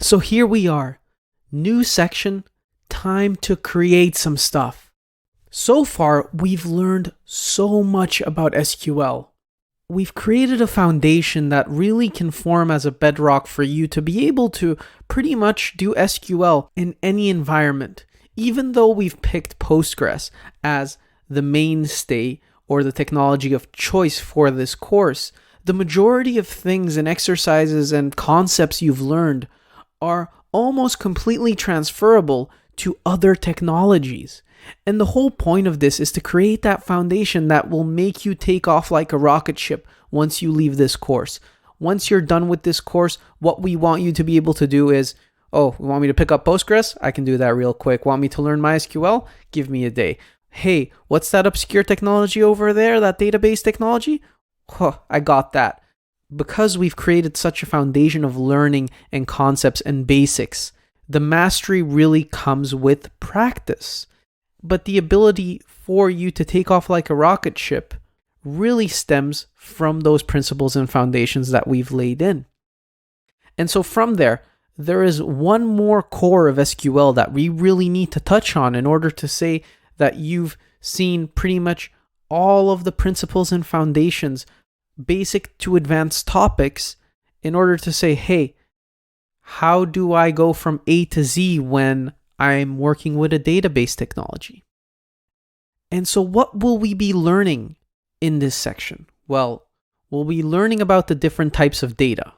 So here we are, new section, time to create some stuff. So far, we've learned so much about SQL. We've created a foundation that really can form as a bedrock for you to be able to pretty much do SQL in any environment. Even though we've picked Postgres as the mainstay or the technology of choice for this course, the majority of things and exercises and concepts you've learned are almost completely transferable to other technologies. And the whole point of this is to create that foundation that will make you take off like a rocket ship once you leave this course. Once you're done with this course, what we want you to be able to do is, oh, you want me to pick up Postgres? I can do that real quick. Want me to learn MySQL? Give me a day. Hey, what's that obscure technology over there, that database technology? I got that. Because we've created such a foundation of learning and concepts and basics, the mastery really comes with practice. But the ability for you to take off like a rocket ship really stems from those principles and foundations that we've laid in. And so from there is one more core of SQL that we really need to touch on in order to say that you've seen pretty much all of the principles and foundations, basic to advanced topics, in order to say, hey, how do I go from A to Z when I'm working with a database technology? And so what will we be learning in this section? Well, we'll be learning about the different types of data.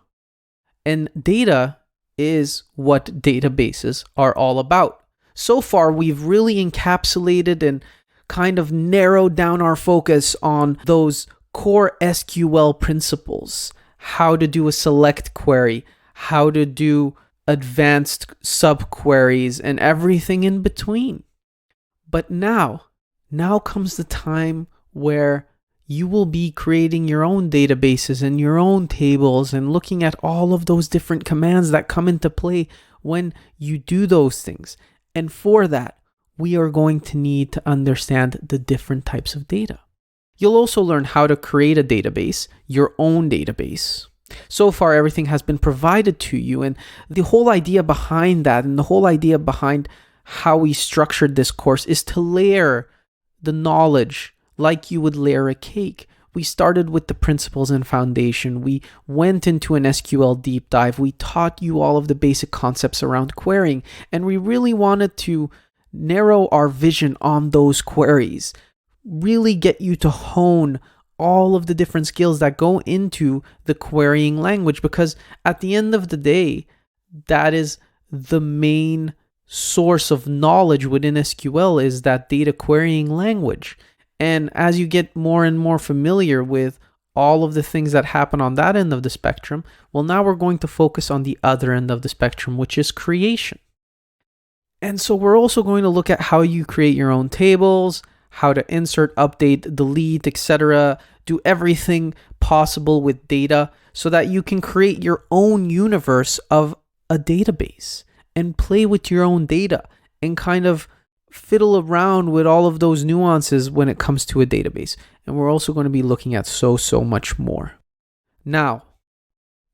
And data is what databases are all about. So far, we've really encapsulated and kind of narrowed down our focus on those core SQL principles, how to do a select query, how to do advanced subqueries, and everything in between. But now comes the time where you will be creating your own databases and your own tables and looking at all of those different commands that come into play when you do those things. And for that, we are going to need to understand the different types of data. You'll also learn how to create a database, your own database. So far, everything has been provided to you, and the whole idea behind that and the whole idea behind how we structured this course is to layer the knowledge like you would layer a cake. We started with the principles and foundation. We went into an SQL deep dive. We taught you all of the basic concepts around querying, and we really wanted to narrow our vision on those queries, really get you to hone all of the different skills that go into the querying language, because at the end of the day, that is the main source of knowledge within SQL, is that data querying language. And as you get more and more familiar with all of the things that happen on that end of the spectrum, well, now we're going to focus on the other end of the spectrum, which is creation. And so we're also going to look at how you create your own tables, how to insert, update, delete, etc. Do everything possible with data so that you can create your own universe of a database and play with your own data and kind of fiddle around with all of those nuances when it comes to a database. And we're also going to be looking at so much more. Now,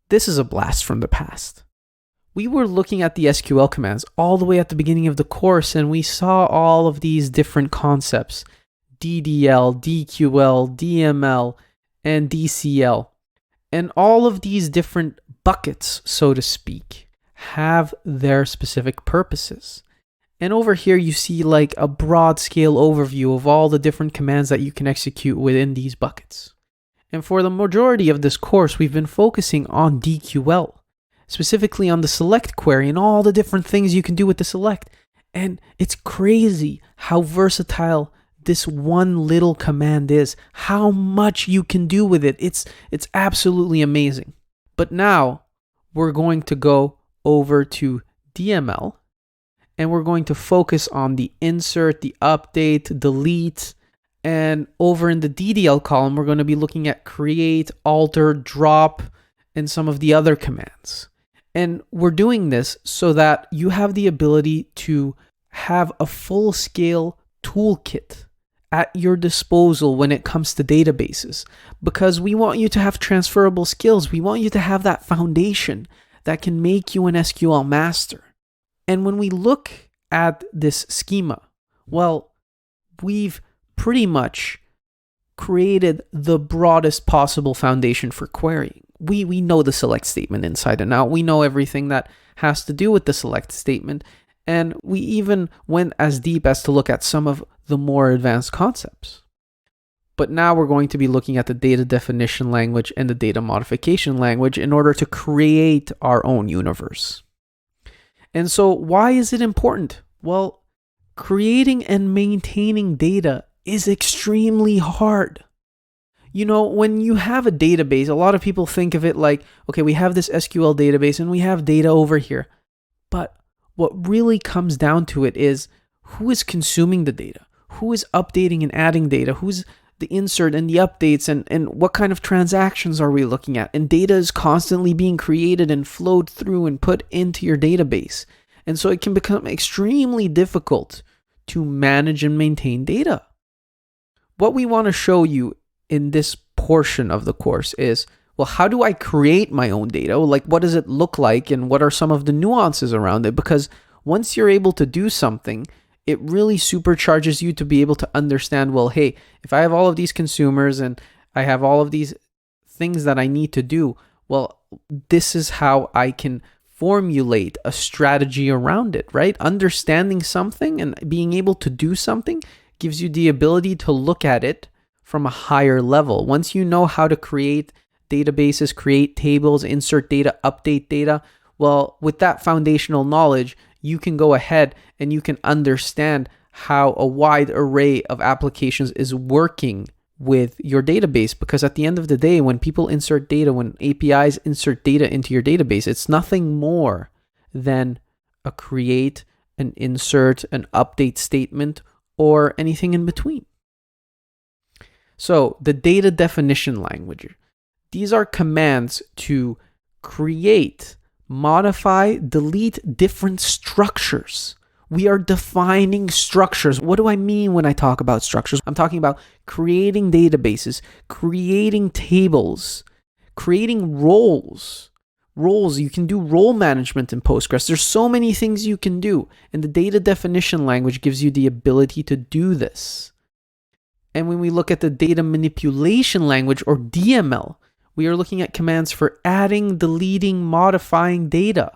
this is a blast from the past. We were looking at the SQL commands all the way at the beginning of the course, and we saw all of these different concepts: DDL, DQL, DML, and DCL. And all of these different buckets, so to speak, have their specific purposes. And over here, you see like a broad scale overview of all the different commands that you can execute within these buckets. And for the majority of this course, we've been focusing on DQL, specifically on the select query and all the different things you can do with the select. And it's crazy how versatile this one little command is, how much you can do with it. It's absolutely amazing. But now we're going to go over to DML, and we're going to focus on the insert, the update, delete, and over in the DDL column, we're going to be looking at create, alter, drop, and some of the other commands. And we're doing this so that you have the ability to have a full-scale toolkit at your disposal when it comes to databases, because we want you to have transferable skills. We want you to have that foundation that can make you an SQL master. And when we look at this schema, well, we've pretty much created the broadest possible foundation for querying. We know the select statement inside and out. We know everything that has to do with the select statement. And we even went as deep as to look at some of the more advanced concepts. But now we're going to be looking at the data definition language and the data modification language in order to create our own universe. And so why is it important? Well, creating and maintaining data is extremely hard. When you have a database, a lot of people think of it like, okay, we have this SQL database and we have data over here. But what really comes down to it is who is consuming the data? Who is updating and adding data? Who's the insert and the updates and what kind of transactions are we looking at? And data is constantly being created and flowed through and put into your database. And so it can become extremely difficult to manage and maintain data. What we want to show you in this portion of the course is, well, how do I create my own data? Like, what does it look like and what are some of the nuances around it? Because once you're able to do something, it really supercharges you to be able to understand, well, hey, if I have all of these consumers and I have all of these things that I need to do, well, this is how I can formulate a strategy around it, right? Understanding something and being able to do something gives you the ability to look at it from a higher level. Once you know how to create databases, create tables, insert data, update data, well, with that foundational knowledge, you can go ahead and you can understand how a wide array of applications is working with your database. Because at the end of the day, when people insert data, when APIs insert data into your database, it's nothing more than a create, an insert, an update statement, or anything in between. So the data definition language, these are commands to create, modify, delete different structures. We are defining structures. What do I mean when I talk about structures? I'm talking about creating databases, creating tables, creating roles. Roles, you can do role management in Postgres. There's so many things you can do. And the data definition language gives you the ability to do this. And when we look at the data manipulation language, or DML, we are looking at commands for adding, deleting, modifying data.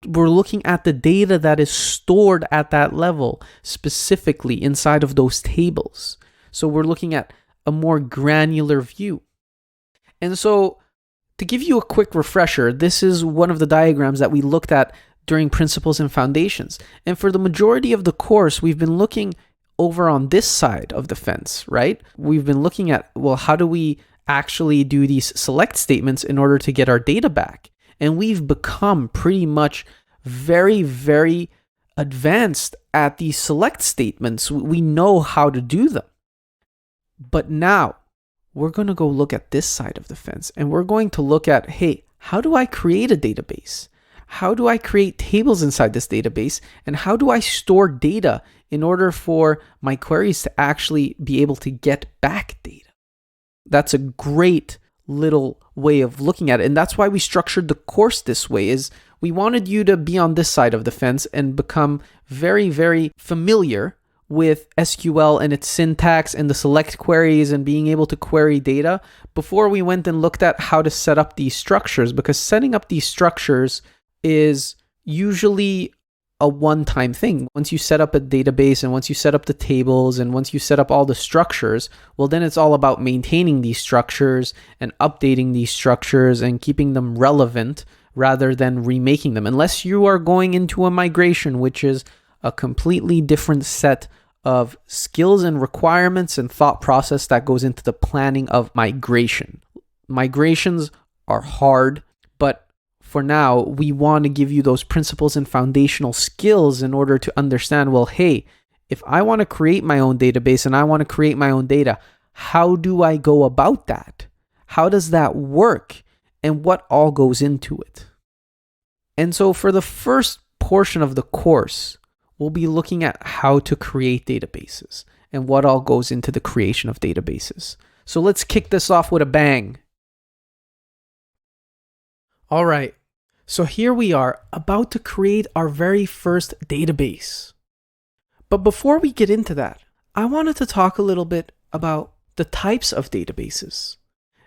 We're looking at the data that is stored at that level, specifically inside of those tables. So we're looking at a more granular view. And so to give you a quick refresher, this is one of the diagrams that we looked at during Principles and Foundations. And for the majority of the course, we've been looking over on this side of the fence, right? We've been looking at, well, how do we actually do these select statements in order to get our data back? And we've become pretty much very, very advanced at these select statements. We know how to do them. But now we're going to go look at this side of the fence, and we're going to look at, hey, how do I create a database? How do I create tables inside this database? And how do I store data in order for my queries to actually be able to get back data? That's a great little way of looking at it. And that's why we structured the course this way, is we wanted you to be on this side of the fence and become very, very familiar with SQL and its syntax and the select queries and being able to query data before we went and looked at how to set up these structures. Because setting up these structures is usually a one-time thing. Once you set up a database and once you set up the tables and once you set up all the structures, well, then it's all about maintaining these structures and updating these structures and keeping them relevant rather than remaking them. Unless you are going into a migration, which is a completely different set of skills and requirements and thought process that goes into the planning of migration. Migrations are hard, but for now, we want to give you those principles and foundational skills in order to understand, well, hey, if I want to create my own database and I want to create my own data, how do I go about that? How does that work? And what all goes into it? And so for the first portion of the course, we'll be looking at how to create databases and what all goes into the creation of databases. So let's kick this off with a bang. All right. So here we are, about to create our very first database. But before we get into that, I wanted to talk a little bit about the types of databases,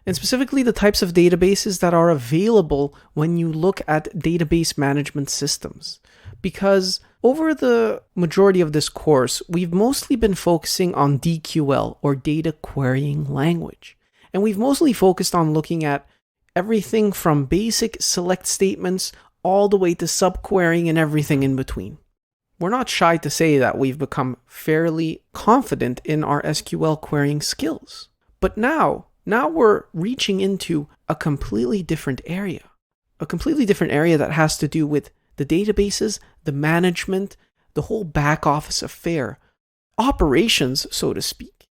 and specifically the types of databases that are available when you look at database management systems. Because over the majority of this course, we've mostly been focusing on DQL, or data querying language. And we've mostly focused on looking at everything from basic select statements all the way to subquerying and everything in between. We're not shy to say that we've become fairly confident in our SQL querying skills. But now we're reaching into a completely different area. A completely different area that has to do with the databases, the management, the whole back office affair, operations, so to speak.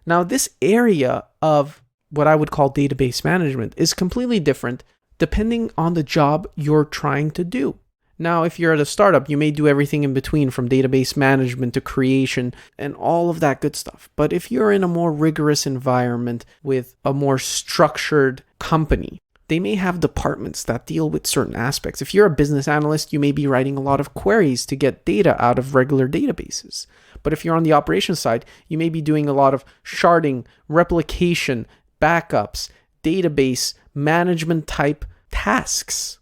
Now, this area of what I would call database management is completely different depending on the job you're trying to do. Now, if you're at a startup, you may do everything in between, from database management to creation and all of that good stuff. But if you're in a more rigorous environment with a more structured company, they may have departments that deal with certain aspects. If you're a business analyst, you may be writing a lot of queries to get data out of regular databases. But if you're on the operations side, you may be doing a lot of sharding, replication, backups, database management type tasks.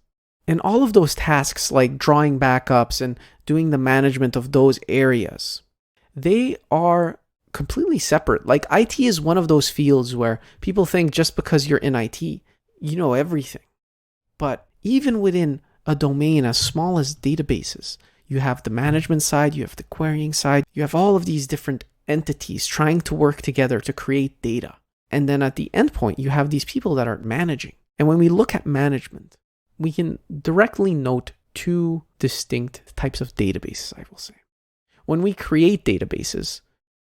And all of those tasks, like drawing backups and doing the management of those areas, they are completely separate. Like, IT is one of those fields where people think just because you're in IT, you know everything. But even within a domain as small as databases, you have the management side, you have the querying side, you have all of these different entities trying to work together to create data. And then at the end point, you have these people that are managing. And when we look at management, we can directly note two distinct types of databases, I will say. When we create databases,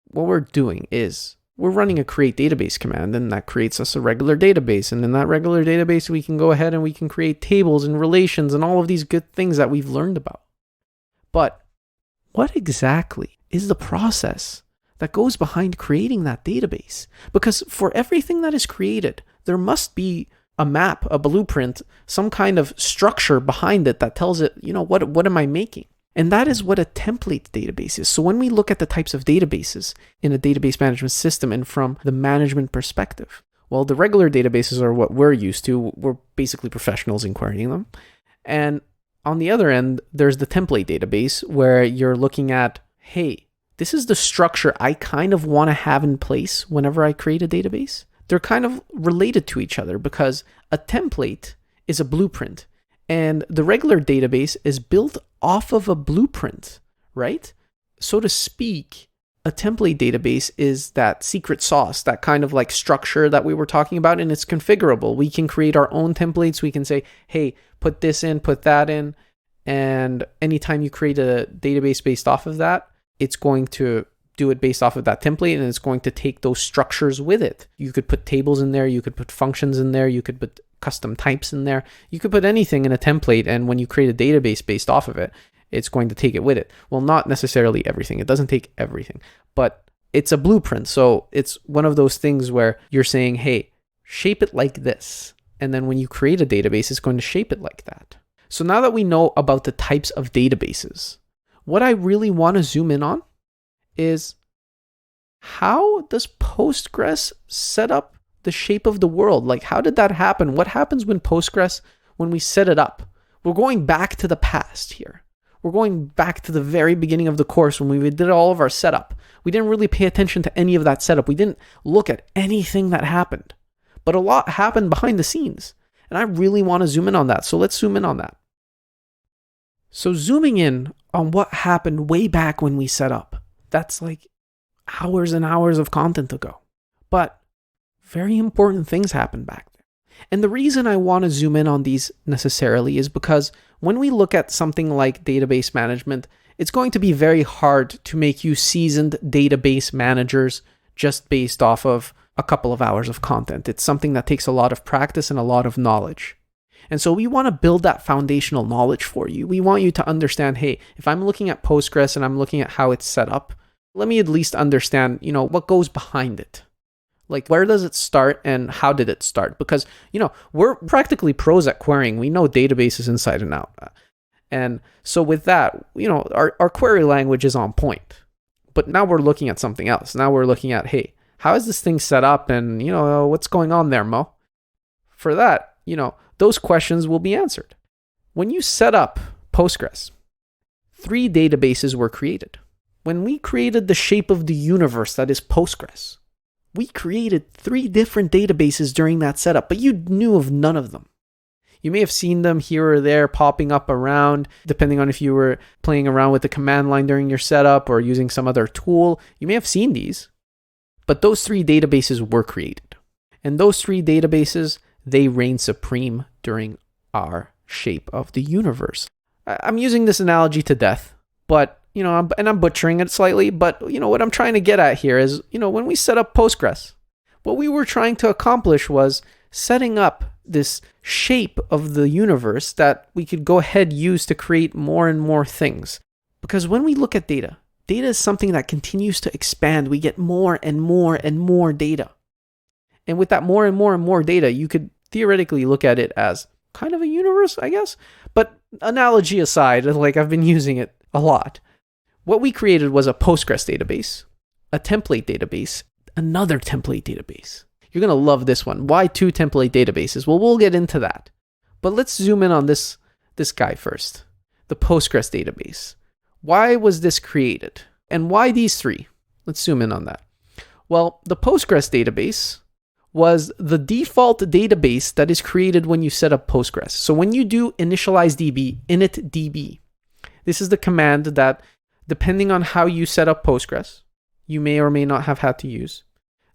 what we're doing is we're running a create database command, and that creates us a regular database. And in that regular database, we can go ahead and we can create tables and relations and all of these good things that we've learned about. But what exactly is the process that goes behind creating that database? Because for everything that is created, there must be a map, a blueprint, some kind of structure behind it that tells it, what am I making? And that is what a template database is. So when we look at the types of databases in a database management system and from the management perspective, well, the regular databases are what we're used to. We're basically professionals in querying them. And on the other end, there's the template database where you're looking at, hey, this is the structure I kind of want to have in place whenever I create a database. They're kind of related to each other because a template is a blueprint and the regular database is built off of a blueprint, right? So to speak, a template database is that secret sauce, that kind of like structure that we were talking about, and it's configurable. We can create our own templates. We can say, hey, put this in, put that in. And anytime you create a database based off of that, it's going to do it based off of that template, and it's going to take those structures with it. You could put tables in there, you could put functions in there, you could put custom types in there. You could put anything in a template, and when you create a database based off of it, it's going to take it with it. Well, not necessarily everything. It doesn't take everything, but it's a blueprint. So it's one of those things where you're saying, hey, shape it like this. And then when you create a database, it's going to shape it like that. So now that we know about the types of databases, what I really want to zoom in on is, how does Postgres set up the shape of the world? Like, how did that happen? What happens when Postgres, when we set it up? We're going back to the past here. We're going back to the very beginning of the course when we did all of our setup. We didn't really pay attention to any of that setup. We didn't look at anything that happened. But a lot happened behind the scenes. And I really want to zoom in on that. So let's zoom in on that. So zooming in on what happened way back when we set up. That's like hours and hours of content ago. But very important things happened back there. And the reason I want to zoom in on these necessarily is because when we look at something like database management, it's going to be very hard to make you seasoned database managers just based off of a couple of hours of content. It's something that takes a lot of practice and a lot of knowledge. And so we want to build that foundational knowledge for you. We want you to understand, hey, if I'm looking at Postgres and I'm looking at how it's set up, let me at least understand, what goes behind it. Like, where does it start and how did it start? Because, we're practically pros at querying. We know databases inside and out. And so with that, our query language is on point. But now we're looking at something else. Now we're looking at, hey, how is this thing set up? And, what's going on there, Mo? For that, those questions will be answered. When you set up Postgres, 3 databases were created. When we created the shape of the universe that is Postgres, we created 3 different databases during that setup, but you knew of none of them. You may have seen them here or there popping up around, depending on if you were playing around with the command line during your setup or using some other tool. You may have seen these, but those 3 databases were created. And those 3 databases, they reign supreme during our shape of the universe. I'm using this analogy to death, but I'm butchering it slightly, but what I'm trying to get at here is, when we set up Postgres, what we were trying to accomplish was setting up this shape of the universe that we could go ahead use to create more and more things. Because when we look at data is something that continues to expand. We get more and more and more data. And with that more and more and more data, you could theoretically look at it as kind of a universe, I guess. But analogy aside, like I've been using it a lot. What we created was a Postgres database, a template database, another template database. You're going to love this one. Why 2 template databases? Well, we'll get into that. But let's zoom in on this guy first, the Postgres database. Why was this created? And why these 3? Let's zoom in on that. Well, the Postgres database was the default database that is created when you set up Postgres. So when you do initialize DB, initdb, this is the command that, depending on how you set up Postgres, you may or may not have had to use.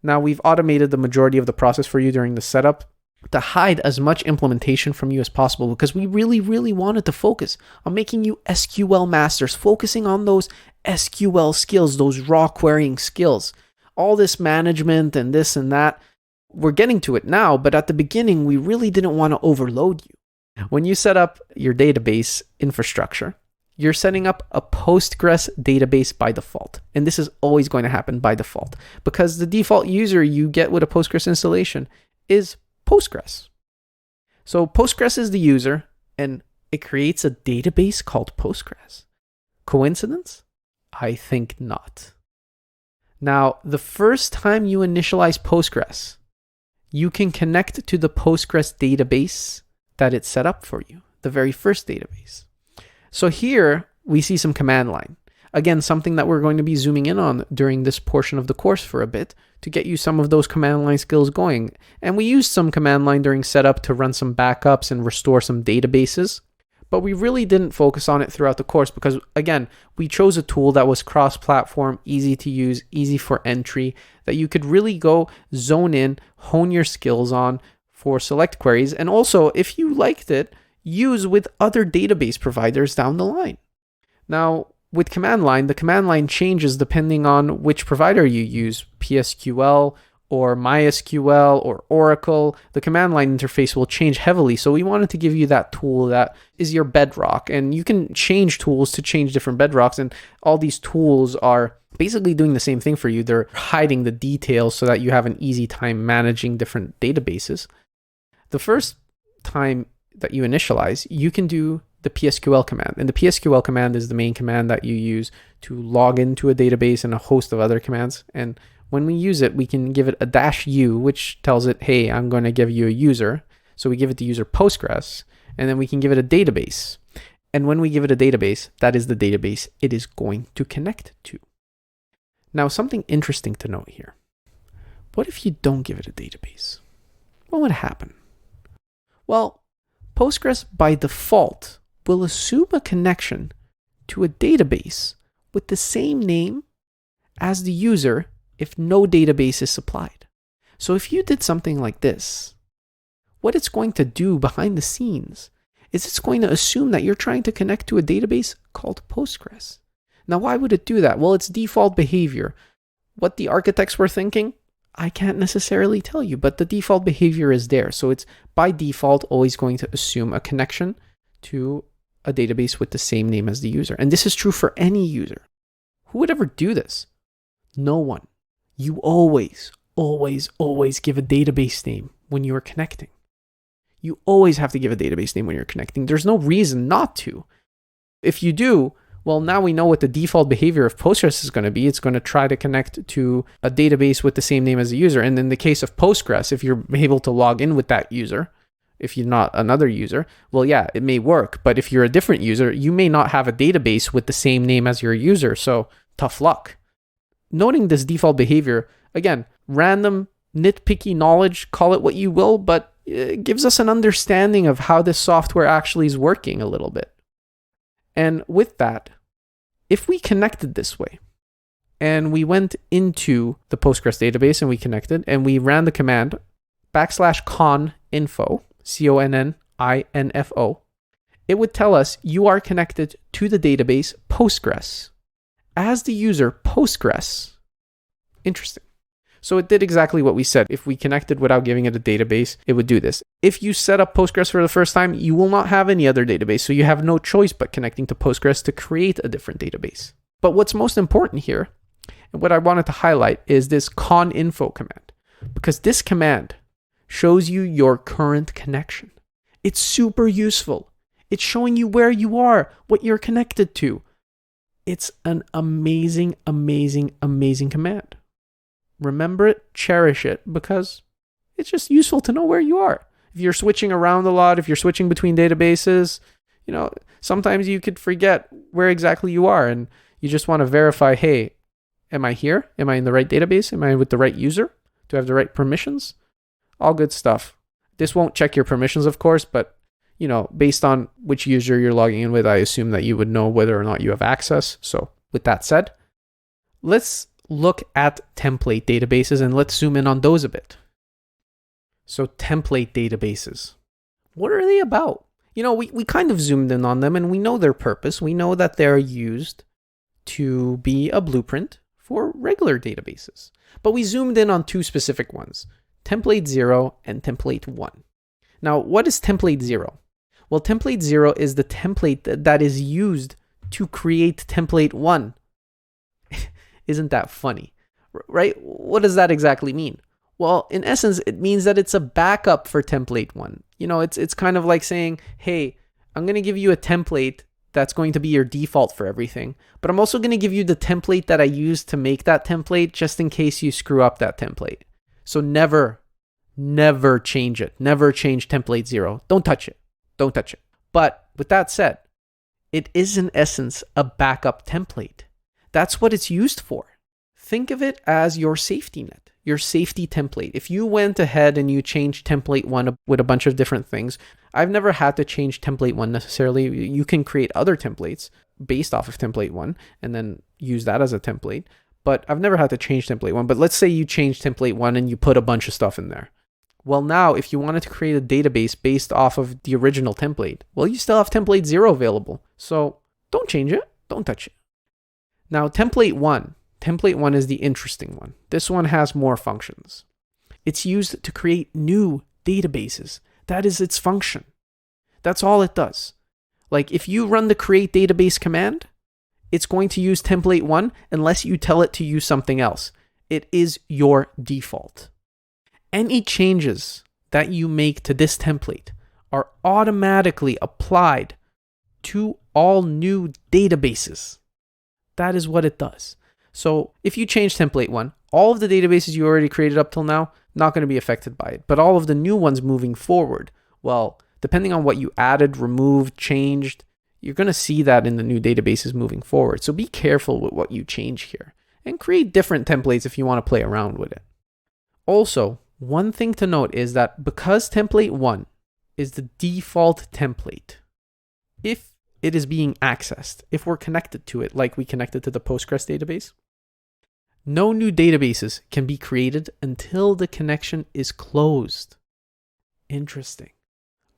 Now, we've automated the majority of the process for you during the setup to hide as much implementation from you as possible, because we really, really wanted to focus on making you SQL masters, focusing on those SQL skills, those raw querying skills. All this management and this and that, we're getting to it now, but at the beginning, we really didn't want to overload you. When you set up your database infrastructure, you're setting up a Postgres database by default. And this is always going to happen by default, because the default user you get with a Postgres installation is Postgres. So Postgres is the user, and it creates a database called Postgres. Coincidence? I think not. Now, the first time you initialize Postgres, you can connect to the Postgres database that it's set up for you, the very first database. So here we see some command line. Again, something that we're going to be zooming in on during this portion of the course for a bit to get you some of those command line skills going. And we used some command line during setup to run some backups and restore some databases. But we really didn't focus on it throughout the course because, again, we chose a tool that was cross-platform, easy to use, easy for entry, that you could really go zone in, hone your skills on for select queries. And also, if you liked it, use with other database providers down the line. Now, with command line, the command line changes depending on which provider you use, PSQL or MySQL or Oracle. The command line interface will change heavily. So we wanted to give you that tool that is your bedrock. And you can change tools to change different bedrocks. And all these tools are basically doing the same thing for you. They're hiding the details so that you have an easy time managing different databases. The first time that you initialize, you can do the PSQL command. And the PSQL command is the main command that you use to log into a database and a host of other commands. And when we use it, we can give it a -u, which tells it, hey, I'm going to give you a user. So we give it the user Postgres, and then we can give it a database. And when we give it a database, that is the database it is going to connect to. Now, something interesting to note here. What if you don't give it a database? What would happen? Well, Postgres by default will assume a connection to a database with the same name as the user if no database is supplied. So if you did something like this, what it's going to do behind the scenes is it's going to assume that you're trying to connect to a database called Postgres. Now, why would it do that? Well, it's default behavior. What the architects were thinking, I can't necessarily tell you, but the default behavior is there. So it's by default always going to assume a connection to a database with the same name as the user. And this is true for any user. Who would ever do this? No one. You always, always, always give a database name when you are connecting. You always have to give a database name when you're connecting. There's no reason not to. If you do, well, now we know what the default behavior of Postgres is going to be. It's going to try to connect to a database with the same name as the user. And in the case of Postgres, if you're able to log in with that user, if you're not another user, well, yeah, it may work. But if you're a different user, you may not have a database with the same name as your user. So tough luck. Noting this default behavior, again, random, nitpicky knowledge, call it what you will, but it gives us an understanding of how this software actually is working a little bit. And with that, if we connected this way, and we went into the Postgres database and we connected, and we ran the command /coninfo, CONNINFO, it would tell us you are connected to the database Postgres. As the user, Postgres. Interesting. So it did exactly what we said. If we connected without giving it a database, it would do this. If you set up Postgres for the first time, you will not have any other database. So you have no choice but connecting to Postgres to create a different database. But what's most important here, and what I wanted to highlight, is this coninfo command. Because this command shows you your current connection. It's super useful. It's showing you where you are, what you're connected to. It's an amazing, amazing, amazing command. Remember it, cherish it, because it's just useful to know where you are. If you're switching around a lot, if you're switching between databases, sometimes you could forget where exactly you are, and you just want to verify, hey, am I here? Am I in the right database? Am I with the right user? Do I have the right permissions? All good stuff. This won't check your permissions, of course, but based on which user you're logging in with, I assume that you would know whether or not you have access. So with that said, let's look at template databases and let's zoom in on those a bit. So template databases, what are they about? We kind of zoomed in on them and we know their purpose. We know that they're used to be a blueprint for regular databases. But we zoomed in on two specific ones, template 0 and template 1. Now, what is template 0? Well, template 0 is the template that is used to create template 1. Isn't that funny, right? What does that exactly mean? Well, in essence, it means that it's a backup for template 1. It's kind of like saying, hey, I'm going to give you a template that's going to be your default for everything, but I'm also going to give you the template that I used to make that template just in case you screw up that template. So never change it. Never change template 0. Don't touch it. Don't touch it. But with that said, it is in essence a backup template. That's what it's used for. Think of it as your safety net, your safety template. If you went ahead and you changed template 1 with a bunch of different things, I've never had to change template 1 necessarily. You can create other templates based off of template 1 and then use that as a template. But I've never had to change template 1. But let's say you change template 1 and you put a bunch of stuff in there. Well, now if you wanted to create a database based off of the original template, well, you still have template 0 available. So don't change it. Don't touch it. Now, template 1 is the interesting one. This one has more functions. It's used to create new databases. That is its function. That's all it does. Like if you run the create database command, it's going to use template 1 unless you tell it to use something else. It is your default. Any changes that you make to this template are automatically applied to all new databases. That is what it does. So if you change template 1, all of the databases you already created up till now, not going to be affected by it. But all of the new ones moving forward, well, depending on what you added, removed, changed, you're going to see that in the new databases moving forward. So be careful with what you change here and create different templates if you want to play around with it. Also, one thing to note is that because template 1 is the default template, if it is being accessed, if we're connected to it like we connected to the Postgres database, no new databases can be created until the connection is closed. Interesting.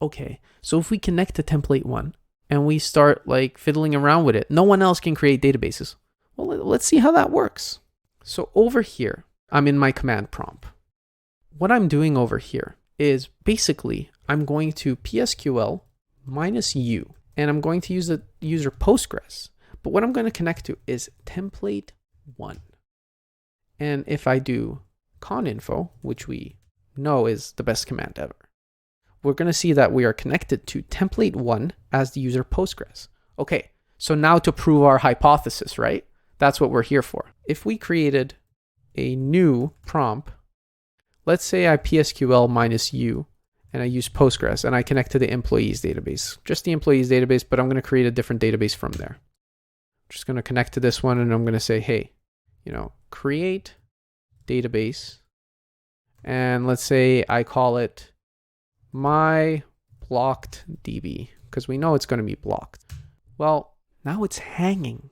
Okay, so if we connect to template 1 and we start fiddling around with it, no one else can create databases. Well, let's see how that works. So over here, I'm in my command prompt. What I'm doing over here is basically I'm going to PSQL -u, and I'm going to use the user Postgres. But what I'm going to connect to is template 1. And if I do coninfo, which we know is the best command ever, we're going to see that we are connected to template 1 as the user Postgres. Okay, so now to prove our hypothesis, right? That's what we're here for. If we created a new prompt, let's say I PSQL -u, and I use Postgres, and I connect to the employees database, just the employees database, but I'm going to create a different database from there. I'm just going to connect to this one, and I'm going to say, hey, create database, and let's say I call it my blocked DB, because we know it's going to be blocked. Well, now it's hanging.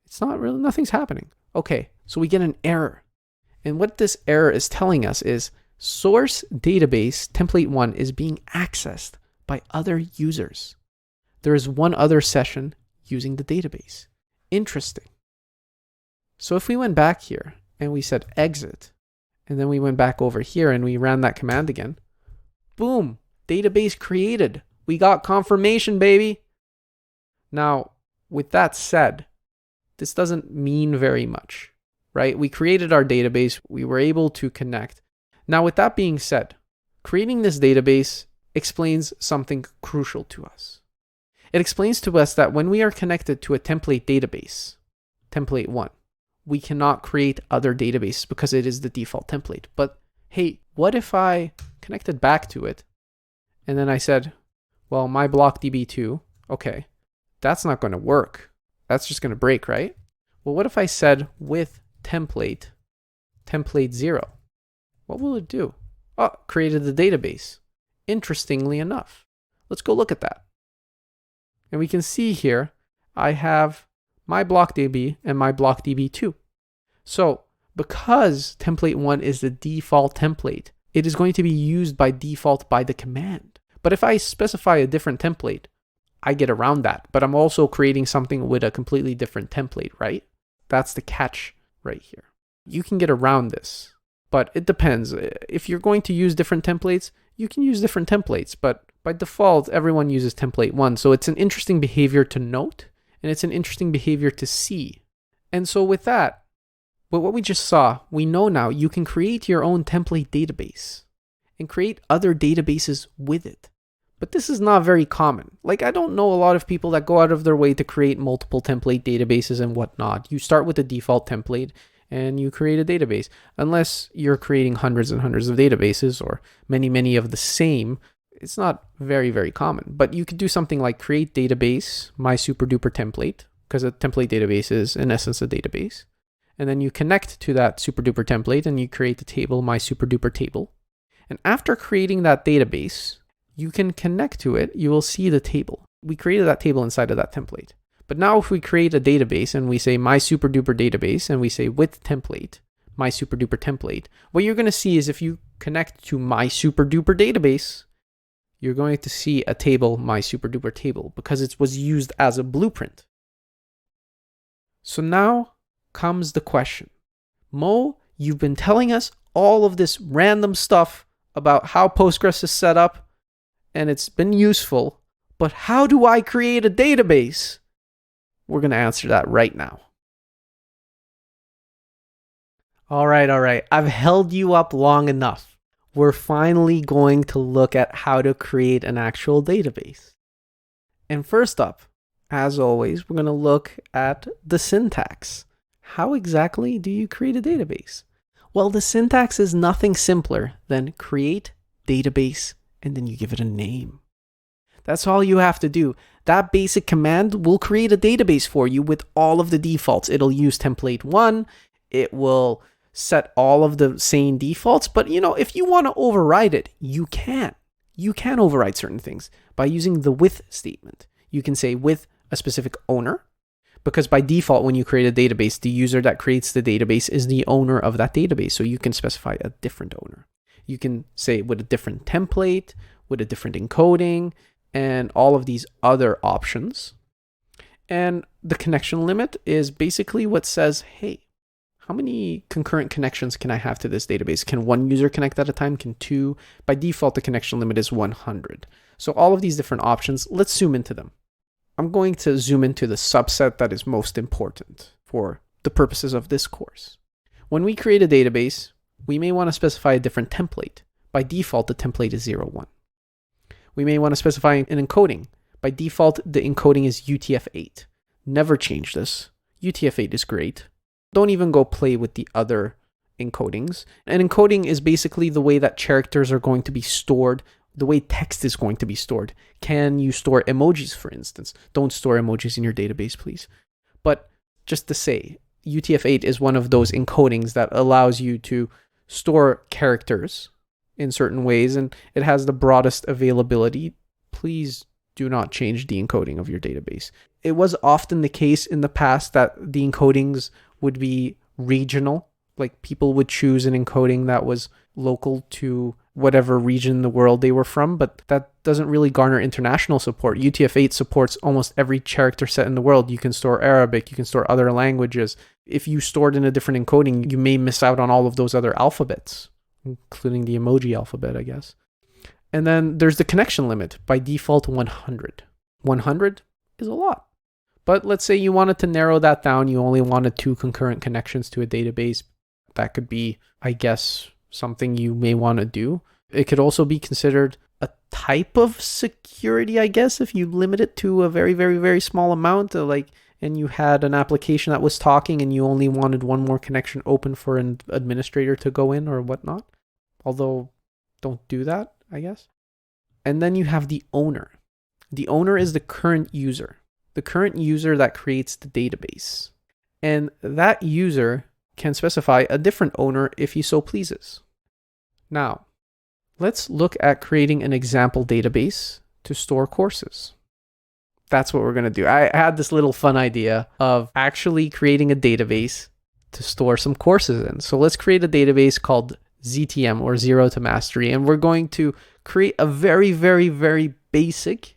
It's not really, nothing's happening. Okay, so we get an error. And what this error is telling us is source database template 1 is being accessed by other users. There is one other session using the database. Interesting. So if we went back here and we said exit, and then we went back over here and we ran that command again, boom, database created. We got confirmation, baby. Now, with that said, this doesn't mean very much, right? We created our database. We were able to connect. Now, with that being said, creating this database explains something crucial to us. It explains to us that when we are connected to a template database, template 1, we cannot create other databases because it is the default template. But hey, what if I connected back to it and then I said, well, my block DB2, okay, that's not going to work. That's just going to break, right? Well, what if I said with template 0? What will it do? Oh, created the database. Interestingly enough, let's go look at that. And we can see here, I have my block DB and my block DB2. So because template 1 is the default template, it is going to be used by default by the command. But if I specify a different template, I get around that. But I'm also creating something with a completely different template, right? That's the catch right here. You can get around this, but it depends. If you're going to use different templates, you can use different templates, but by default, everyone uses template 1. So it's an interesting behavior to note, and it's an interesting behavior to see. And so with that, but what we just saw, we know now you can create your own template database and create other databases with it. But this is not very common. Like, I don't know a lot of people that go out of their way to create multiple template databases and whatnot. You start with the default template and you create a database. Unless you're creating hundreds and hundreds of databases or many, many of the same, it's not very, very common. But you could do something like create database, my super duper template, because a template database is in essence a database. And then you connect to that super duper template and you create the table, my super duper table. And after creating that database, you can connect to it. You will see the table. We created that table inside of that template. But now if we create a database and we say my super duper database and we say with template, my super duper template, what you're going to see is if you connect to my super duper database, you're going to see a table, my super duper table, because it was used as a blueprint. So now comes the question. Mo, you've been telling us all of this random stuff about how Postgres is set up, and it's been useful, but how do I create a database? We're going to answer that right now. All right. I've held you up long enough. We're finally going to look at how to create an actual database. And first up, as always, we're going to look at the syntax. How exactly do you create a database? Well, the syntax is nothing simpler than create database and then you give it a name. That's all you have to do. That basic command will create a database for you with all of the defaults. It'll use template 1. It will set all of the same defaults. But if you want to override it, you can. You can override certain things by using the with statement. You can say with a specific owner, because by default, when you create a database, the user that creates the database is the owner of that database. So you can specify a different owner. You can say with a different template, with a different encoding, and all of these other options. And the connection limit is basically what says, hey, how many concurrent connections can I have to this database? Can one user connect at a time? Can two? By default, the connection limit is 100. So all of these different options, let's zoom into them. I'm going to zoom into the subset that is most important for the purposes of this course. When we create a database, we may want to specify a different template. By default, the template is 01. We may want to specify an encoding. By default, the encoding is UTF-8. Never change this. UTF-8 is great. Don't even go play with the other encodings. An encoding is basically the way that characters are going to be stored, the way text is going to be stored. Can you store emojis, for instance? Don't store emojis in your database, please. But just to say, UTF-8 is one of those encodings that allows you to store characters in certain ways, and it has the broadest availability. Please do not change the encoding of your database. It was often the case in the past that the encodings would be regional, like people would choose an encoding that was local to whatever region in the world they were from, but that doesn't really garner international support. UTF-8 supports almost every character set in the world. You can store Arabic, you can store other languages. If you stored in a different encoding, you may miss out on all of those other alphabets, including the emoji alphabet, I guess. And then there's the connection limit, by default 100. 100 is a lot. But let's say you wanted to narrow that down. You only wanted 2 concurrent connections to a database. That could be, I guess, something you may want to do. It could also be considered a type of security, I guess, if you limit it to a very, very, very small amount, and you had an application that was talking and you only wanted one more connection open for an administrator to go in or whatnot. Although, don't do that, I guess. And then you have the owner. The owner is the current user. The current user that creates the database. And that user can specify a different owner if he so pleases. Now, let's look at creating an example database to store courses. That's what we're going to do. I had this little fun idea of actually creating a database to store some courses in. So let's create a database called ZTM, or Zero to Mastery, and we're going to create a very, very, very basic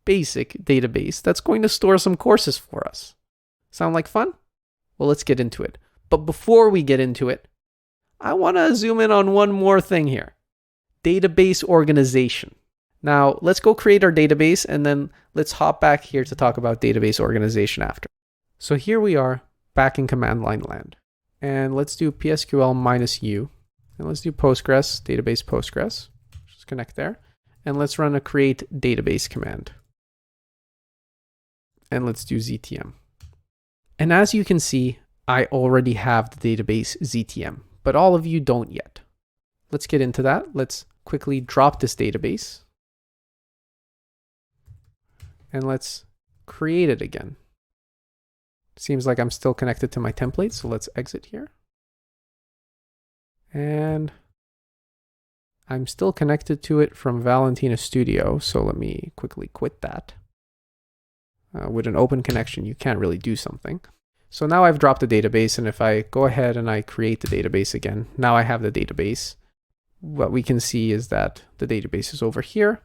database that's going to store some courses for us. Sound like fun? Well, let's get into it. But before we get into it, I want to zoom in on one more thing here. Database organization. Now, let's go create our database, and then let's hop back here to talk about database organization after. So here we are, back in command line land. And let's do PSQL -u. And let's do Postgres, database Postgres. Just connect there. And let's run a create database command. And let's do ZTM. And as you can see, I already have the database ZTM, but all of you don't yet. Let's get into that. Let's quickly drop this database. And let's create it again. Seems like I'm still connected to my template, so let's exit here. And I'm still connected to it from Valentina Studio, so let me quickly quit that. With an open connection, you can't really do something. So now I've dropped the database, and if I go ahead and I create the database again, now I have the database. What we can see is that the database is over here.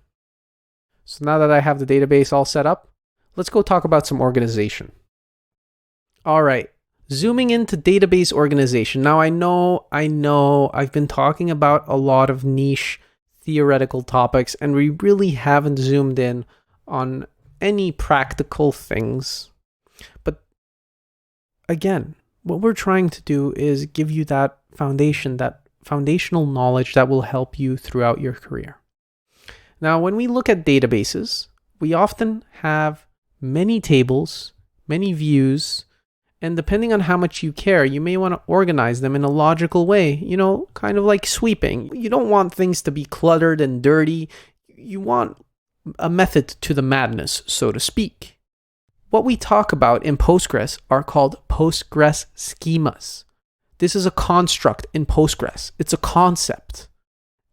So now that I have the database all set up, let's go talk about some organization. All right, zooming into database organization. Now I know I've been talking about a lot of niche theoretical topics, and we really haven't zoomed in on any practical things. But again, what we're trying to do is give you that foundation, that foundational knowledge that will help you throughout your career. Now, when we look at databases, we often have many tables, many views, and depending on how much you care, you may want to organize them in a logical way, kind of like sweeping. You don't want things to be cluttered and dirty. You want a method to the madness, so to speak. What we talk about in Postgres are called Postgres schemas. This is a construct in Postgres. It's a concept.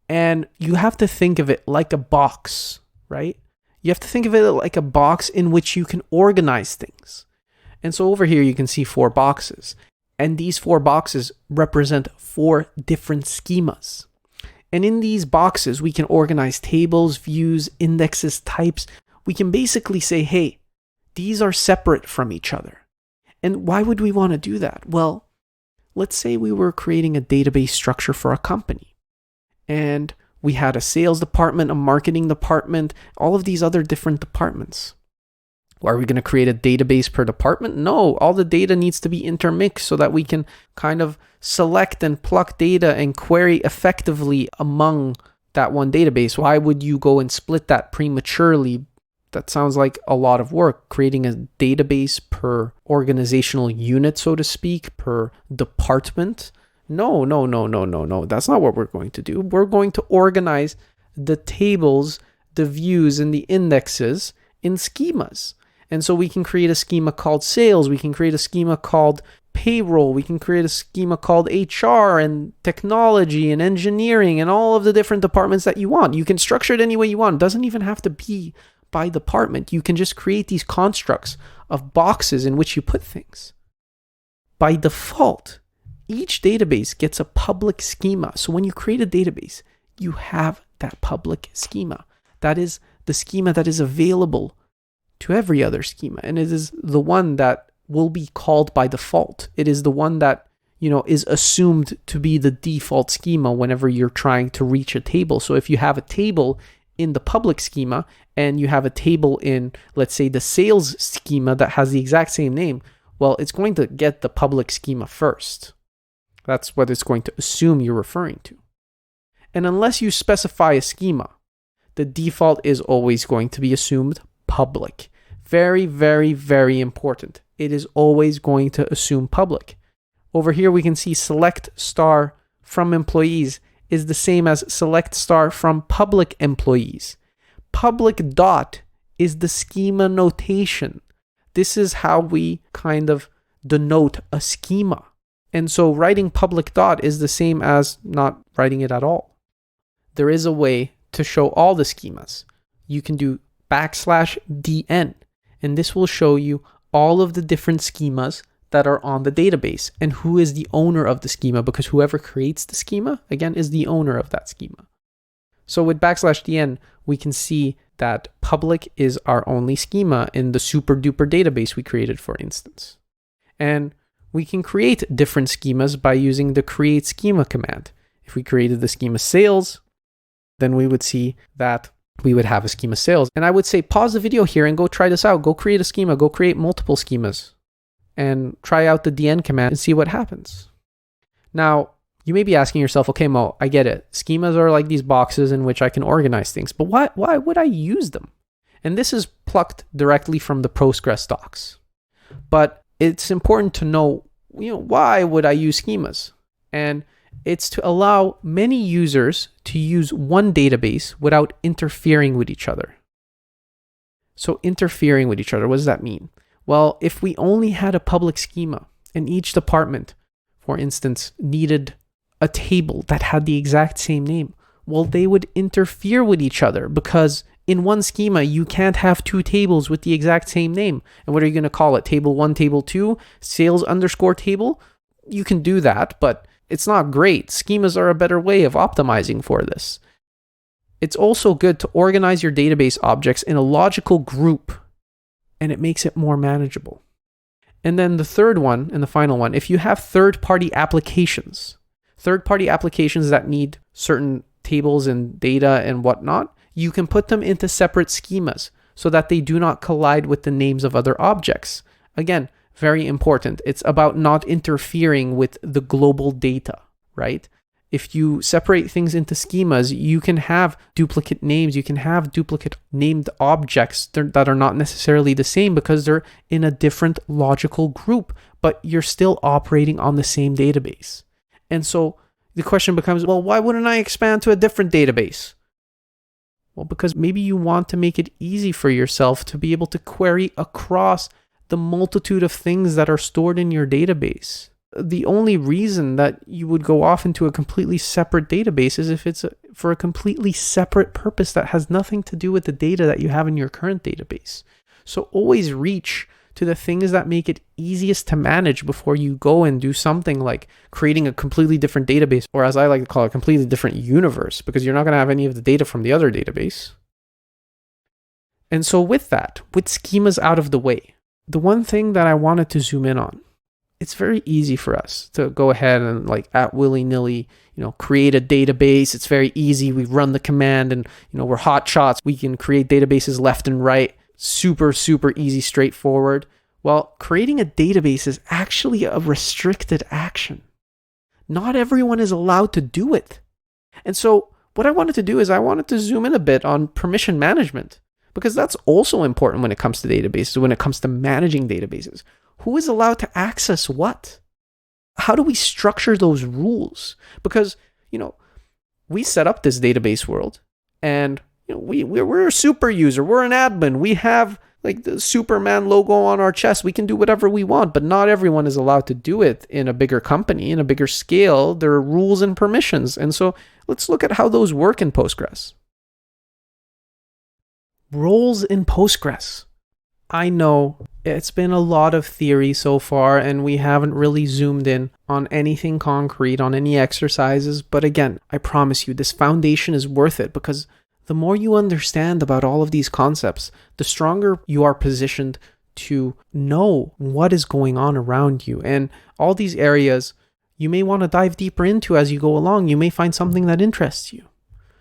And you have to think of it like a box, right? You have to think of it like a box in which you can organize things. And so over here, you can see 4 boxes. And these 4 boxes represent 4 different schemas. And in these boxes, we can organize tables, views, indexes, types. We can basically say, hey, these are separate from each other. And why would we want to do that? Well, let's say we were creating a database structure for a company. And we had a sales department, a marketing department, all of these other different departments. Are we going to create a database per department? No, all the data needs to be intermixed so that we can kind of select and pluck data and query effectively among that one database. Why would you go and split that prematurely? That sounds like a lot of work, creating a database per organizational unit, so to speak, per department. No. That's not what we're going to do. We're going to organize the tables, the views, and the indexes in schemas. And so we can create a schema called sales. We can create a schema called payroll. We can create a schema called HR and technology and engineering and all of the different departments that you want. You can structure it any way you want. It doesn't even have to be by department. You can just create these constructs of boxes in which you put things. By default, each database gets a public schema. So when you create a database, you have that public schema. That is the schema that is available to every other schema. And it is the one that will be called by default. It is the one that, is assumed to be the default schema whenever you're trying to reach a table. So if you have a table in the public schema and you have a table in, let's say, the sales schema that has the exact same name, well, it's going to get the public schema first. That's what it's going to assume you're referring to. And unless you specify a schema, the default is always going to be assumed public. Very, very, very important. It is always going to assume public. Over here, we can see select star from employees is the same as select star from public employees. Public dot is the schema notation. This is how we kind of denote a schema. And so writing public dot is the same as not writing it at all. There is a way to show all the schemas. You can do \dn, and this will show you all of the different schemas that are on the database and who is the owner of the schema, because whoever creates the schema, again, is the owner of that schema. So with \dn, we can see that public is our only schema in the super duper database we created, for instance. And we can create different schemas by using the create schema command. If we created the schema sales, then we would see that we would have a schema sales. And I would say pause the video here and go try this out. Go create a schema. Go create multiple schemas and try out the dn command and see what happens. Now, you may be asking yourself, okay, Mo, I get it. Schemas are like these boxes in which I can organize things, but why would I use them? And this is plucked directly from the Postgres docs. But it's important to know, why would I use schemas? And it's to allow many users to use one database without interfering with each other. So interfering with each other, what does that mean? Well, if we only had a public schema and each department, for instance, needed a table that had the exact same name, well, they would interfere with each other because in one schema, you can't have two tables with the exact same name. And what are you going to call it? Table 1, table 2, sales _ table? You can do that, but it's not great. Schemas are a better way of optimizing for this. It's also good to organize your database objects in a logical group, and it makes it more manageable. And then the third one and the final one, if you have third-party applications that need certain tables and data and whatnot, you can put them into separate schemas so that they do not collide with the names of other objects. Again, very important. It's about not interfering with the global data, right? If you separate things into schemas, you can have duplicate names. You can have duplicate named objects that are not necessarily the same because they're in a different logical group, but you're still operating on the same database. And so the question becomes, well, why wouldn't I expand to a different database? Well, because maybe you want to make it easy for yourself to be able to query across the multitude of things that are stored in your database. The only reason that you would go off into a completely separate database is if it's for a completely separate purpose that has nothing to do with the data that you have in your current database. So always reach to the things that make it easiest to manage before you go and do something like creating a completely different database, or as I like to call it, a completely different universe, because you're not going to have any of the data from the other database. And so with that, with schemas out of the way, the one thing that I wanted to zoom in on, it's very easy for us to go ahead and at willy-nilly, create a database. It's very easy. We run the command and, we're hot shots. We can create databases left and right. super, super easy, straightforward. Well, creating a database is actually a restricted action. Not everyone is allowed to do it. And so what I wanted to do is I wanted to zoom in a bit on permission management, because that's also important when it comes to databases, when it comes to managing databases. Who is allowed to access what? How do we structure those rules? Because, we set up this database world, and we're a super user. We're an admin. We have like the Superman logo on our chest. We can do whatever we want, but not everyone is allowed to do it in a bigger company, in a bigger scale. There are rules and permissions. And so let's look at how those work in Postgres. Roles in Postgres. I know it's been a lot of theory so far, and we haven't really zoomed in on anything concrete, on any exercises. But again, I promise you, this foundation is worth it, because the more you understand about all of these concepts, the stronger you are positioned to know what is going on around you. And all these areas you may want to dive deeper into as you go along. You may find something that interests you.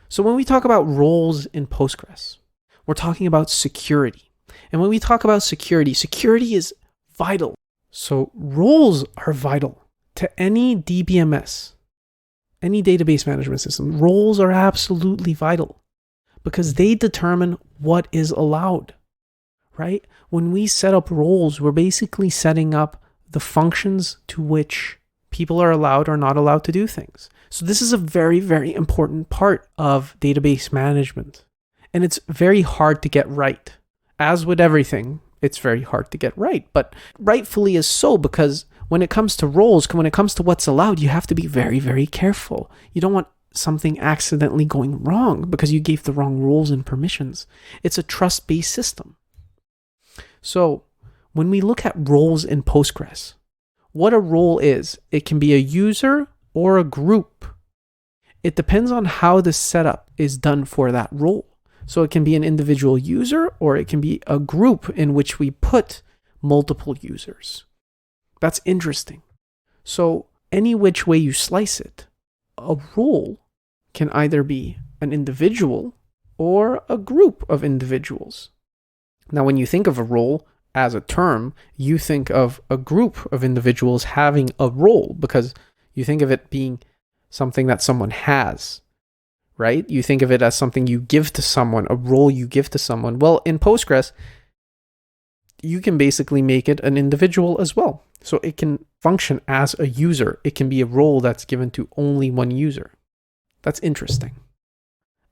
So when we talk about roles in Postgres, we're talking about security. And when we talk about security, security is vital. So roles are vital to any DBMS, any database management system. Roles are absolutely vital, because they determine what is allowed, right? When we set up roles, we're basically setting up the functions to which people are allowed or not allowed to do things. So this is a very, very important part of database management. And it's very hard to get right. As with everything, it's very hard to get right, but rightfully is so, because when it comes to roles, when it comes to what's allowed, you have to be very, very careful. You don't want something accidentally going wrong because you gave the wrong rules and permissions. It's a trust-based system. So when we look at roles in Postgres, what a role is, it can be a user or a group. It depends on how the setup is done for that role. So it can be an individual user, or it can be a group in which we put multiple users. That's interesting. So any which way you slice it, a role can either be an individual or a group of individuals. Now, when you think of a role as a term, you think of a group of individuals having a role, because you think of it being something that someone has, right? You think of it as something you give to someone, a role you give to someone. Well, in Postgres, you can basically make it an individual as well. So it can function as a user. It can be a role that's given to only one user. That's interesting.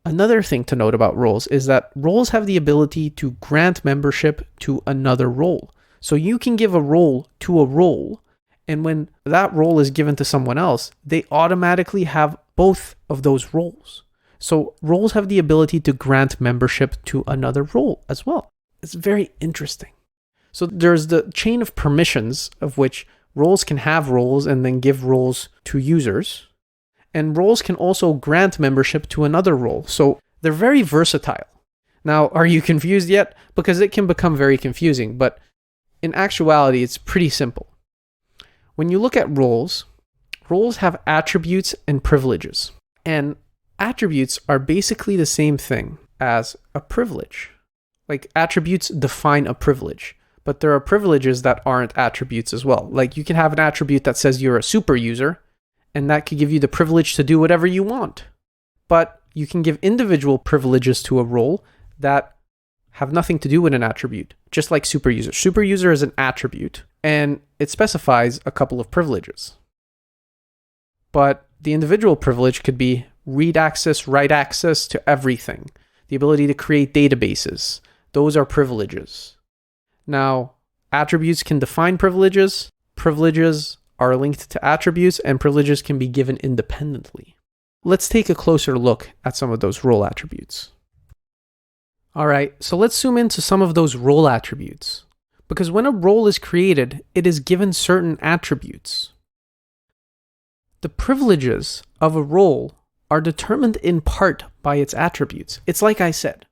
Another thing to note about roles is that roles have the ability to grant membership to another role. So you can give a role to a role, and when that role is given to someone else, they automatically have both of those roles. So roles have the ability to grant membership to another role as well. It's very interesting. So there's the chain of permissions, of which roles can have roles and then give roles to users. And roles can also grant membership to another role. So they're very versatile. Now, are you confused yet? Because it can become very confusing, but in actuality, it's pretty simple. When you look at roles, roles have attributes and privileges. And attributes are basically the same thing as a privilege. Like, attributes define a privilege, but there are privileges that aren't attributes as well. Like, you can have an attribute that says you're a super user, and that could give you the privilege to do whatever you want. But you can give individual privileges to a role that have nothing to do with an attribute, just like super user. Super user is an attribute, and it specifies a couple of privileges. But the individual privilege could be read access, write access to everything. The ability to create databases. Those are privileges. Now, attributes can define privileges. Privileges are linked to attributes, and privileges can be given independently. Let's take a closer look at some of those role attributes. All right, so let's zoom into some of those role attributes. Because when a role is created, it is given certain attributes. The privileges of a role are determined in part by its attributes. It's like I said,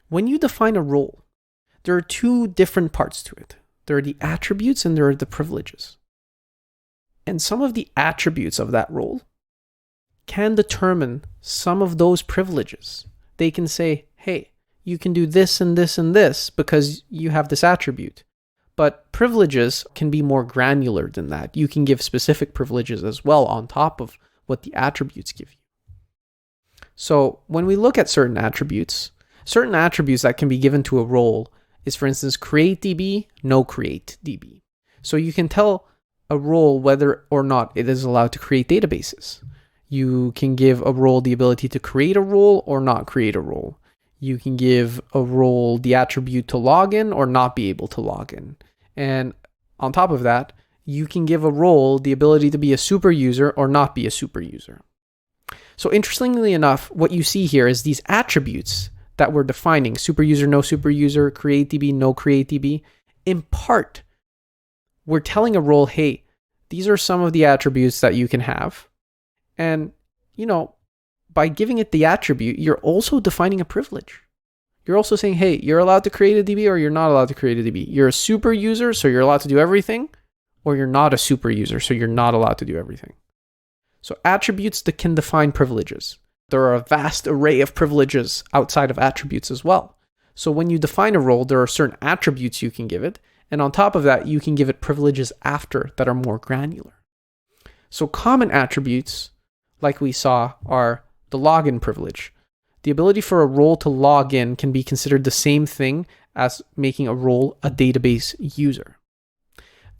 when you define a role, there are two different parts to it. There are the attributes and there are the privileges. And some of the attributes of that role can determine some of those privileges. They can say, hey, you can do this and this and this because you have this attribute. But privileges can be more granular than that. You can give specific privileges as well on top of what the attributes give you. So when we look at certain attributes that can be given to a role is, for instance, create DB, no create DB. So you can tell a role whether or not it is allowed to create databases. You can give a role the ability to create a role or not create a role. You can give a role the attribute to log in or not be able to log in. And on top of that, you can give a role the ability to be a super user or not be a super user. So interestingly enough, what you see here is these attributes that we're defining, super user, no super user, create DB, no create DB. In part, we're telling a role, hey, these are some of the attributes that you can have. And, by giving it the attribute, you're also defining a privilege. You're also saying, hey, you're allowed to create a DB or you're not allowed to create a DB. You're a super user, so you're allowed to do everything, or you're not a super user, so you're not allowed to do everything. So attributes that can define privileges. There are a vast array of privileges outside of attributes as well. So when you define a role, there are certain attributes you can give it, and on top of that, you can give it privileges after that are more granular. So common attributes, like we saw, are the login privilege. The ability for a role to log in can be considered the same thing as making a role a database user.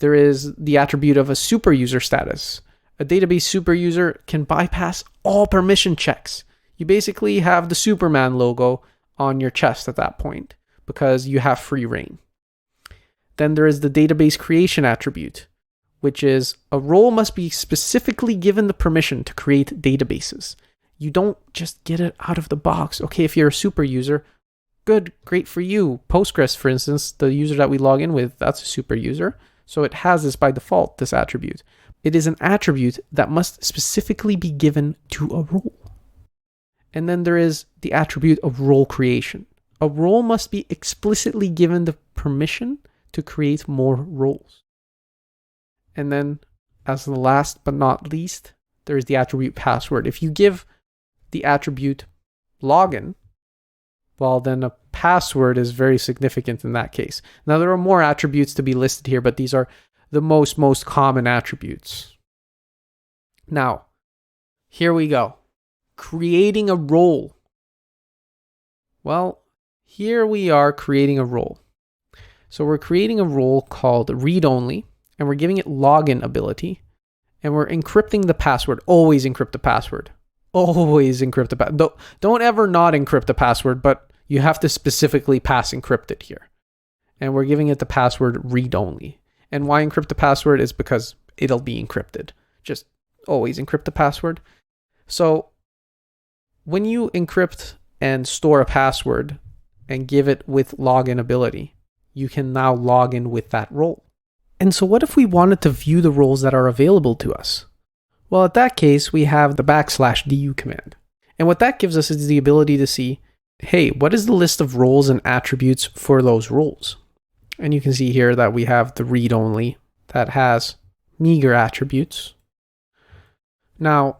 There is the attribute of a super user status. A database super user can bypass all permission checks. You basically have the Superman logo on your chest at that point because you have free reign. Then there is the database creation attribute, which is a role must be specifically given the permission to create databases. You don't just get it out of the box. Okay, if you're a super user, good, great for you. Postgres, for instance, the user that we log in with, that's a super user. So it has this by default, this attribute. It is an attribute that must specifically be given to a role. And then there is the attribute of role creation. A role must be explicitly given the permission to create more roles. And then, as the last but not least, there is the attribute password. If you give the attribute login, well, then a password is very significant in that case. Now, there are more attributes to be listed here, but these are the most common attributes. Now, here we go. Creating a role. Well, here we are creating a role. So we're creating a role called read-only, and we're giving it login ability, and we're encrypting the password. Always encrypt the password. Always encrypt the password. Don't ever not encrypt the password, but you have to specifically pass encrypted here. And we're giving it the password read-only. And why encrypt the password is because it'll be encrypted. Just always encrypt the password. So when you encrypt and store a password and give it with login ability, you can now log in with that role. And so what if we wanted to view the roles that are available to us? Well, in that case, we have the /du command. And what that gives us is the ability to see, hey, what is the list of roles and attributes for those roles? And you can see here that we have the read-only that has meager attributes. Now,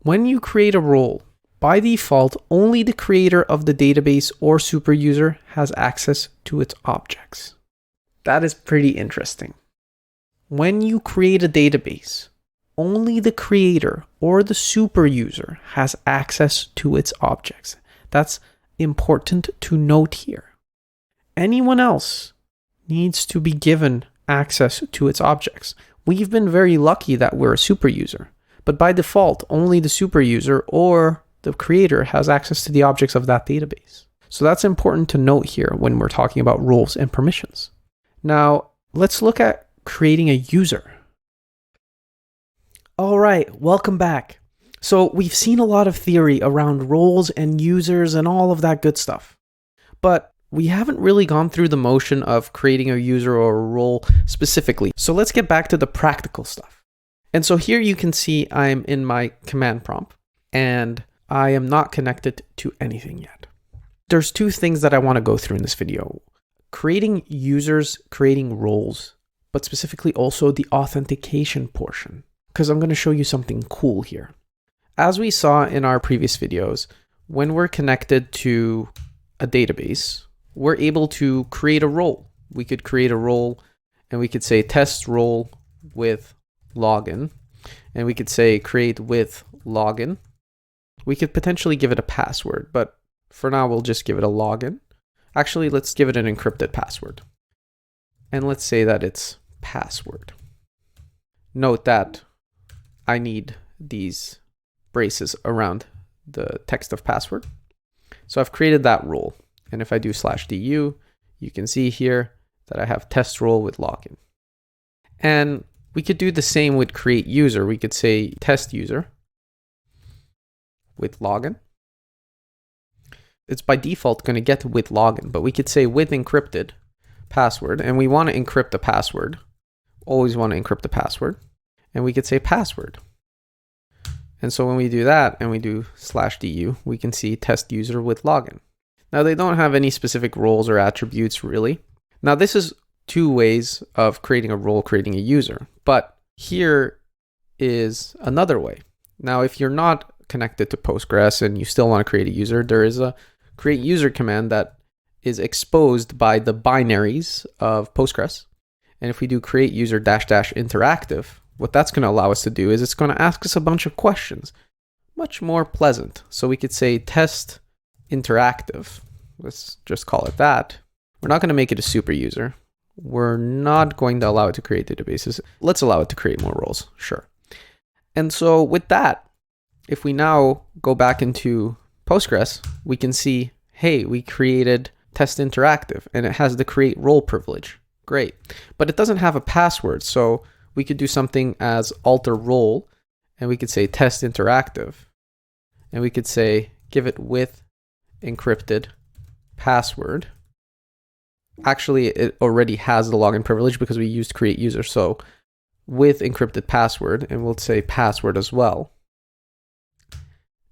when you create a role, by default, only the creator of the database or super user has access to its objects. That is pretty interesting. When you create a database, only the creator or the super user has access to its objects. That's important to note here. Anyone else needs to be given access to its objects. We've been very lucky that we're a super user, but by default, only the super user or the creator has access to the objects of that database. So that's important to note here when we're talking about roles and permissions. Now, let's look at creating a user. All right, welcome back. So we've seen a lot of theory around roles and users and all of that good stuff. But we haven't really gone through the motion of creating a user or a role specifically. So let's get back to the practical stuff. And so here you can see I'm in my command prompt and I am not connected to anything yet. There's two things that I want to go through in this video. Creating users, creating roles, but specifically also the authentication portion, because I'm going to show you something cool here. As we saw in our previous videos, when we're connected to a database, we're able to create a role. We could create a role and we could say test role with login, and we could say create with login. We could potentially give it a password, but for now we'll just give it a login. Actually, let's give it an encrypted password. And let's say that it's password. Note that I need these braces around the text of password. So I've created that role. And if I do /du, you can see here that I have test role with login. And we could do the same with create user. We could say test user with login. It's by default going to get with login, but we could say with encrypted password, and we want to encrypt the password. Always want to encrypt the password. And we could say password. And so when we do that and we do /du, we can see test user with login. Now they don't have any specific roles or attributes really. Now this is two ways of creating a role, creating a user, but here is another way. Now if you're not connected to Postgres and you still want to create a user, there is a create user command that is exposed by the binaries of Postgres. And if we do create user -- interactive, what that's going to allow us to do is it's going to ask us a bunch of questions, much more pleasant. So we could say test interactive. Let's just call it that. We're not going to make it a super user. We're not going to allow it to create databases. Let's allow it to create more roles. Sure. And so with that, if we now go back into Postgres, we can see, hey, we created test interactive and it has the create role privilege. Great. But it doesn't have a password. So we could do something as alter role, and we could say test interactive, and we could say give it with encrypted password. Actually, it already has the login privilege because we used create user. So with encrypted password, and we'll say password as well.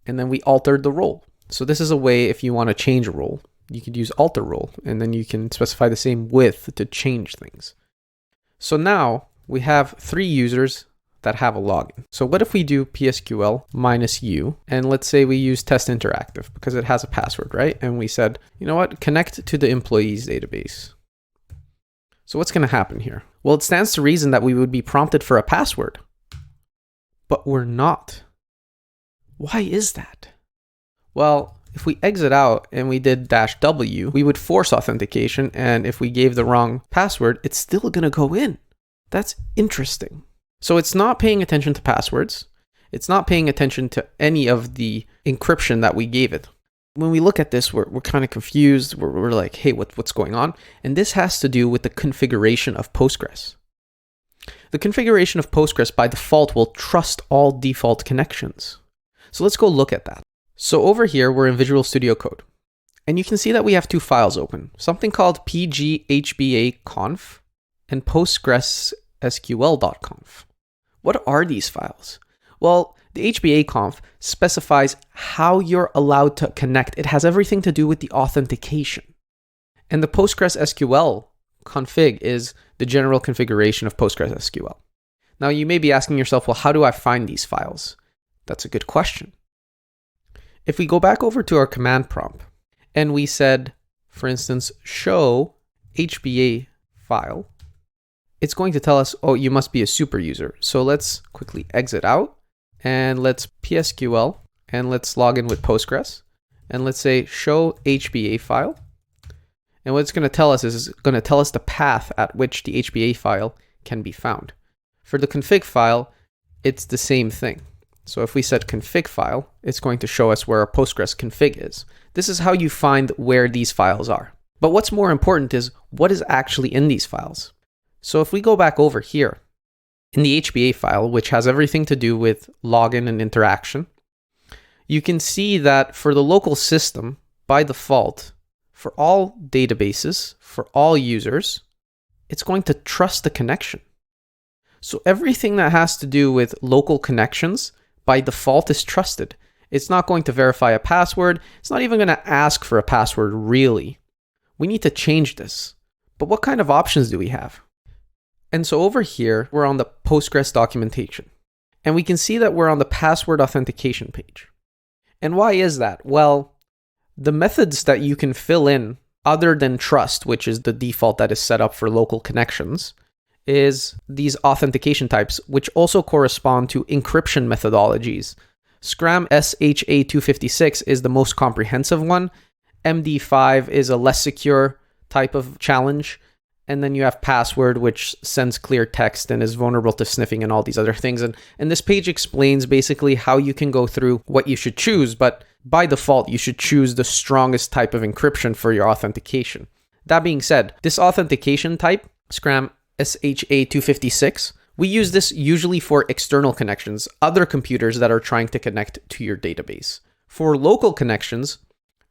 And then we altered the role. So this is a way if you want to change a role, you could use alter role, and then you can specify the same with to change things. So now we have 3 users that have a login. So what if we do PSQL -u, and let's say we use test interactive because it has a password, right? And we said, you know what, connect to the employees database. So what's going to happen here? Well, it stands to reason that we would be prompted for a password, but we're not. Why is that? Well, if we exit out and we did -w, we would force authentication, and if we gave the wrong password, it's still going to go in. That's interesting. So it's not paying attention to passwords. It's not paying attention to any of the encryption that we gave it. When we look at this, we're kind of confused. We're like, hey, what's going on? And this has to do with the configuration of Postgres. The configuration of Postgres by default will trust all default connections. So let's go look at that. So over here, we're in Visual Studio Code. And you can see that we have 2 files open, something called pghbaconf and postgresql.conf. What are these files? Well, the HBAconf specifies how you're allowed to connect. It has everything to do with the authentication. And the PostgreSQL config is the general configuration of PostgreSQL. Now, you may be asking yourself, well, how do I find these files? That's a good question. If we go back over to our command prompt and we said, for instance, show HBA file, it's going to tell us, oh, you must be a super user. So let's quickly exit out and let's PSQL and let's log in with Postgres and let's say show HBA file. And what it's going to tell us is it's going to tell us the path at which the HBA file can be found. For the config file, it's the same thing. So if we set config file, it's going to show us where our Postgres config is. This is how you find where these files are. But what's more important is what is actually in these files. So if we go back over here in the HBA file, which has everything to do with login and interaction, you can see that for the local system, by default, for all databases, for all users, it's going to trust the connection. So everything that has to do with local connections, by default is trusted. It's not going to verify a password. It's not even going to ask for a password, really. We need to change this. But what kind of options do we have? And so over here, we're on the Postgres documentation. And we can see that we're on the password authentication page. And why is that? Well, The methods that you can fill in other than trust, which is the default that is set up for local connections, is these authentication types, which also correspond to encryption methodologies. Scram SHA-256 is the most comprehensive one. MD5 is a less secure type of challenge. And then you have password, which sends clear text and is vulnerable to sniffing and all these other things. And this page explains basically how you can go through what you should choose, but by default, you should choose the strongest type of encryption for your authentication. That being said, this authentication type, Scram SHA-256, we use this usually for external connections, other computers that are trying to connect to your database. For local connections,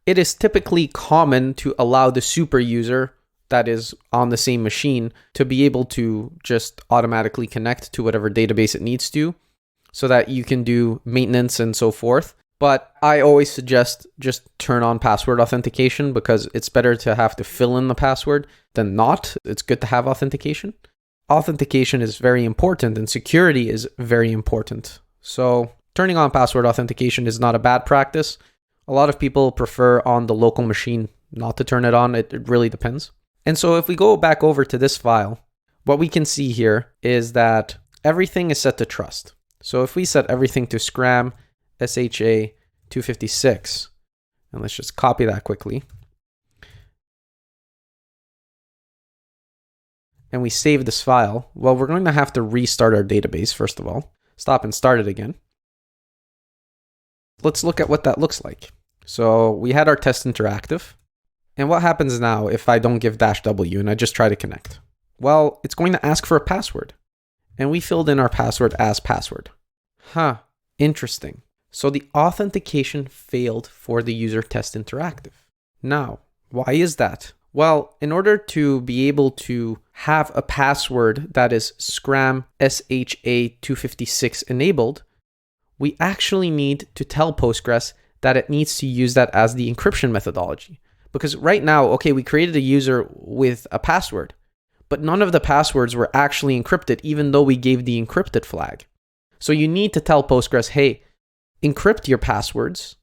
it is typically common to allow the super user that is on the same machine to be able to just automatically connect to whatever database it needs to so that you can do maintenance and so forth. But I always suggest just turn on password authentication because it's better to have to fill in the password than not. It's good to have authentication. Authentication is very important and security is very important. So turning on password authentication is not a bad practice. A lot of people prefer on the local machine not to turn it on. It really depends. And so if we go back over to this file, what we can see here is that everything is set to trust. So if we set everything to Scram SHA-256, and let's just copy that quickly, and we save this file, well, we're going to have to restart our database, first of all. Stop and start it again. Let's look at what that looks like. So we had our test interactive. And what happens now if I don't give -W and I just try to connect? Well, it's going to ask for a password. And we filled in our password as password. Interesting. So the authentication failed for the user test interactive. Now, why is that? Well, in order to be able to have a password that is Scram SHA-256 enabled, we actually need to tell Postgres that it needs to use that as the encryption methodology. Because right now, okay, we created a user with a password, but none of the passwords were actually encrypted, even though we gave the encrypted flag. So you need to tell Postgres, hey, encrypt your passwords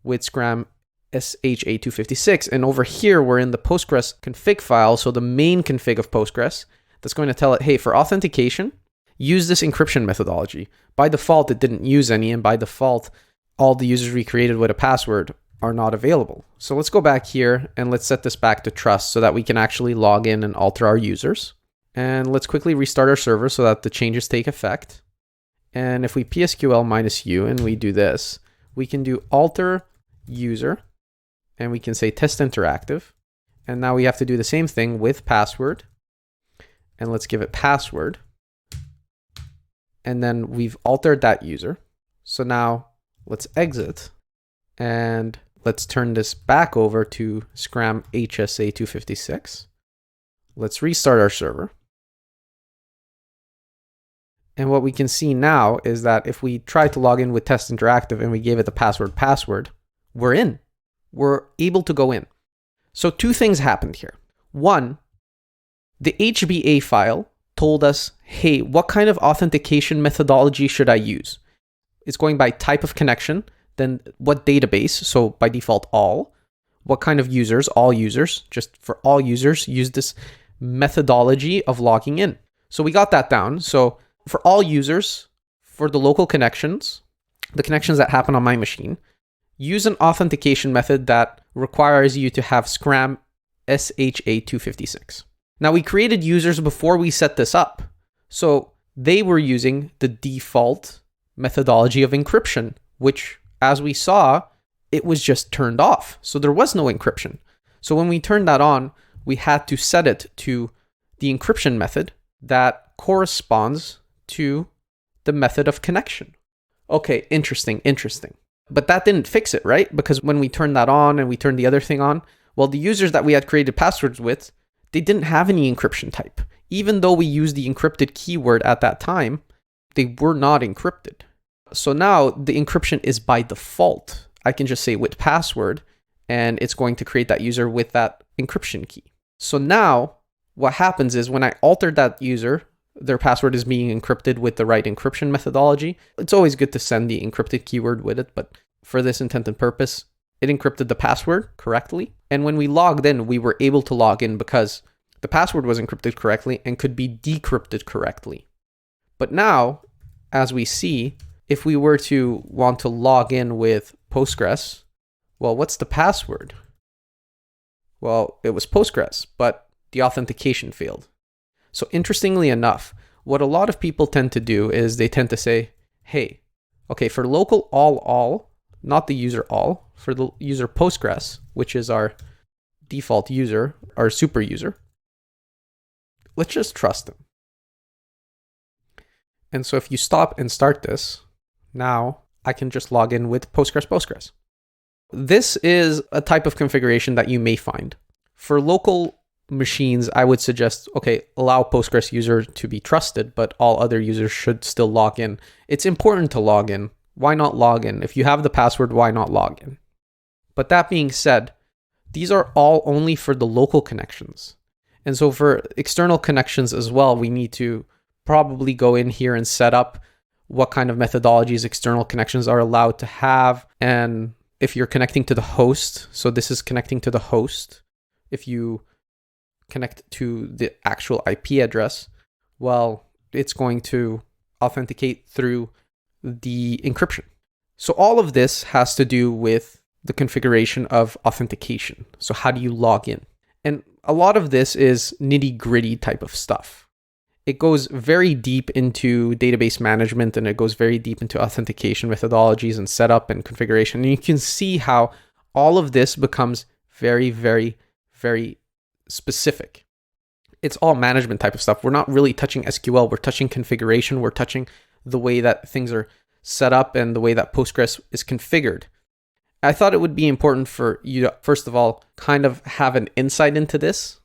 with Scram SHA-256. And over here, we're in the Postgres config file, so the main config of Postgres, that's going to tell it, hey, for authentication, use this encryption methodology. By default, it didn't use any, and by default, all the users we created with a password are not available. So let's go back here and let's set this back to trust so that we can actually log in and alter our users. And let's quickly restart our server so that the changes take effect. And if we PSQL -u and we do this, we can do alter user and we can say test interactive. And now we have to do the same thing with password. And let's give it password. And then we've altered that user. So now let's exit and let's turn this back over to Scram HSA-256. Let's restart our server. And what we can see now is that if we try to log in with Test Interactive and we gave it the password, we're in. We're able to go in. So two things happened here. One, the HBA file told us, hey, what kind of authentication methodology should I use? It's going by type of connection, then what database, so by default all, what kind of users, all users, just for all users, use this methodology of logging in. So we got that down. So for all users, for the local connections, the connections that happen on my machine, use an authentication method that requires you to have Scram SHA-256. Now we created users before we set this up. So they were using the default methodology of encryption, which as we saw, it was just turned off. So there was no encryption. So when we turned that on, we had to set it to the encryption method that corresponds to the method of connection. Okay, interesting. But that didn't fix it, right? Because when we turned that on and we turned the other thing on, well, the users that we had created passwords with, they didn't have any encryption type. Even though we used the encrypted keyword at that time, they were not encrypted. So now the encryption is by default. I can just say with password, and it's going to create that user with that encryption key. So now what happens is when I altered that user, their password is being encrypted with the right encryption methodology. It's always good to send the encrypted keyword with it, but for this intent and purpose, it encrypted the password correctly. And when we logged in, we were able to log in because the password was encrypted correctly and could be decrypted correctly. But now, as we see, if we were to want to log in with Postgres, well, what's the password? Well, it was Postgres, but the authentication failed. So interestingly enough, what a lot of people tend to do is they tend to say, hey, okay, for local all, not the user all, for the user Postgres, which is our default user, our super user, let's just trust them. And so if you stop and start this, now I can just log in with Postgres. This is a type of configuration that you may find. For local machines, I would suggest, okay, allow Postgres user to be trusted, but all other users should still log in. It's important to log in. Why not log in? If you have the password, why not log in? But that being said, these are all only for the local connections. And so for external connections as well, we need to probably go in here and set up what kind of methodologies external connections are allowed to have. And if you're connecting to the host, so this is connecting to the host. If you connect to the actual IP address, well, it's going to authenticate through the encryption. So all of this has to do with the configuration of authentication. So how do you log in? And a lot of this is nitty-gritty type of stuff. It goes very deep into database management, and it goes very deep into authentication methodologies and setup and configuration. And you can see how all of this becomes very, very, very specific. It's all management type of stuff. We're not really touching SQL. We're touching configuration. We're touching the way that things are set up and the way that Postgres is configured. I thought it would be important for you to, first of all, kind of have an insight into this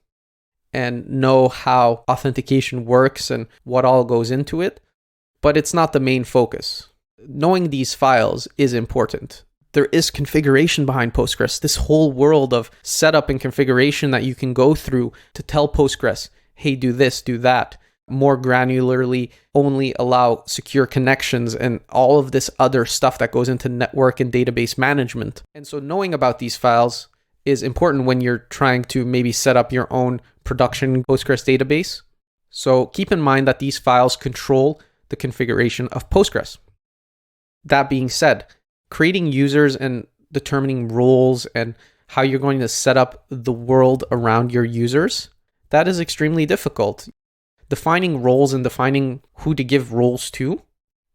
and know how authentication works and what all goes into it. But it's not the main focus. Knowing these files is important. There is configuration behind Postgres, this whole world of setup and configuration that you can go through to tell Postgres, hey, do this, do that, more granularly, only allow secure connections and all of this other stuff that goes into network and database management. And so knowing about these files is important when you're trying to maybe set up your own production Postgres database. So keep in mind that these files control the configuration of Postgres. That being said, creating users and determining roles and how you're going to set up the world around your users, that is extremely difficult. Defining roles and defining who to give roles to,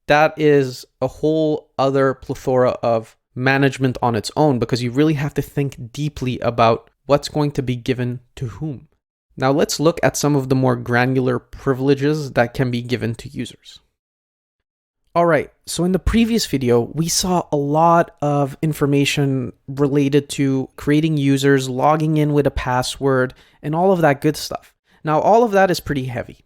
that is a whole other plethora of management on its own, because you really have to think deeply about what's going to be given to whom. Now let's look at some of the more granular privileges that can be given to users. All right, so in the previous video, we saw a lot of information related to creating users, logging in with a password, and all of that good stuff. Now, all of that is pretty heavy,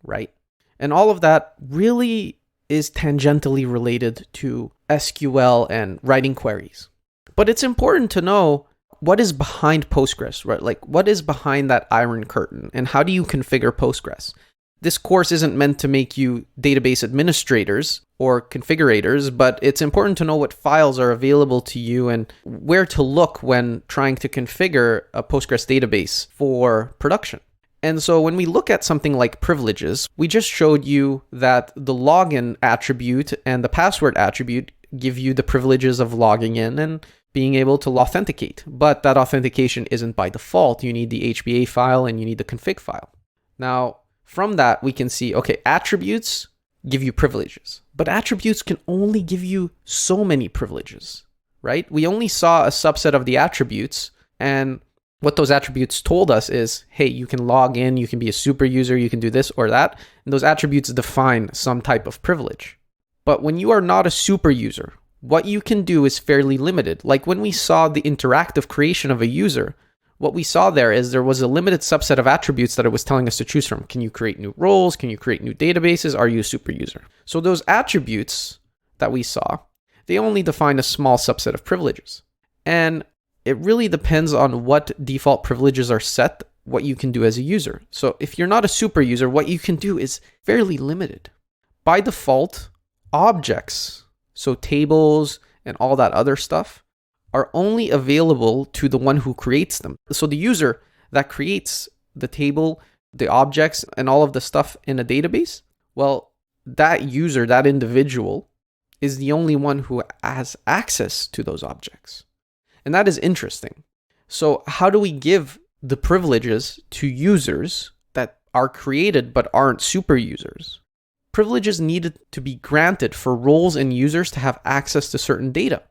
right? And all of that really is tangentially related to SQL and writing queries. But it's important to know what is behind Postgres, right? Like, what is behind that iron curtain, and how do you configure Postgres? This course isn't meant to make you database administrators or configurators, but it's important to know what files are available to you and where to look when trying to configure a Postgres database for production. And so when we look at something like privileges, we just showed you that the login attribute and the password attribute give you the privileges of logging in and being able to authenticate. But that authentication isn't by default. You need the HBA file and you need the config file. Now, from that, we can see, okay, attributes give you privileges, but attributes can only give you so many privileges, right? We only saw a subset of the attributes, and what those attributes told us is, hey, you can log in, you can be a super user, you can do this or that, and those attributes define some type of privilege. But when you are not a super user, what you can do is fairly limited. Like when we saw the interactive creation of a user, what we saw there is there was a limited subset of attributes that it was telling us to choose from. Can you create new roles? Can you create new databases? Are you a super user? So those attributes that we saw, they only define a small subset of privileges. And it really depends on what default privileges are set, what you can do as a user. So if you're not a super user, what you can do is fairly limited. By default, objects, so tables and all that other stuff, are only available to the one who creates them. So the user that creates the table, the objects, and all of the stuff in a database, well, that user, that individual, is the only one who has access to those objects. And that is interesting. So how do we give the privileges to users that are created but aren't super users? Privileges needed to be granted for roles and users to have access to certain data,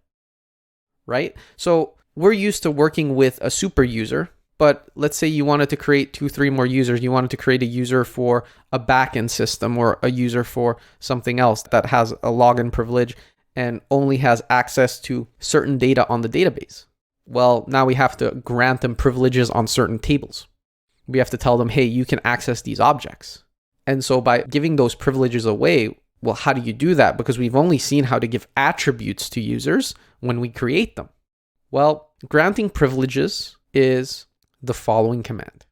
right? So we're used to working with a super user, but let's say you wanted to create 2-3 more users. You wanted to create a user for a backend system or a user for something else that has a login privilege and only has access to certain data on the database. Well, now we have to grant them privileges on certain tables. We have to tell them, hey, you can access these objects. And so by giving those privileges away, well, how do you do that? Because we've only seen how to give attributes to users when we create them. Well, granting privileges is the following command.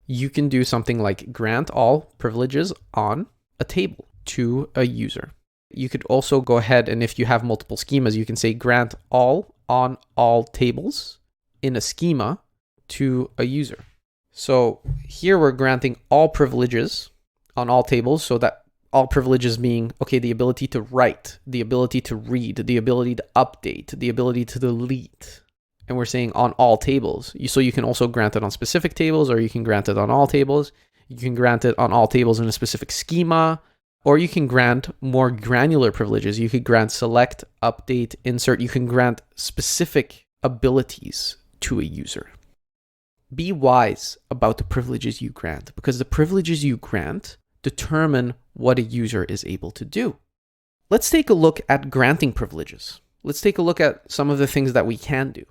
You can do something like grant all privileges on a table to a user. You could also go ahead and if you have multiple schemas, you can say grant all on all tables in a schema to a user. So here we're granting all privileges on all tables, so that all privileges being, okay, the ability to write, the ability to read, the ability to update, the ability to delete. And we're saying on all tables. So you can also grant it on specific tables, or you can grant it on all tables. You can grant it on all tables in a specific schema, or you can grant more granular privileges. You could grant select, update, insert. You can grant specific abilities to a user. Be wise about the privileges you grant, because the privileges you grant determine what a user is able to do. Let's take a look at granting privileges. Let's take a look at some of the things that we can do.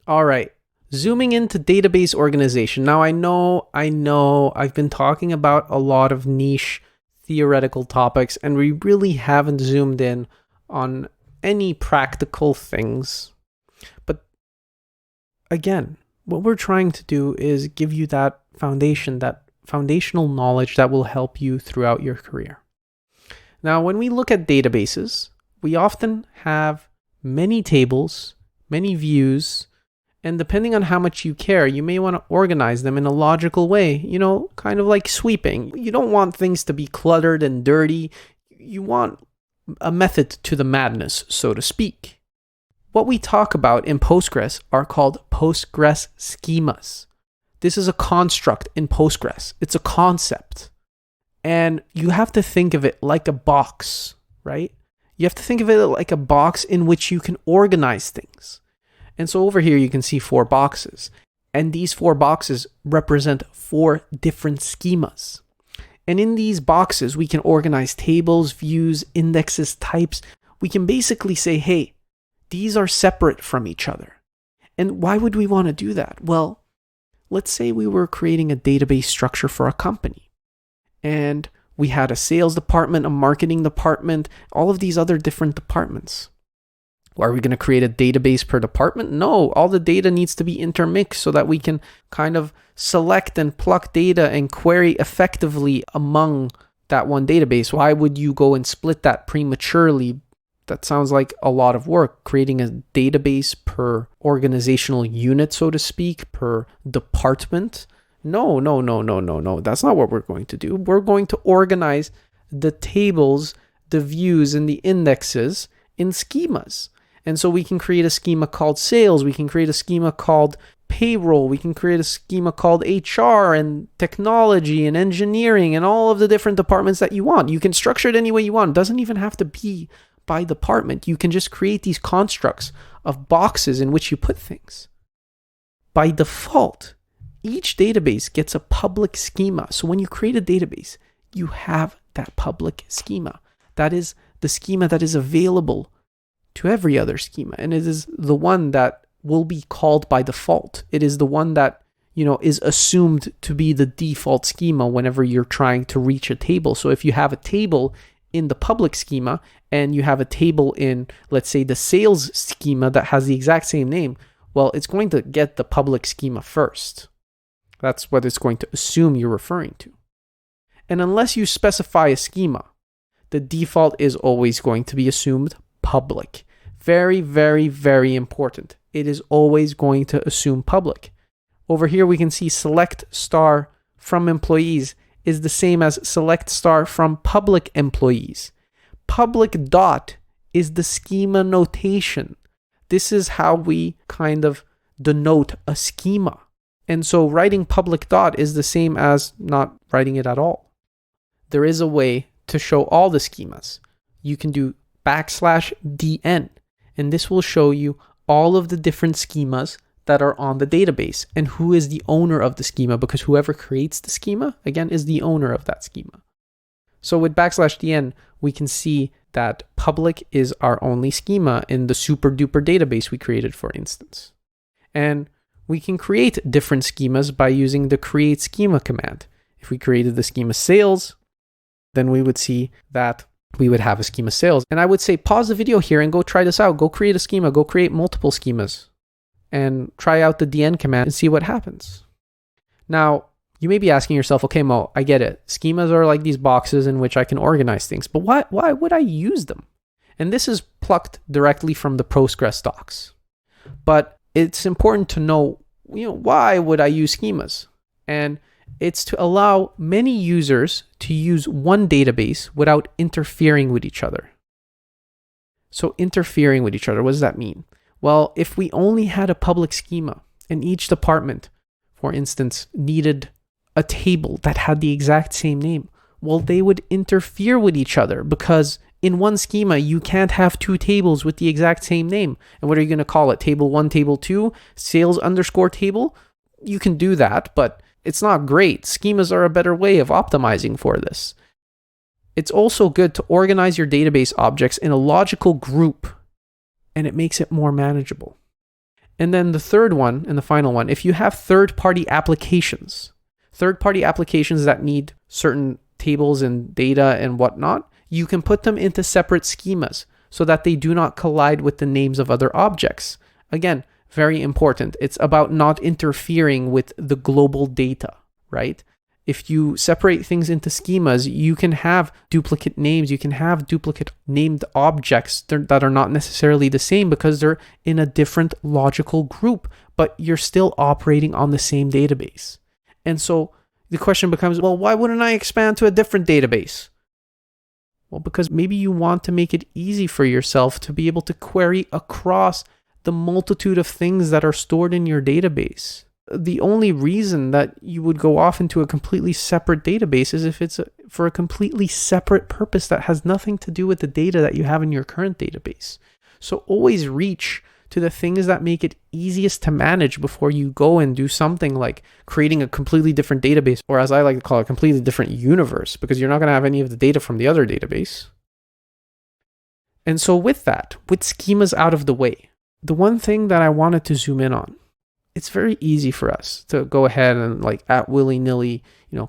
All right, zooming into database organization. Now, I know I've been talking about a lot of niche theoretical topics, and we really haven't zoomed in on any practical things. But again, what we're trying to do is give you that foundation, that foundational knowledge that will help you throughout your career. Now, when we look at databases, we often have many tables, many views, and depending on how much you care, you may want to organize them in a logical way, kind of like sweeping. You don't want things to be cluttered and dirty. You want a method to the madness, so to speak. What we talk about in Postgres are called Postgres schemas. This is a construct in Postgres. It's a concept. And you have to think of it like a box, right? You have to think of it like a box in which you can organize things. And so over here, you can see 4 boxes. And these 4 boxes represent 4 different schemas. And in these boxes, we can organize tables, views, indexes, types. We can basically say, hey, these are separate from each other. And why would we want to do that? Well, let's say we were creating a database structure for a company. And we had a sales department, a marketing department, all of these other different departments. Are we going to create a database per department? No, all the data needs to be intermixed so that we can kind of select and pluck data and query effectively among that one database. Why would you go and split that prematurely? That sounds like a lot of work, creating a database per organizational unit, so to speak, per department. No. That's not what we're going to do. We're going to organize the tables, the views, and the indexes in schemas. And so we can create a schema called sales. We can create a schema called payroll. We can create a schema called HR and technology and engineering and all of the different departments that you want. You can structure it any way you want. It doesn't even have to be by department. You can just create these constructs of boxes in which you put things. By default, each database gets a public schema. So when you create a database, you have that public schema. That is the schema that is available to every other schema. And it is the one that will be called by default. It is the one that, is assumed to be the default schema whenever you're trying to reach a table. So if you have a table in the public schema and you have a table in, let's say, the sales schema that has the exact same name, well, it's going to get the public schema first. That's what it's going to assume you're referring to. And unless you specify a schema, the default is always going to be assumed public. Very, very, very important. It is always going to assume public. Over here, we can see select star from employees is the same as select star from public employees. Public dot is the schema notation. This is how we kind of denote a schema. And so writing public dot is the same as not writing it at all. There is a way to show all the schemas. You can do \dn, and this will show you all of the different schemas that are on the database and who is the owner of the schema, because whoever creates the schema, again, is the owner of that schema. So with \dn, we can see that public is our only schema in the super duper database we created, for instance. And we can create different schemas by using the create schema command. If we created the schema sales, then we would see that we would have a schema sales. And I would say pause the video here and go try this out. Go create a schema. Go create multiple schemas and try out the dn command and see what happens. Now, you may be asking yourself, okay, Mo, I get it. Schemas are like these boxes in which I can organize things, but why would I use them? And this is plucked directly from the Postgres docs. But it's important to know, why would I use schemas? And it's to allow many users to use one database without interfering with each other. So interfering with each other, what does that mean? Well, if we only had a public schema and each department, for instance, needed a table that had the exact same name, well, they would interfere with each other because in one schema, you can't have two tables with the exact same name. And what are you going to call it? Table 1, table 2, sales underscore table? You can do that, but it's not great. Schemas are a better way of optimizing for this. It's also good to organize your database objects in a logical group, and it makes it more manageable. And then the third one and the final one, if you have third-party applications that need certain tables and data and whatnot, you can put them into separate schemas so that they do not collide with the names of other objects. Again, very important. It's about not interfering with the global data, right? If you separate things into schemas, you can have duplicate names. You can have duplicate named objects that are not necessarily the same because they're in a different logical group, but you're still operating on the same database. And so the question becomes, well, why wouldn't I expand to a different database? Well, because maybe you want to make it easy for yourself to be able to query across the multitude of things that are stored in your database. The only reason that you would go off into a completely separate database is if it's for a completely separate purpose that has nothing to do with the data that you have in your current database. So always reach to the things that make it easiest to manage before you go and do something like creating a completely different database, or as I like to call it, a completely different universe, because you're not going to have any of the data from the other database. And so with that, with schemas out of the way, the one thing that I wanted to zoom in on, it's very easy for us to go ahead and like at willy-nilly,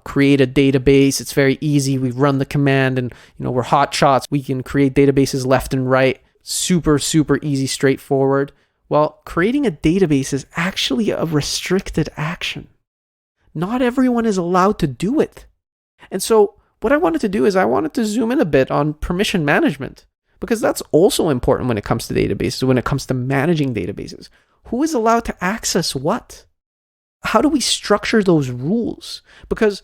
create a database. It's very easy. We run the command and, we're hot shots. We can create databases left and right. Super, super easy, straightforward. Well, creating a database is actually a restricted action. Not everyone is allowed to do it. And so what I wanted to do is I wanted to zoom in a bit on permission management, because that's also important when it comes to databases, when it comes to managing databases. Who is allowed to access what? How do we structure those rules? Because,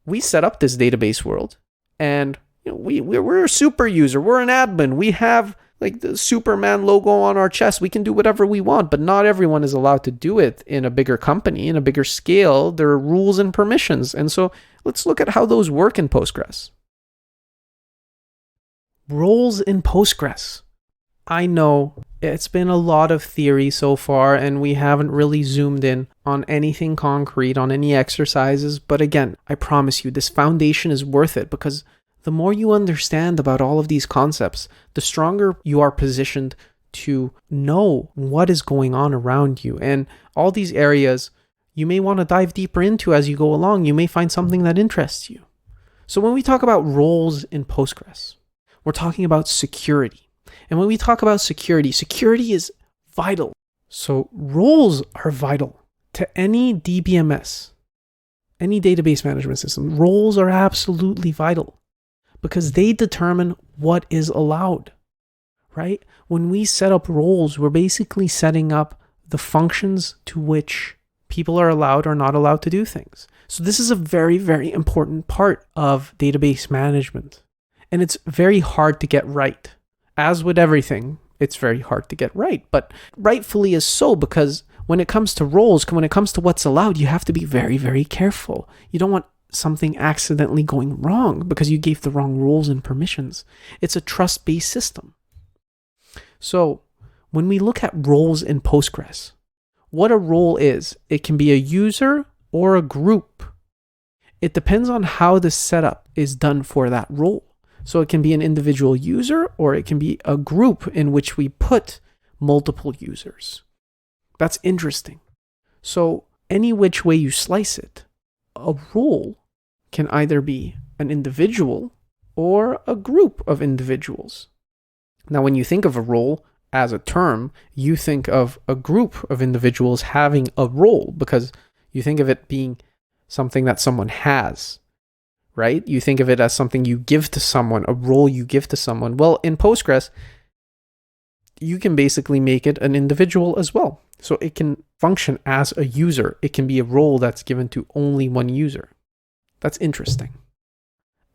we set up this database world and we're a super user. We're an admin. We have like the Superman logo on our chest. We can do whatever we want, but not everyone is allowed to do it in a bigger company, in a bigger scale. There are rules and permissions. And so let's look at how those work in Postgres. Roles in Postgres. I know it's been a lot of theory so far, and we haven't really zoomed in on anything concrete, on any exercises. But again, I promise you, this foundation is worth it, because the more you understand about all of these concepts, the stronger you are positioned to know what is going on around you. And all these areas you may want to dive deeper into as you go along. You may find something that interests you. So when we talk about roles in Postgres, we're talking about security. And when we talk about security, security is vital. So roles are vital to any DBMS, any database management system. Roles are absolutely vital because they determine what is allowed, right? When we set up roles, we're basically setting up the functions to which people are allowed or not allowed to do things. So this is a very, very important part of database management. And it's very hard to get right. As with everything, it's very hard to get right, but rightfully is so, because when it comes to roles, when it comes to what's allowed, you have to be very, very careful. You don't want something accidentally going wrong because you gave the wrong roles and permissions. It's a trust-based system. So when we look at roles in Postgres, what a role is, it can be a user or a group. It depends on how the setup is done for that role. So it can be an individual user or it can be a group in which we put multiple users. That's interesting. So any which way you slice it, a role can either be an individual or a group of individuals. Now, when you think of a role as a term, you think of a group of individuals having a role because you think of it being something that someone has, right? You think of it as something you give to someone, a role you give to someone. Well, in Postgres, you can basically make it an individual as well. So it can function as a user. It can be a role that's given to only one user. That's interesting.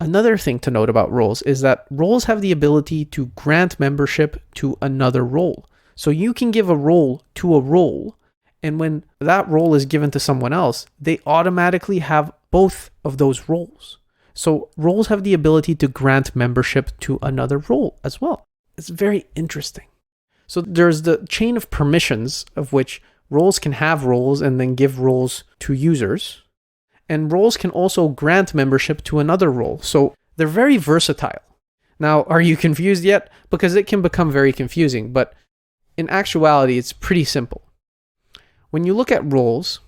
Another thing to note about roles is that roles have the ability to grant membership to another role. So you can give a role to a role, and when that role is given to someone else, they automatically have both of those roles. So roles have the ability to grant membership to another role as well. It's very interesting. So there's the chain of permissions of which roles can have roles and then give roles to users. And roles can also grant membership to another role. So they're very versatile. Now, are you confused yet? Because it can become very confusing, but in actuality, it's pretty simple. When you look at roles,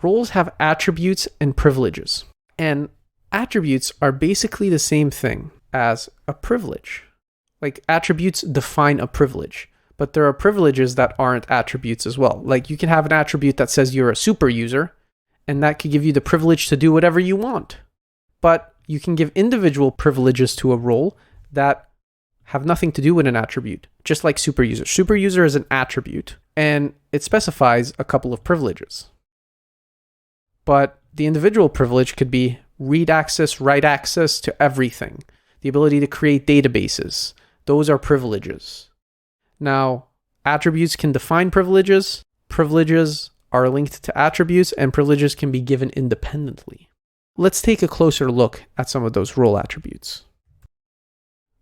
roles have attributes and privileges. And attributes are basically the same thing as a privilege. Like attributes define a privilege, but there are privileges that aren't attributes as well. Like you can have an attribute that says you're a super user, and that could give you the privilege to do whatever you want. But you can give individual privileges to a role that have nothing to do with an attribute, just like super user. Super user is an attribute, and it specifies a couple of privileges. But the individual privilege could be read access, write access to everything. The ability to create databases. Those are privileges. Now, attributes can define privileges. Privileges are linked to attributes, and privileges can be given independently. Let's take a closer look at some of those role attributes.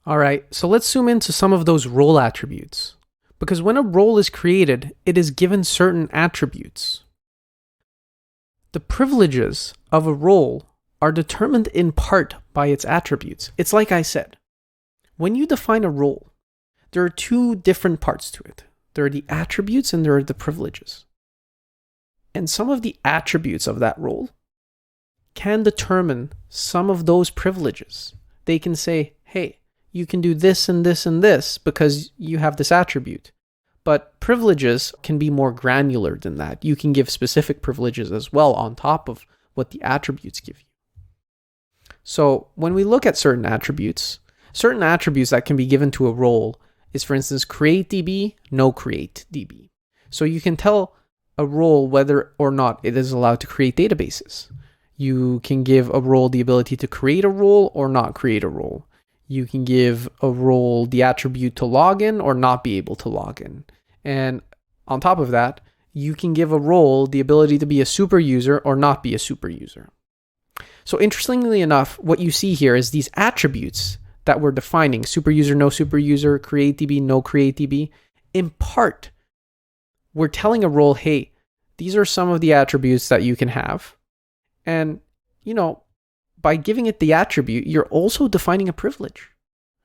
All right, so let's zoom into some of those role attributes. Because when a role is created, it is given certain attributes. The privileges of a role are determined in part by its attributes. It's like I said, when you define a role, there are two different parts to it. There are the attributes and there are the privileges. And some of the attributes of that role can determine some of those privileges. They can say, hey, you can do this and this and this because you have this attribute. But privileges can be more granular than that. You can give specific privileges as well on top of what the attributes give you. So when we look at certain attributes that can be given to a role is, for instance, create DB, no create DB. So you can tell a role whether or not it is allowed to create databases. You can give a role the ability to create a role or not create a role. You can give a role the attribute to log in or not be able to log in. And on top of that, you can give a role the ability to be a super user or not be a super user. So interestingly enough, what you see here is these attributes that we're defining, super user, no super user, create DB, no create DB. In part, we're telling a role, hey, these are some of the attributes that you can have. And, by giving it the attribute, you're also defining a privilege.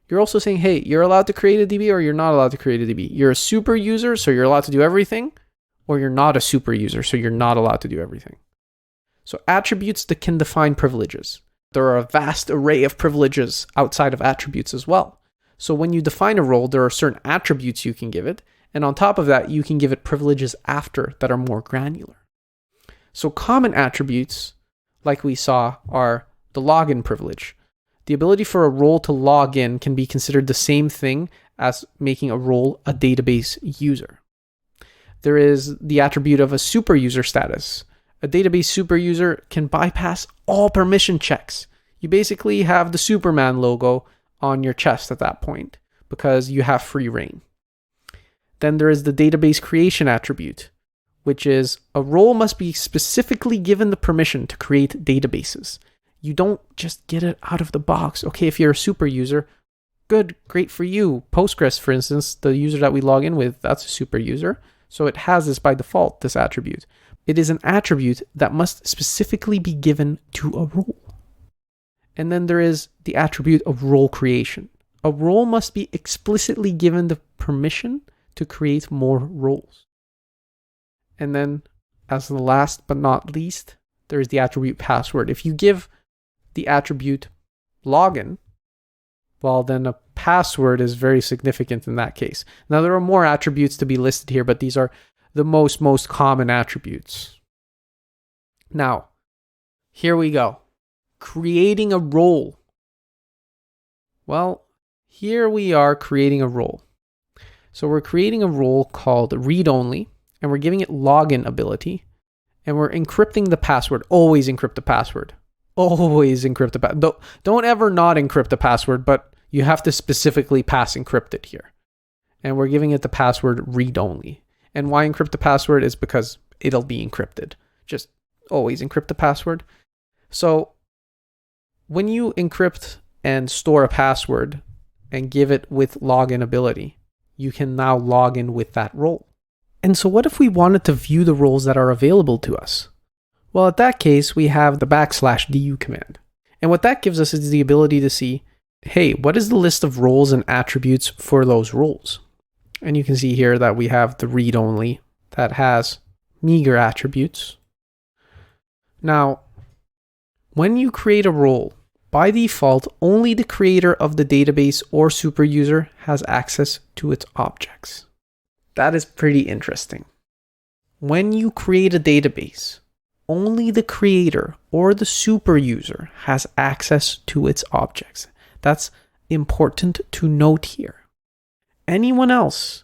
You're also saying, hey, you're allowed to create a DB or you're not allowed to create a DB. You're a super user, so you're allowed to do everything, or you're not a super user, so you're not allowed to do everything. So attributes that can define privileges. There are a vast array of privileges outside of attributes as well. So when you define a role, there are certain attributes you can give it, and on top of that, you can give it privileges after that are more granular. So common attributes, like we saw, are the login privilege. The ability for a role to log in can be considered the same thing as making a role a database user. There is the attribute of a super user status. A database super user can bypass all permission checks. You basically have the Superman logo on your chest at that point because you have free reign. Then there is the database creation attribute, which is a role must be specifically given the permission to create databases. You don't just get it out of the box. Okay, if you're a super user, good, great for you. Postgres, for instance, the user that we log in with, that's a super user. So it has this by default, this attribute. It is an attribute that must specifically be given to a role. And then there is the attribute of role creation. A role must be explicitly given the permission to create more roles. And then, as the last but not least, there is the attribute password. If you give the attribute login, well, then a password is very significant in that case. Now, there are more attributes to be listed here, but these are the most common attributes. Now, here we go. Creating a role. Well, here we are creating a role. So we're creating a role called read-only, and we're giving it login ability, and we're encrypting the password. Always encrypt the password. Always encrypt the password. Don't ever not encrypt the password, but you have to specifically pass encrypted here. And we're giving it the password read-only. And why encrypt the password is because it'll be encrypted. Just always encrypt the password. So when you encrypt and store a password and give it with login ability, you can now log in with that role. And so what if we wanted to view the roles that are available to us? Well, at that case, we have the \du command. And what that gives us is the ability to see, hey, what is the list of roles and attributes for those roles? And you can see here that we have the read-only that has meager attributes. Now, when you create a role, by default, only the creator of the database or super user has access to its objects. That is pretty interesting. When you create a database, only the creator or the super user has access to its objects. That's important to note here. Anyone else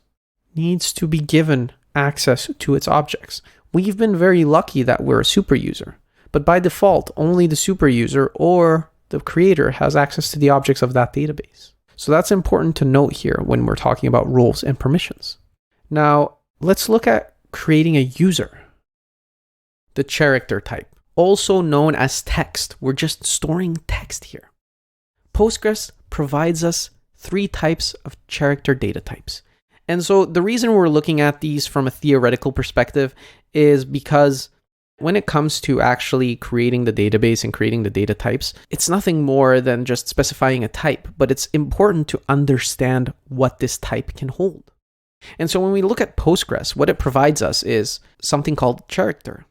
needs to be given access to its objects. We've been very lucky that we're a super user, but by default, only the super user or the creator has access to the objects of that database. So that's important to note here when we're talking about roles and permissions. Now, let's look at creating a user. The character type, also known as text. We're just storing text here. Postgres provides us 3 types of character data types. And so the reason we're looking at these from a theoretical perspective is because when it comes to actually creating the database and creating the data types, it's nothing more than just specifying a type, but it's important to understand what this type can hold. And so when we look at Postgres, what it provides us is something called character.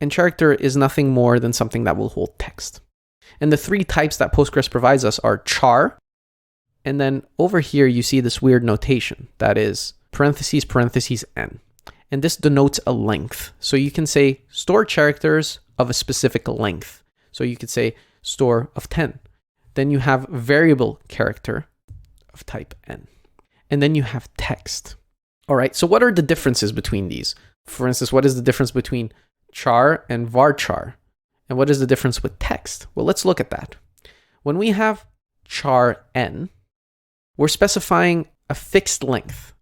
And character is nothing more than something that will hold text. And the 3 types that Postgres provides us are char, and then over here you see this weird notation that is parentheses, parentheses, n. And this denotes a length. So you can say store characters of a specific length. So you could say store of 10. Then you have variable character of type n. And then you have text. All right, so what are the differences between these? For instance, what is the difference between char and varchar? And what is the difference with text? Well, let's look at that. When we have char n, we're specifying a fixed length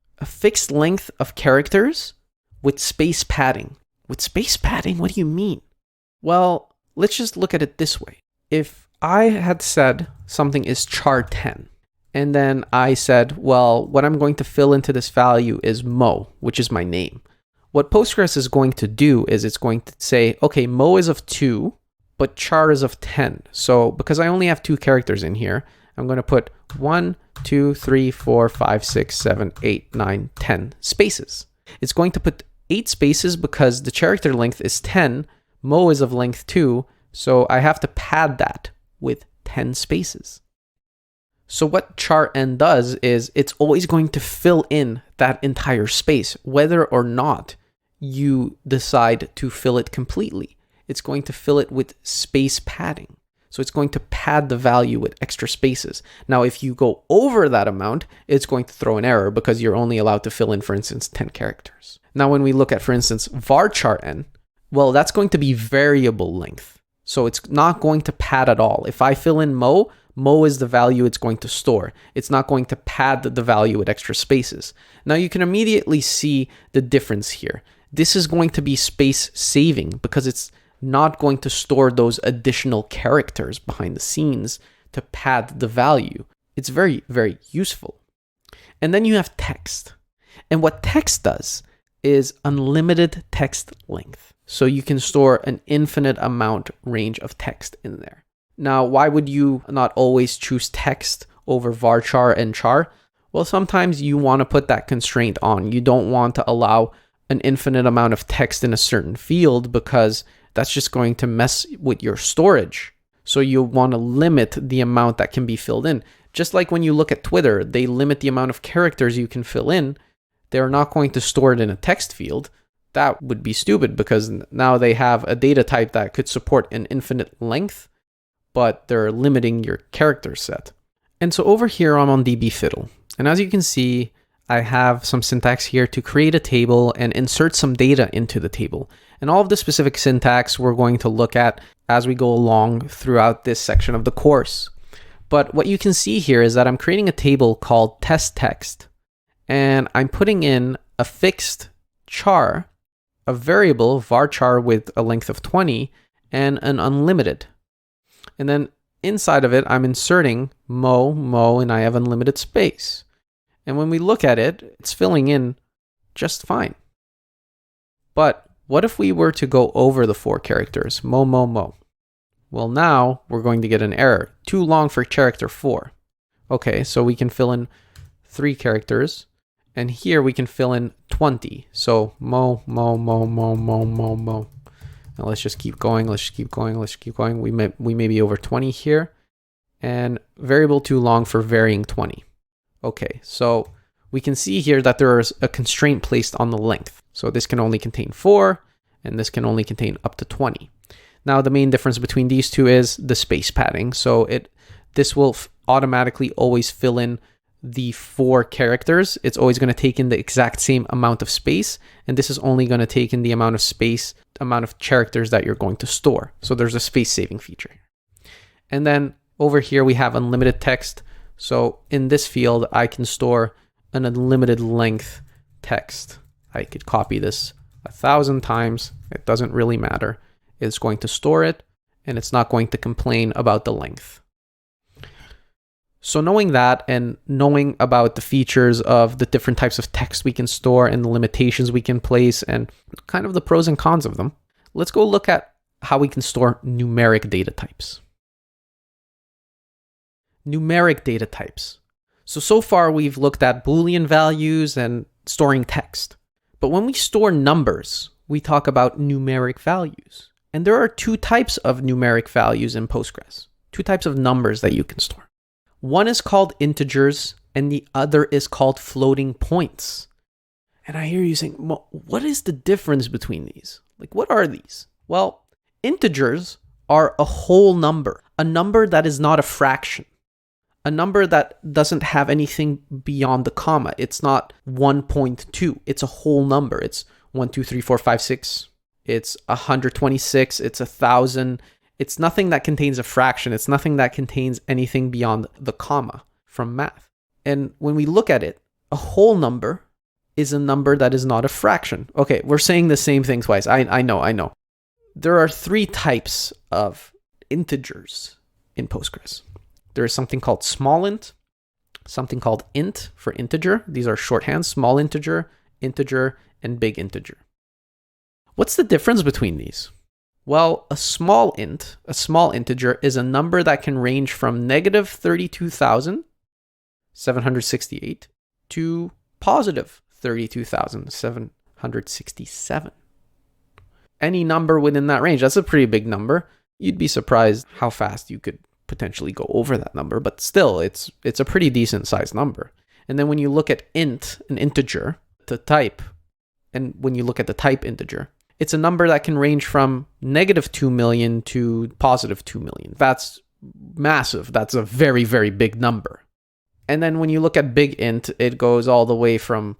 of characters with space padding. With space padding, what do you mean? Well, let's just look at it this way. If I had said something is char 10, and then I said, well, what I'm going to fill into this value is Mo, which is my name. What Postgres is going to do is it's going to say, okay, Mo is of 2, but char is of 10. So because I only have 2 characters in here, I'm going to put 1, 2, 3, 4, 5, 6, 7, 8, 9, 10 spaces. It's going to put 8 spaces because the character length is 10. Mo is of length 2. So I have to pad that with 10 spaces. So what char n does is it's always going to fill in that entire space, whether or not you decide to fill it completely. It's going to fill it with space padding. So it's going to pad the value with extra spaces. Now, if you go over that amount, it's going to throw an error because you're only allowed to fill in, for instance, 10 characters. Now, when we look at, for instance, varchar n, well, that's going to be variable length. So it's not going to pad at all. If I fill in mo is the value it's going to store. It's not going to pad the value with extra spaces. Now you can immediately see the difference here. This is going to be space saving because it's not going to store those additional characters behind the scenes to pad the value. It's very, very useful. And then you have text. And what text does is unlimited text length. So you can store an infinite amount range of text in there. Now, why would you not always choose text over varchar and char? Well, sometimes you want to put that constraint on. You don't want to allow an infinite amount of text in a certain field because that's just going to mess with your storage. So you want to limit the amount that can be filled in. Just like when you look at Twitter, they limit the amount of characters you can fill in. They're not going to store it in a text field. That would be stupid because now they have a data type that could support an infinite length, but they're limiting your character set. And so over here, I'm on DB Fiddle. And as you can see, I have some syntax here to create a table and insert some data into the table. And all of the specific syntax we're going to look at as we go along throughout this section of the course. But what you can see here is that I'm creating a table called test text, and I'm putting in a fixed char, a variable varchar with a length of 20, and an unlimited. And then inside of it, I'm inserting mo, and I have unlimited space. And when we look at it, it's filling in just fine. But what if we were to go over the 4 characters, mo? Well, now we're going to get an error. Too long for character 4. Okay, so we can fill in 3 characters. And here we can fill in 20. So mo. Now let's just keep going. We may be over 20 here. And variable too long for varying 20. Okay, so we can see here that there is a constraint placed on the length. So this can only contain 4, and this can only contain up to 20. Now the main difference between these two is the space padding. So this will automatically always fill in the 4 characters. It's always going to take in the exact same amount of space, and this is only going to take in the amount of characters that you're going to store. So there's a space saving feature. And then over here we have unlimited text. So in this field, I can store an unlimited length text. I could copy this 1,000 times. It doesn't really matter. It's going to store it, and it's not going to complain about the length. So knowing that and knowing about the features of the different types of text we can store and the limitations we can place and kind of the pros and cons of them, let's go look at how we can store numeric data types. Numeric data types. So far we've looked at Boolean values and storing text. But when we store numbers, we talk about numeric values. And there are 2 types of numeric values in Postgres. 2 types of numbers that you can store. One is called integers and the other is called floating points. And I hear you saying, what is the difference between these? Like, what are these? Well, integers are a whole number, a number that is not a fraction. A number that doesn't have anything beyond the comma. It's not 1.2. It's a whole number. It's 1, 2, 3, 4, 5, 6. It's 126. It's 1,000. It's nothing that contains a fraction. It's nothing that contains anything beyond the comma from math. And when we look at it, a whole number is a number that is not a fraction. Okay, we're saying the same thing twice. I know. There are 3 types of integers in Postgres. There is something called small int, something called int for integer. These are shorthands, small integer, and big integer. What's the difference between these? Well, a small integer is a number that can range from negative 32,768 to positive 32,767. Any number within that range, that's a pretty big number. You'd be surprised how fast you could potentially go over that number, but still it's a pretty decent sized number. And then when you look at int, an integer, the type, and when you look at the type integer, it's a number that can range from negative 2 million to positive 2 million. That's massive. That's a very, very big number. And then when you look at big int, it goes all the way from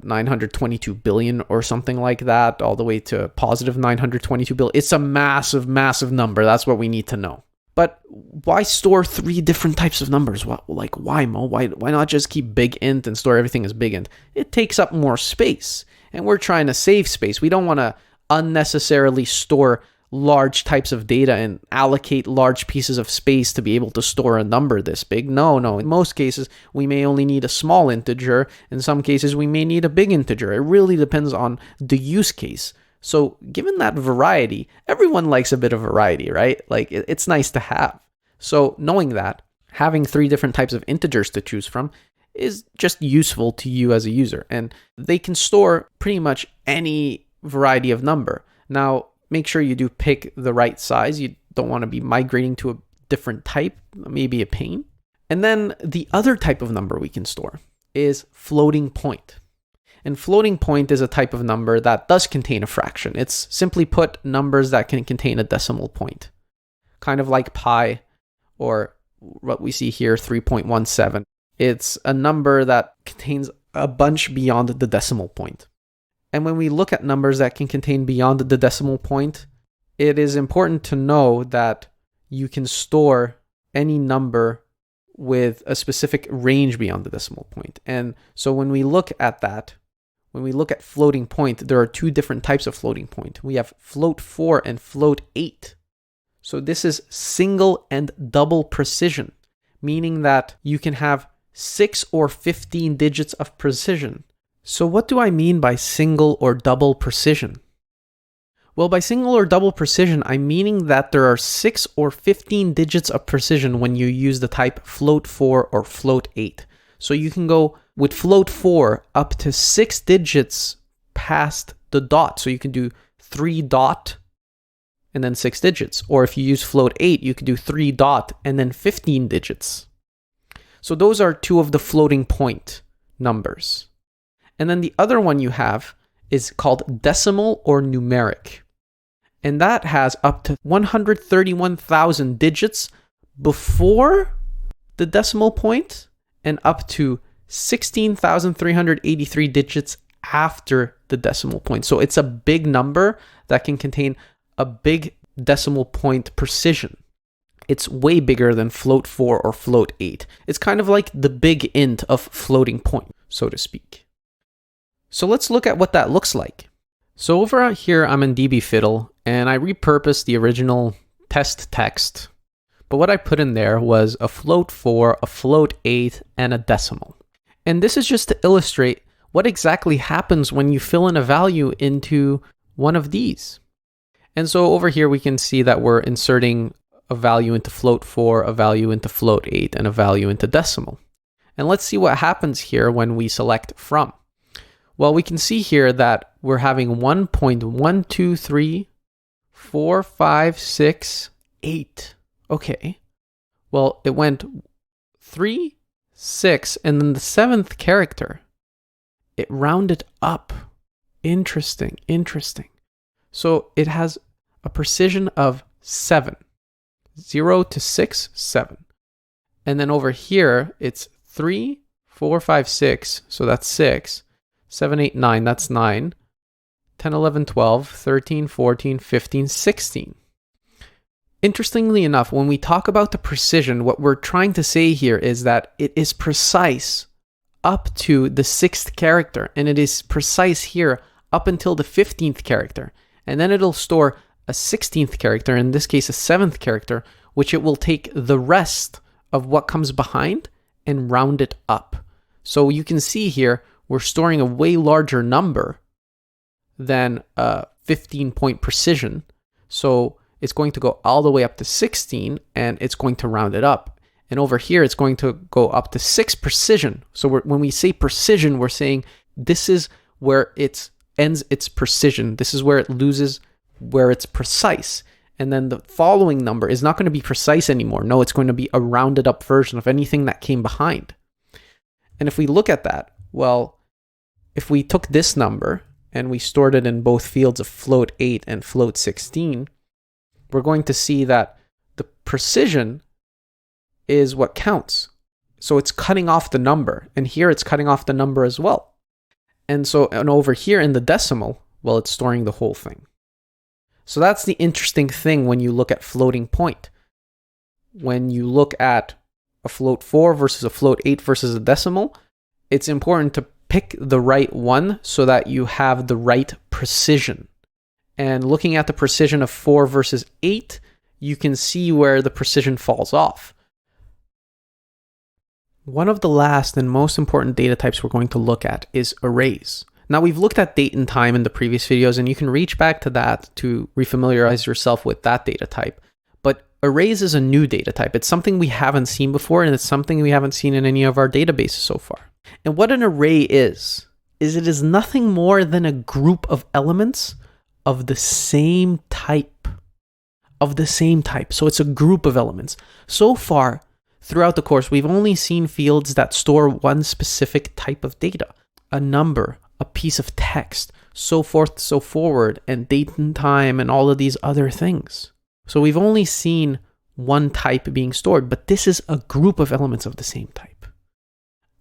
922 billion or something like that, all the way to positive 922 billion. It's a massive, massive number. That's what we need to know. But why store 3 different types of numbers? Why, Mo? Why not just keep big int and store everything as big int? It takes up more space, and we're trying to save space. We don't want to unnecessarily store large types of data and allocate large pieces of space to be able to store a number this big. No. In most cases, we may only need a small integer. In some cases, we may need a big integer. It really depends on the use case. So given that variety, everyone likes a bit of variety, right? Like it's nice to have. So knowing that, having 3 different types of integers to choose from is just useful to you as a user. And they can store pretty much any variety of number. Now, make sure you do pick the right size. You don't want to be migrating to a different type, maybe a pain. And then the other type of number we can store is floating point. And floating point is a type of number that does contain a fraction. It's simply put numbers that can contain a decimal point, kind of like pi or what we see here, 3.17. It's a number that contains a bunch beyond the decimal point. And when we look at numbers that can contain beyond the decimal point, it is important to know that you can store any number with a specific range beyond the decimal point. And so when we look at that, when we look at floating point, there are 2 different types of floating point. We have float 4 and float 8. So this is single and double precision, meaning that you can have 6 or 15 digits of precision. So what do I mean by single or double precision? Well, by single or double precision, I'm meaning that there are 6 or 15 digits of precision when you use the type float 4 or float 8. So you can go with float 4 up to 6 digits past the dot. So you can do 3 dot and then 6 digits. Or if you use float 8, you can do 3 dot and then 15 digits. So those are 2 of the floating point numbers. And then the other one you have is called decimal or numeric. And that has up to 131,000 digits before the decimal point and up to 16,383 digits after the decimal point. So it's a big number that can contain a big decimal point precision. It's way bigger than float 4 or float 8. It's kind of like the big int of floating point, so to speak. So let's look at what that looks like. So over here, I'm in dbfiddle, and I repurposed the original test text. But what I put in there was a float 4, a float 8, and a decimal. And this is just to illustrate what exactly happens when you fill in a value into one of these. And so over here, we can see that we're inserting a value into float 4, a value into float 8, and a value into decimal. And let's see what happens here when we select from. Well, we can see here that we're having 1.123, 4, 5, 6, 8. Okay. Well, it went 3, 6, and then the 7th character, it rounded up. Interesting. So it has a precision of 7. 0 to 6, 7. And then over here, it's 3, 4, 5, 6. So that's 6. 7, 8, 9, that's 9. 10, 11, 12, 13, 14, 15, 16. Interestingly enough, when we talk about the precision, what we're trying to say here is that it is precise up to the 6th character, and it is precise here up until the 15th character. And then it'll store a 16th character, in this case a 7th character, which it will take the rest of what comes behind and round it up. So you can see here, we're storing a way larger number than a 15-point precision. So it's going to go all the way up to 16, and it's going to round it up. And over here, it's going to go up to 6 precision. So when we say precision, we're saying this is where it ends its precision. This is where it loses, where it's precise. And then the following number is not going to be precise anymore. No, it's going to be a rounded up version of anything that came behind. And if we look at that, well, if we took this number and we stored it in both fields of float 8 and float 16, we're going to see that the precision is what counts. So it's cutting off the number, and here it's cutting off the number as well. And over here in the decimal, well, it's storing the whole thing. So that's the interesting thing when you look at floating point. When you look at a float 4 versus a float 8 versus a decimal, it's important to pick the right one so that you have the right precision. And looking at the precision of 4 versus 8, you can see where the precision falls off. One of the last and most important data types we're going to look at is arrays. Now, we've looked at date and time in the previous videos, and you can reach back to that to refamiliarize yourself with that data type. But arrays is a new data type. It's something we haven't seen before, and it's something we haven't seen in any of our databases so far. And what an array is it is nothing more than a group of elements of the same type. So it's a group of elements. So far, throughout the course, we've only seen fields that store one specific type of data, a number, a piece of text, so forth, so forward, and date and time, and all of these other things. So we've only seen one type being stored, but this is a group of elements of the same type.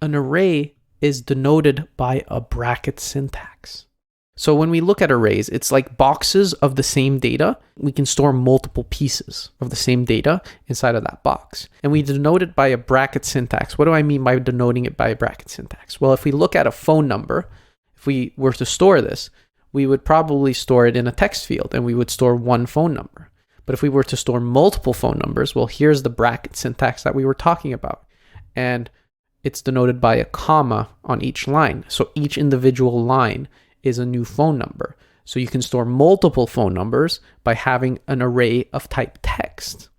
An array is denoted by a bracket syntax. So when we look at arrays, it's like boxes of the same data. We can store multiple pieces of the same data inside of that box. And we denote it by a bracket syntax. What do I mean by denoting it by a bracket syntax? Well, if we look at a phone number, if we were to store this, we would probably store it in a text field, and we would store one phone number. But if we were to store multiple phone numbers, well, here's the bracket syntax that we were talking about. And it's denoted by a comma on each line. So each individual line is a new phone number. So you can store multiple phone numbers by having an array of type text.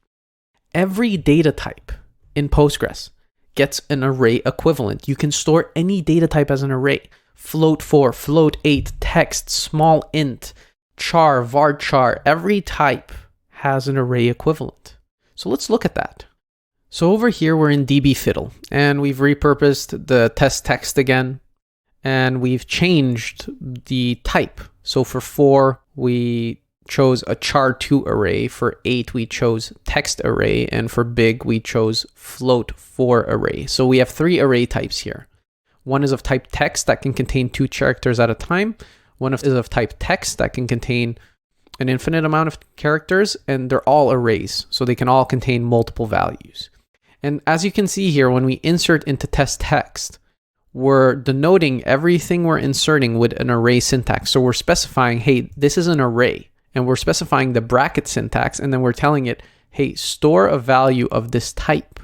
Every data type in Postgres gets an array equivalent. You can store any data type as an array. Float 4, float 8, text, small int, char, varchar, every type has an array equivalent. So let's look at that. So over here, we're in dbfiddle, and we've repurposed the test text again, and we've changed the type. So for 4, we chose a char2 array. For 8, we chose text array. And for big, we chose float 4 array. So we have 3 array types here. One is of type text that can contain 2 characters at a time. One is of type text that can contain an infinite amount of characters, and they're all arrays. So they can all contain multiple values. And as you can see here, when we insert into test text, we're denoting everything we're inserting with an array syntax. So we're specifying, hey, this is an array. And we're specifying the bracket syntax. And then we're telling it, hey, store a value of this type.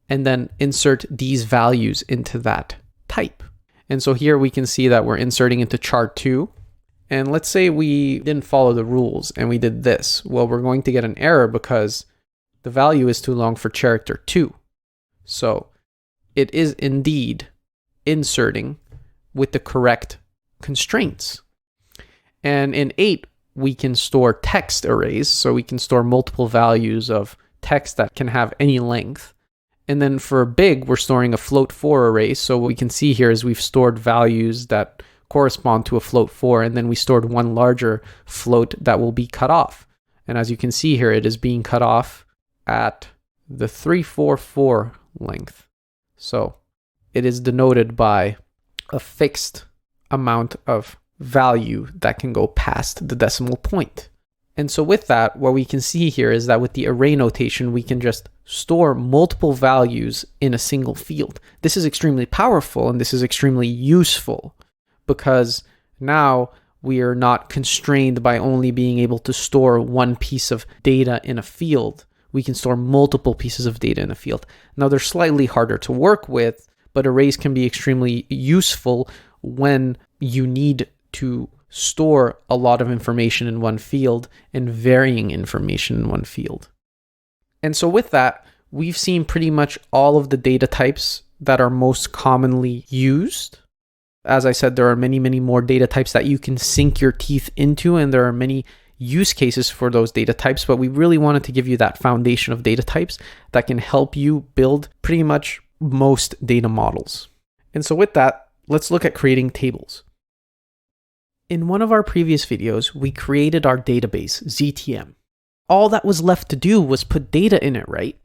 And then insert these values into that type. And so here we can see that we're inserting into char2. And let's say we didn't follow the rules and we did this. Well, we're going to get an error because the value is too long for character 2. So it is indeed inserting with the correct constraints. And in 8, we can store text arrays. So we can store multiple values of text that can have any length. And then for big, we're storing a float 4 array. So what we can see here is we've stored values that correspond to a float 4, and then we stored one larger float that will be cut off. And as you can see here, it is being cut off at the 344 length. So it is denoted by a fixed amount of value that can go past the decimal point. And so with that, what we can see here is that with the array notation, we can just store multiple values in a single field. This is extremely powerful, and this is extremely useful because now we are not constrained by only being able to store one piece of data in a field. We can store multiple pieces of data in a field. Now, they're slightly harder to work with, but arrays can be extremely useful when you need to store a lot of information in one field and varying information in one field. And so with that, we've seen pretty much all of the data types that are most commonly used. As I said, there are many, many more data types that you can sink your teeth into, and there are many use cases for those data types, but we really wanted to give you that foundation of data types that can help you build pretty much most data models. And so with that, let's look at creating tables. In one of our previous videos, we created our database, ZTM. all that was left to do was put data in it, right?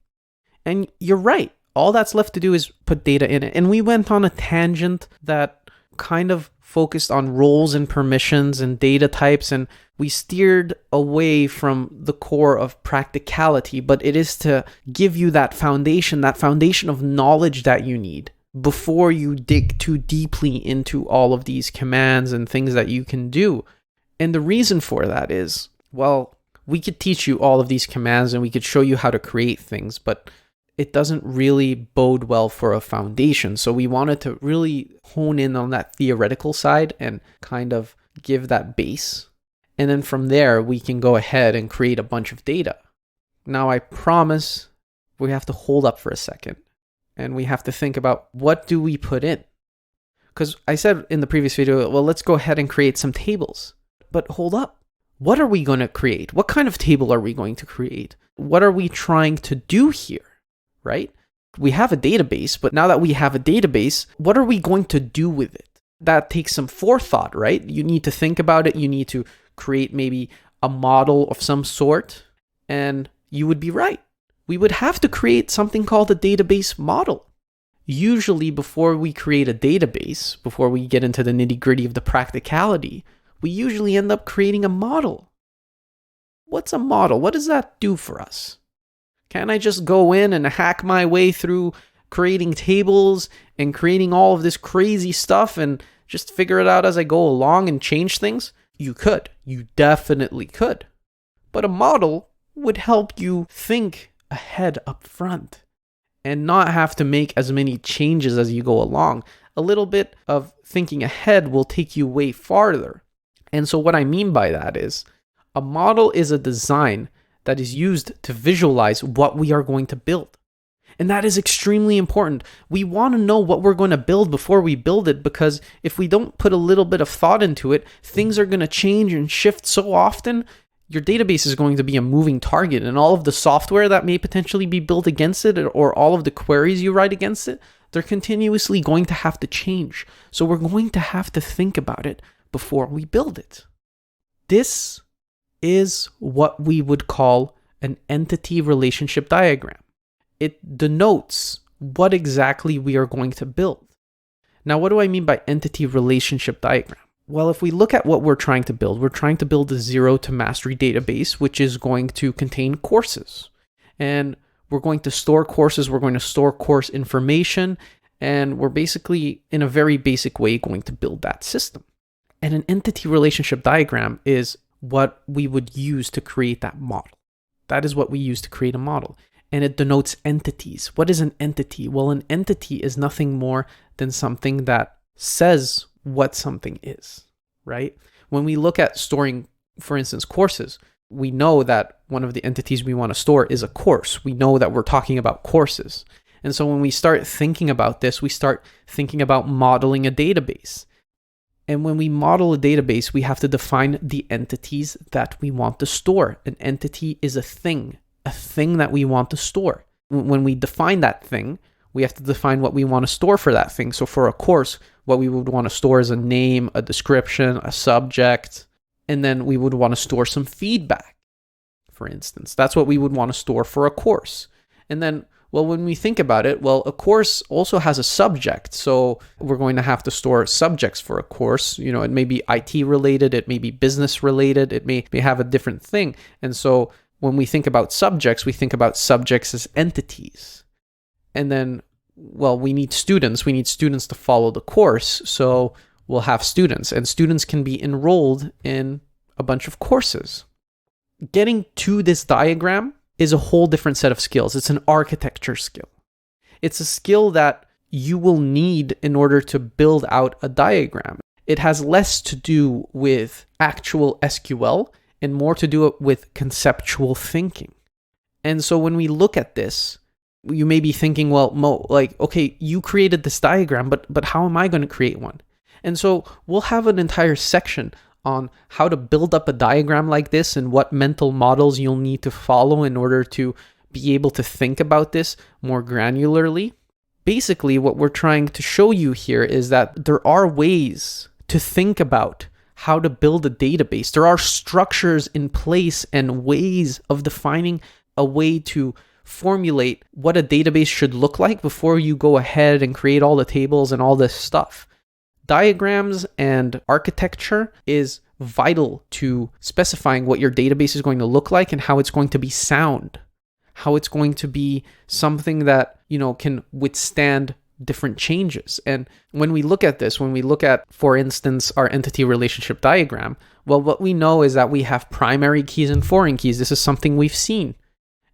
And you're right. All that's left to do is put data in it. And we went on a tangent that kind of focused on roles and permissions and data types, and we steered away from the core of practicality, but it is to give you that foundation of knowledge that you need before you dig too deeply into all of these commands and things that you can do. And the reason for that is, well, we could teach you all of these commands and we could show you how to create things, but it doesn't really bode well for a foundation. So we wanted to really hone in on that theoretical side and kind of give that base. And then from there, we can go ahead and create a bunch of data. Now, I promise we have to hold up for a second and we have to think about, what do we put in? Because I said in the previous video, well, let's go ahead and create some tables. But hold up. What are we going to create? What kind of table are we going to create? What are we trying to do here? Right? We have a database, but now that we have a database, what are we going to do with it? That takes some forethought, right? You need to think about it. You need to create maybe a model of some sort, and you would be right. We would have to create something called a database model. Usually before we create a database, before we get into the nitty-gritty of the practicality, we usually end up creating a model. What's a model? What does that do for us? Can I just go in and hack my way through creating tables and creating all of this crazy stuff and just figure it out as I go along and change things? You could. You definitely could. But a model would help you think ahead up front and not have to make as many changes as you go along. A little bit of thinking ahead will take you way farther. And so what I mean by that is, a model is a design that is used to visualize what we are going to build. And that is extremely important. We want to know what we're going to build before we build it, because if we don't put a little bit of thought into it, things are going to change and shift so often. Your database is going to be a moving target, and all of the software that may potentially be built against it, or all of the queries you write against it, they're continuously going to have to change. So we're going to have to think about it before we build it. This is what we would call an entity relationship diagram. It denotes what exactly we are going to build. Now, what do I mean by entity relationship diagram? Well, if we look at what we're trying to build a zero to mastery database, which is going to contain courses. And we're going to store courses, we're going to store course information, and we're basically, in a very basic way, going to build that system. And an entity relationship diagram is what we would use to create that model. That is what we use to create a model. And it denotes entities. What is an entity? Well, an entity is nothing more than something that says what something is, right? When we look at storing, for instance, courses, we know that one of the entities we want to store is a course. We know that we're talking about courses. And so when we start thinking about this, we start thinking about modeling a database. And when we model a database, we have to define the entities that we want to store. An entity is a thing that we want to store. When we define that thing, we have to define what we want to store for that thing. So for a course, what we would want to store is a name, a description, a subject, and then we would want to store some feedback, for instance. That's what we would want to store for a course. And then, well, when we think about it, well, a course also has a subject. So we're going to have to store subjects for a course. You know, it may be IT related, it may be business related, it may have a different thing. And so when we think about subjects, we think about subjects as entities. And then, well, we need students. We need students to follow the course. So we'll have students, and students can be enrolled in a bunch of courses. Getting to this diagram is a whole different set of skills. It's an architecture skill. It's a skill that you will need in order to build out a diagram. It has less to do with actual SQL and more to do with conceptual thinking. And so when we look at this, you may be thinking, well, Mo, like, okay, you created this diagram, but how am I going to create one? And so we'll have an entire section on how to build up a diagram like this and what mental models you'll need to follow in order to be able to think about this more granularly. Basically, what we're trying to show you here is that there are ways to think about how to build a database. There are structures in place and ways of defining a way to formulate what a database should look like before you go ahead and create all the tables and all this stuff. Diagrams and architecture is vital to specifying what your database is going to look like and how it's going to be sound, how it's going to be something that, can withstand different changes. And when we look at this, when we look at, for instance, our entity relationship diagram, well, what we know is that we have primary keys and foreign keys. This is something we've seen.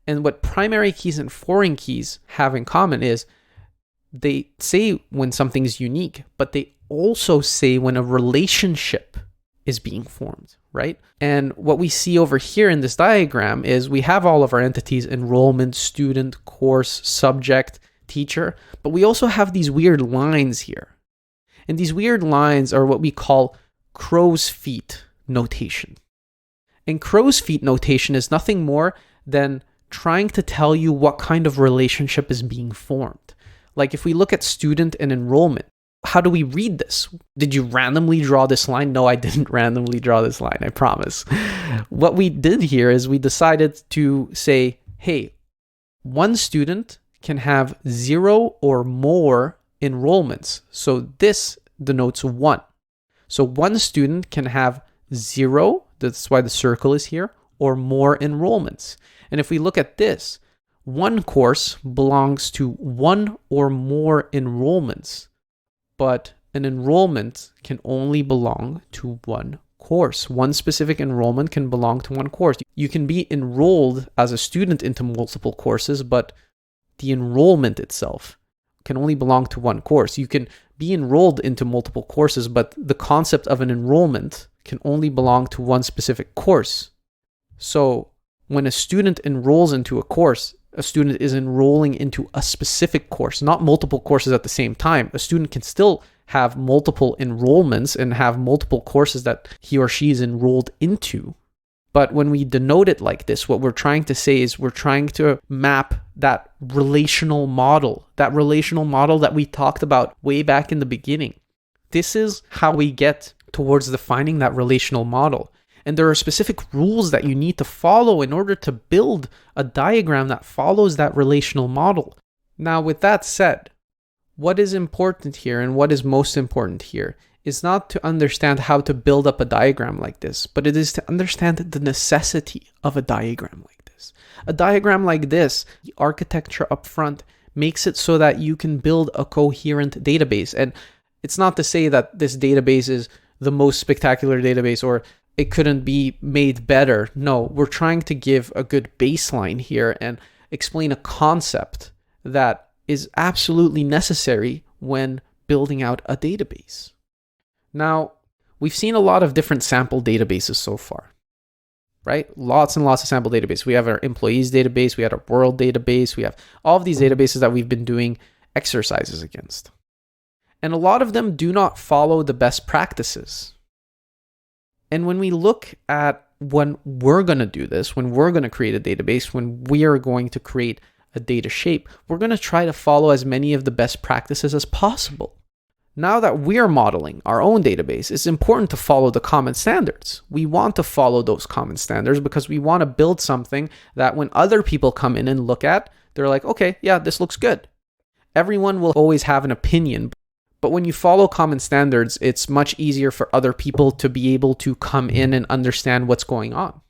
And what primary keys and foreign keys have in common is they say when something's unique, but they also say when a relationship is being formed, right? And what we see over here in this diagram is we have all of our entities: enrollment, student, course, subject, teacher, but we also have these weird lines here. And these weird lines are what we call crow's feet notation. And crow's feet notation is nothing more than trying to tell you what kind of relationship is being formed. Like if we look at student and enrollment, how do we read this? Did you randomly draw this line? No, I didn't randomly draw this line, I promise. What we did here is we decided to say, hey, one student can have 0 or more enrollments. So this denotes 1. So one student can have 0, that's why the circle is here, or more enrollments. And if we look at this, one course belongs to 1 or more enrollments, but an enrollment can only belong to one course. One specific enrollment can belong to one course. You can be enrolled as a student into multiple courses, but the enrollment itself can only belong to one course. You can be enrolled into multiple courses, but the concept of an enrollment can only belong to one specific course. So when a student enrolls into a course, a student is enrolling into a specific course, not multiple courses at the same time. A student can still have multiple enrollments and have multiple courses that he or she is enrolled into. But when we denote it like this, what we're trying to say is we're trying to map that relational model that we talked about way back in the beginning. This is how we get towards defining that relational model. And there are specific rules that you need to follow in order to build a diagram that follows that relational model. Now, with that said, what is important here and what is most important here is not to understand how to build up a diagram like this, but it is to understand the necessity of a diagram like this. A diagram like this, the architecture up front, makes it so that you can build a coherent database. And it's not to say that this database is the most spectacular database or it couldn't be made better. No, we're trying to give a good baseline here and explain a concept that is absolutely necessary when building out a database. Now, we've seen a lot of different sample databases so far, right? Lots and lots of sample databases. We have our employees database, we have our world database, we have all of these databases that we've been doing exercises against. And a lot of them do not follow the best practices. And when we look at when we're going to do this, when we're going to create a database, when we are going to create a data shape, we're going to try to follow as many of the best practices as possible. Now that we're modeling our own database, it's important to follow the common standards. We want to follow those common standards because we want to build something that when other people come in and look at, they're like, okay, yeah, this looks good. Everyone will always have an opinion. But when you follow common standards, it's much easier for other people to be able to come in and understand what's going on.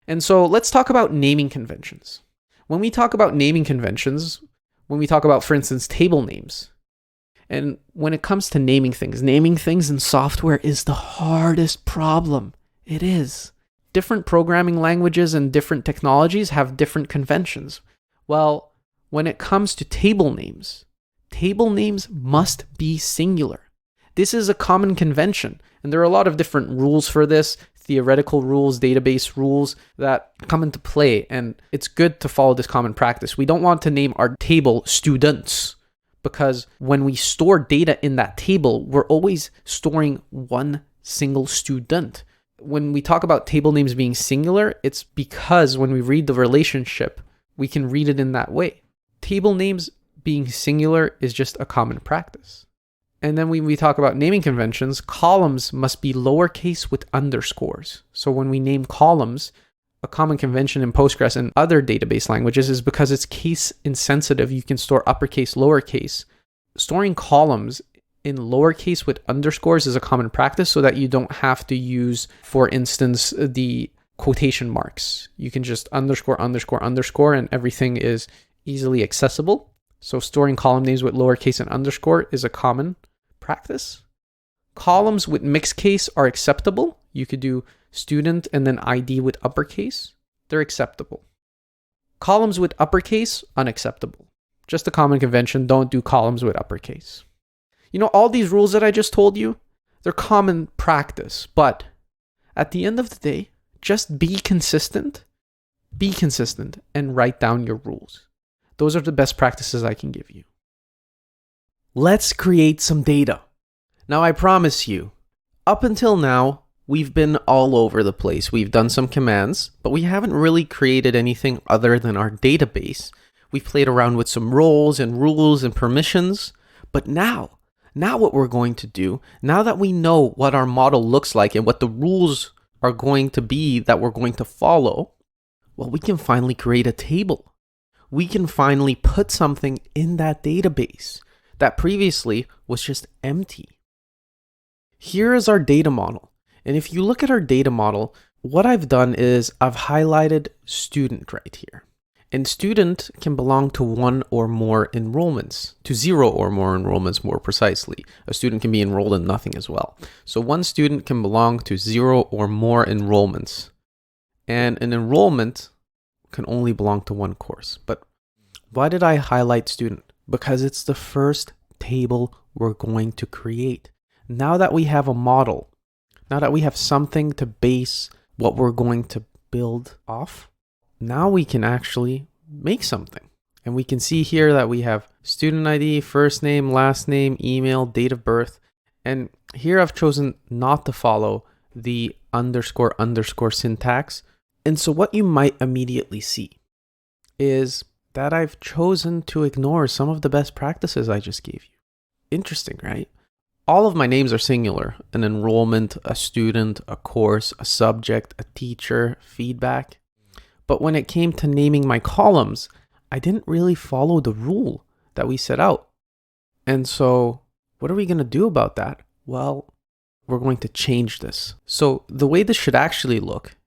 And so let's talk about naming conventions. When we talk about naming conventions, when we talk about, for instance, table names, and when it comes to naming things in software is the hardest problem. It is. Different programming languages and different technologies have different conventions. Well, when it comes to table names must be singular. This is a common convention, and there are a lot of different rules for this, theoretical rules, database rules that come into play, and it's good to follow this common practice. We don't want to name our table students, because when we store data in that table, we're always storing one single student. When we talk about table names being singular, it's because when we read the relationship, we can read it in that way. Table names being singular is just a common practice. And then when we talk about naming conventions, columns must be lowercase with underscores. So when we name columns, a common convention in Postgres and other database languages is because it's case insensitive, you can store uppercase, lowercase. Storing columns in lowercase with underscores is a common practice so that you don't have to use, for instance, the quotation marks. You can just underscore, underscore, underscore, and everything is easily accessible. So storing column names with lowercase and underscore is a common practice. Columns with mixed case are acceptable. You could do student and then ID with uppercase. They're acceptable. Columns with uppercase, unacceptable. Just a common convention, don't do columns with uppercase. You know, all these rules that I just told you, they're common practice, but at the end of the day, just be consistent, and write down your rules. Those are the best practices I can give you. Let's create some data. Now, I promise you, up until now, we've been all over the place. We've done some commands, but we haven't really created anything other than our database. We've played around with some roles and rules and permissions, but now what we're going to do, now that we know what our model looks like and what the rules are going to be that we're going to follow, well, we can finally create a table. We can finally put something in that database that previously was just empty. Here is our data model. And if you look at our data model, what I've done is I've highlighted student right here. And student can belong to one or more enrollments, to 0 or more enrollments more precisely. A student can be enrolled in nothing as well. So one student can belong to 0 or more enrollments. And an enrollment can only belong to one course. But why did I highlight student? Because it's the first table we're going to create. Now that we have a model, now that we have something to base what we're going to build off, now we can actually make something. And we can see here that we have student ID, first name, last name, email, date of birth. And here I've chosen not to follow the underscore underscore syntax. And so what you might immediately see is that I've chosen to ignore some of the best practices I just gave you. Interesting, right? All of my names are singular: an enrollment, a student, a course, a subject, a teacher, feedback. But when it came to naming my columns, I didn't really follow the rule that we set out. And so what are we going to do about that? Well, we're going to change this. So the way this should actually look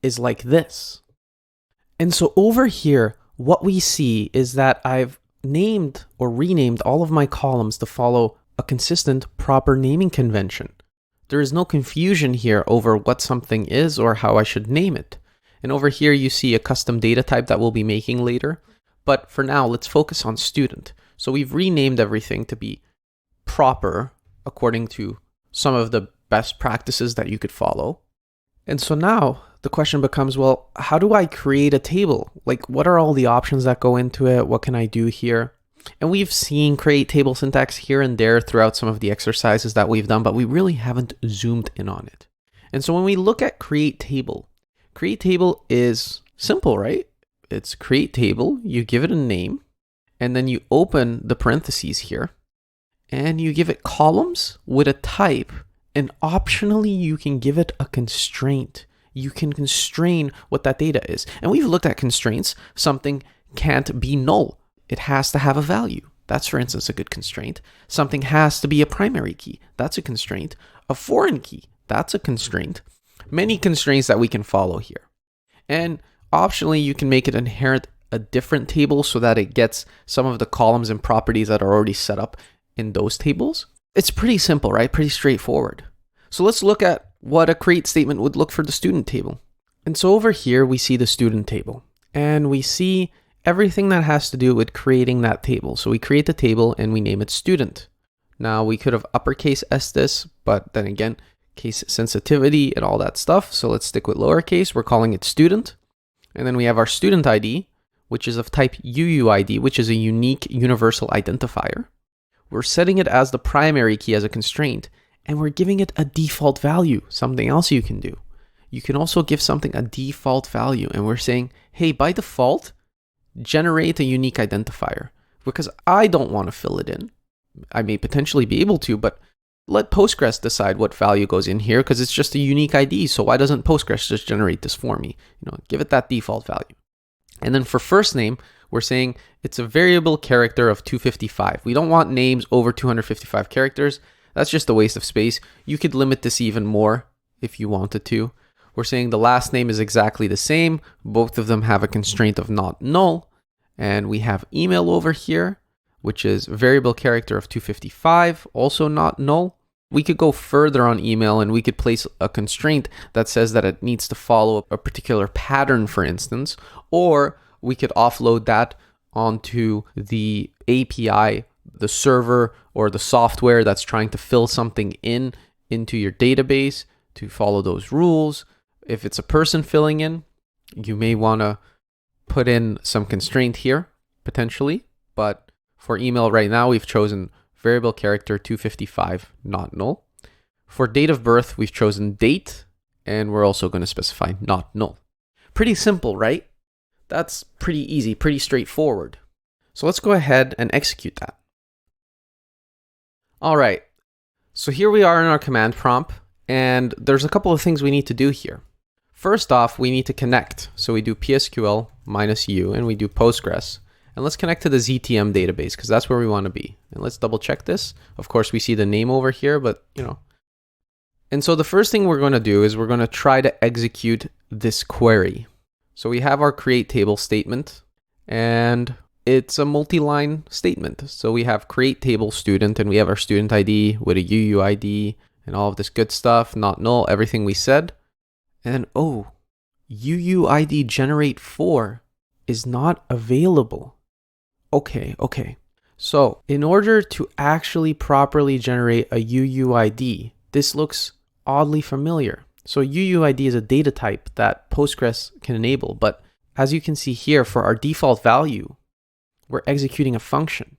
is like this. And so over here, what we see is that I've named or renamed all of my columns to follow a consistent, proper naming convention. There is no confusion here over what something is or how I should name it. And over here, you see a custom data type that we'll be making later. But for now, let's focus on student. So we've renamed everything to be proper according to some of the best practices that you could follow. And so now the question becomes, well, how do I create a table? Like, what are all the options that go into it? What can I do here? And we've seen create table syntax here and there throughout some of the exercises that we've done, but we really haven't zoomed in on it. And so when we look at create table is simple, right? It's create table, you give it a name, and then you open the parentheses here, and you give it columns with a type, and optionally you can give it a constraint. You can constrain what that data is. And we've looked at constraints. Something can't be null. It has to have a value. That's, for instance, a good constraint. Something has to be a primary key. That's a constraint. A foreign key. That's a constraint. Many constraints that we can follow here. And optionally, you can make it inherit a different table so that it gets some of the columns and properties that are already set up in those tables. It's pretty simple, right? Pretty straightforward. So let's look at what a create statement would look for the student table. And so over here, we see the student table. And we see everything that has to do with creating that table. So we create the table and we name it student. Now we could have uppercase s this, but then again, case sensitivity and all that stuff. So let's stick with lowercase. We're calling it student. And then we have our student ID, which is of type UUID, which is a unique universal identifier. We're setting it as the primary key as a constraint, and we're giving it a default value, something else you can do. You can also give something a default value, and we're saying, hey, by default, generate a unique identifier, because I don't want to fill it in. I may potentially be able to, but let Postgres decide what value goes in here because it's just a unique ID. So why doesn't Postgres just generate this for me? Give it that default value. And then for first name, we're saying it's a variable character of 255. We don't want names over 255 characters. That's just a waste of space. You could limit this even more if you wanted to. We're saying the last name is exactly the same. Both of them have a constraint of not null. And we have email over here, which is variable character of 255, also not null. We could go further on email and we could place a constraint that says that it needs to follow a particular pattern, for instance, or we could offload that onto the API, the server or the software that's trying to fill something into your database to follow those rules. If it's a person filling in, you may want to put in some constraint here, potentially, but for email right now, we've chosen variable character 255, not null. For date of birth, we've chosen date, and we're also going to specify not null. Pretty simple, right? That's pretty easy, pretty straightforward. So let's go ahead and execute that. All right, so here we are in our command prompt, and there's a couple of things we need to do here. First off, we need to connect. So we do PSQL -u, and we do Postgres. And let's connect to the ZTM database because that's where we want to be. And let's double check this. Of course, we see the name over here, but And so the first thing we're going to do is we're going to try to execute this query. So we have our create table statement, and it's a multi-line statement. So we have create table student, and we have our student ID with a UUID and all of this good stuff, not null, everything we said. And oh, UUID generate 4 is not available. Okay. So in order to actually properly generate a UUID, this looks oddly familiar. So UUID is a data type that Postgres can enable, but as you can see here, for our default value, we're executing a function.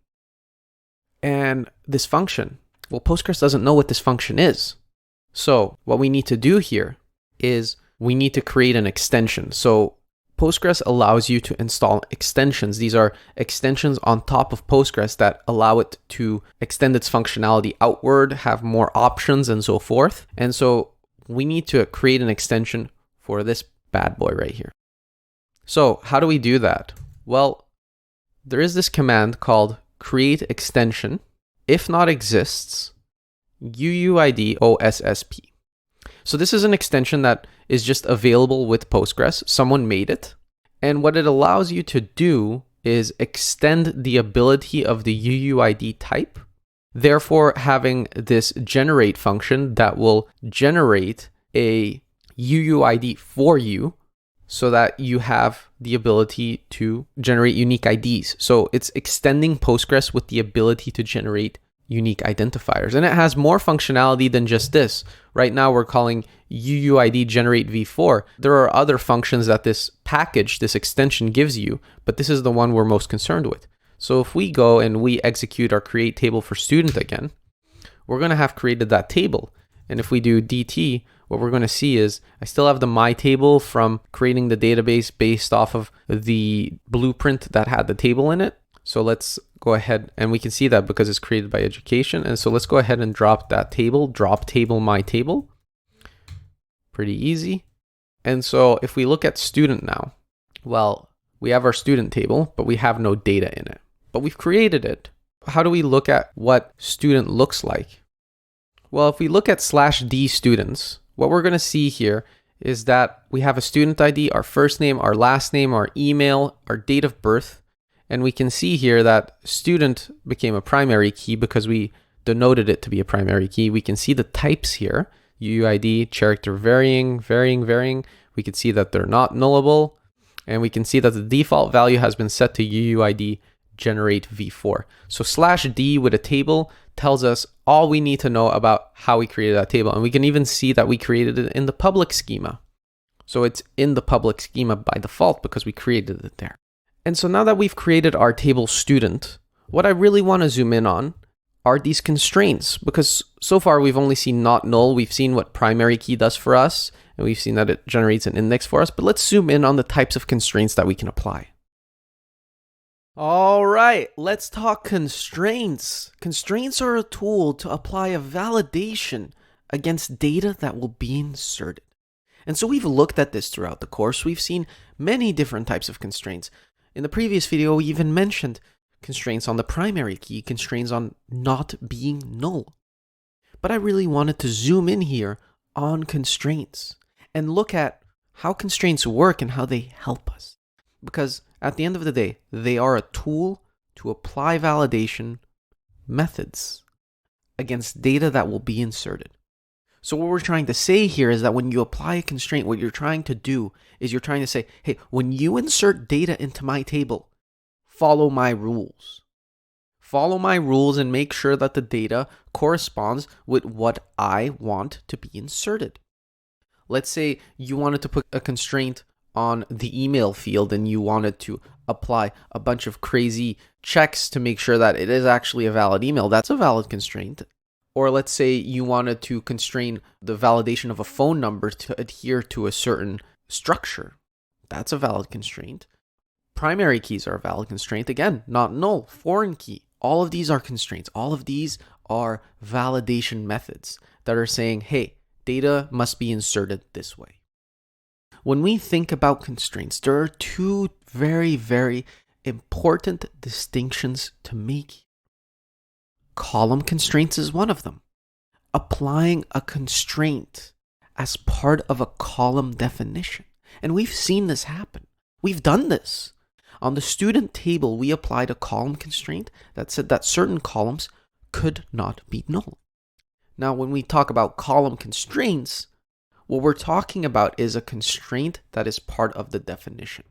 And this function, well, Postgres doesn't know what this function is. So what we need to do here is we need to create an extension. So Postgres allows you to install extensions. These are extensions on top of Postgres that allow it to extend its functionality outward, have more options, and so forth. And so we need to create an extension for this bad boy right here. So how do we do that? Well, there is this command called create extension, if not exists, UUID OSSP. So this is an extension that is just available with Postgres. Someone made it. And what it allows you to do is extend the ability of the UUID type, therefore having this generate function that will generate a UUID for you so that you have the ability to generate unique IDs. So it's extending Postgres with the ability to generate unique identifiers. And it has more functionality than just this. Right now we're calling UUID generate v4. There are other functions that this package, this extension gives you, but this is the one we're most concerned with. So if we go and we execute our create table for student again, we're going to have created that table. And if we do DT, what we're going to see is I still have the my table from creating the database based off of the blueprint that had the table in it. So let's go ahead, and we can see that because it's created by education. And so let's go ahead and drop that table, drop table, my table. Pretty easy. And so if we look at student now, well, we have our student table, but we have no data in it, but we've created it. How do we look at what student looks like? Well, if we look at /d students, what we're going to see here is that we have a student ID, our first name, our last name, our email, our date of birth. And we can see here that student became a primary key because we denoted it to be a primary key. We can see the types here, UUID, character varying. We can see that they're not nullable. And we can see that the default value has been set to UUID generate v4. So /d with a table tells us all we need to know about how we created that table. And we can even see that we created it in the public schema. So it's in the public schema by default because we created it there. And so now that we've created our table student, what I really want to zoom in on are these constraints, because so far we've only seen not null. We've seen what primary key does for us, and we've seen that it generates an index for us. But let's zoom in on the types of constraints that we can apply. All right, let's talk constraints. Constraints are a tool to apply a validation against data that will be inserted. And so we've looked at this throughout the course. We've seen many different types of constraints. In the previous video, we even mentioned constraints on the primary key, constraints on not being null. But I really wanted to zoom in here on constraints and look at how constraints work and how they help us. Because at the end of the day, they are a tool to apply validation methods against data that will be inserted. So what we're trying to say here is that when you apply a constraint, what you're trying to do is you're trying to say, hey, when you insert data into my table, follow my rules. Follow my rules and make sure that the data corresponds with what I want to be inserted. Let's say you wanted to put a constraint on the email field and you wanted to apply a bunch of crazy checks to make sure that it is actually a valid email. That's a valid constraint. Or let's say you wanted to constrain the validation of a phone number to adhere to a certain structure. That's a valid constraint. Primary keys are a valid constraint. Again, not null, foreign key. All of these are constraints. All of these are validation methods that are saying, hey, data must be inserted this way. When we think about constraints, there are two very, very important distinctions to make. Column constraints is one of them. Applying a constraint as part of a column definition. And we've seen this happen. We've done this. On the student table, we applied a column constraint that said that certain columns could not be null. Now, when we talk about column constraints, what we're talking about is a constraint that is part of the definition.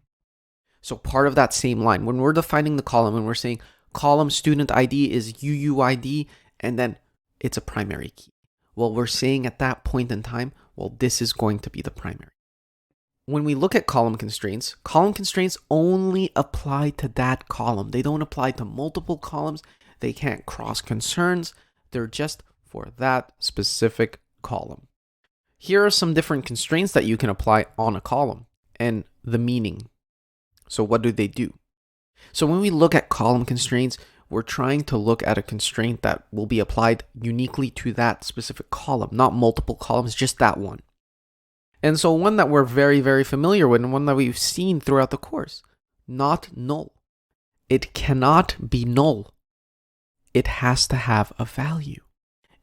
So part of that same line, when we're defining the column and we're saying column student ID is UUID and then it's a primary key. Well, we're saying at that point in time, well, this is going to be the primary. When we look at column constraints only apply to that column. They don't apply to multiple columns. They can't cross concerns. They're just for that specific column. Here are some different constraints that you can apply on a column and the meaning. So what do they do? So when we look at column constraints, we're trying to look at a constraint that will be applied uniquely to that specific column, not multiple columns, just that one. And so one that we're very, very familiar with and one that we've seen throughout the course, not null. It cannot be null. It has to have a value.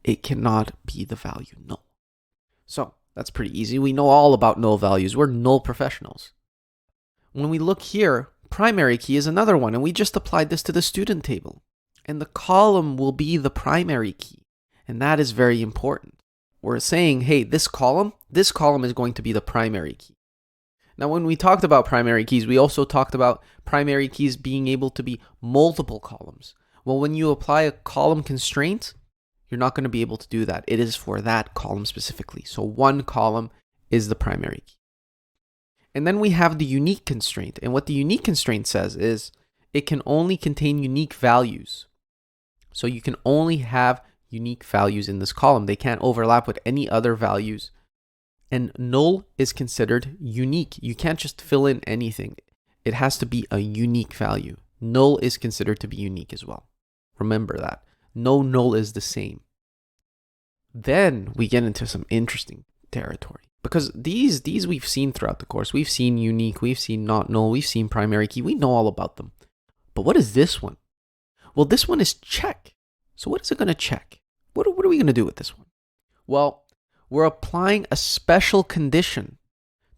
It cannot be the value null. So that's pretty easy. We know all about null values. We're null professionals. When we look here, primary key is another one, and we just applied this to the student table. And the column will be the primary key, and that is very important. We're saying, hey, this column is going to be the primary key. Now, when we talked about primary keys, we also talked about primary keys being able to be multiple columns. Well, when you apply a column constraint, you're not going to be able to do that. It is for that column specifically. So one column is the primary key. And then we have the unique constraint. And what the unique constraint says is it can only contain unique values. So you can only have unique values in this column. They can't overlap with any other values. And null is considered unique. You can't just fill in anything. It has to be a unique value. Null is considered to be unique as well. Remember that. No null is the same. Then we get into some interesting territory. Because these we've seen throughout the course. We've seen unique, we've seen not null, we've seen primary key. We know all about them. But what is this one? Well, this one is check. So what is it going to check? What are we going to do with this one? Well, we're applying a special condition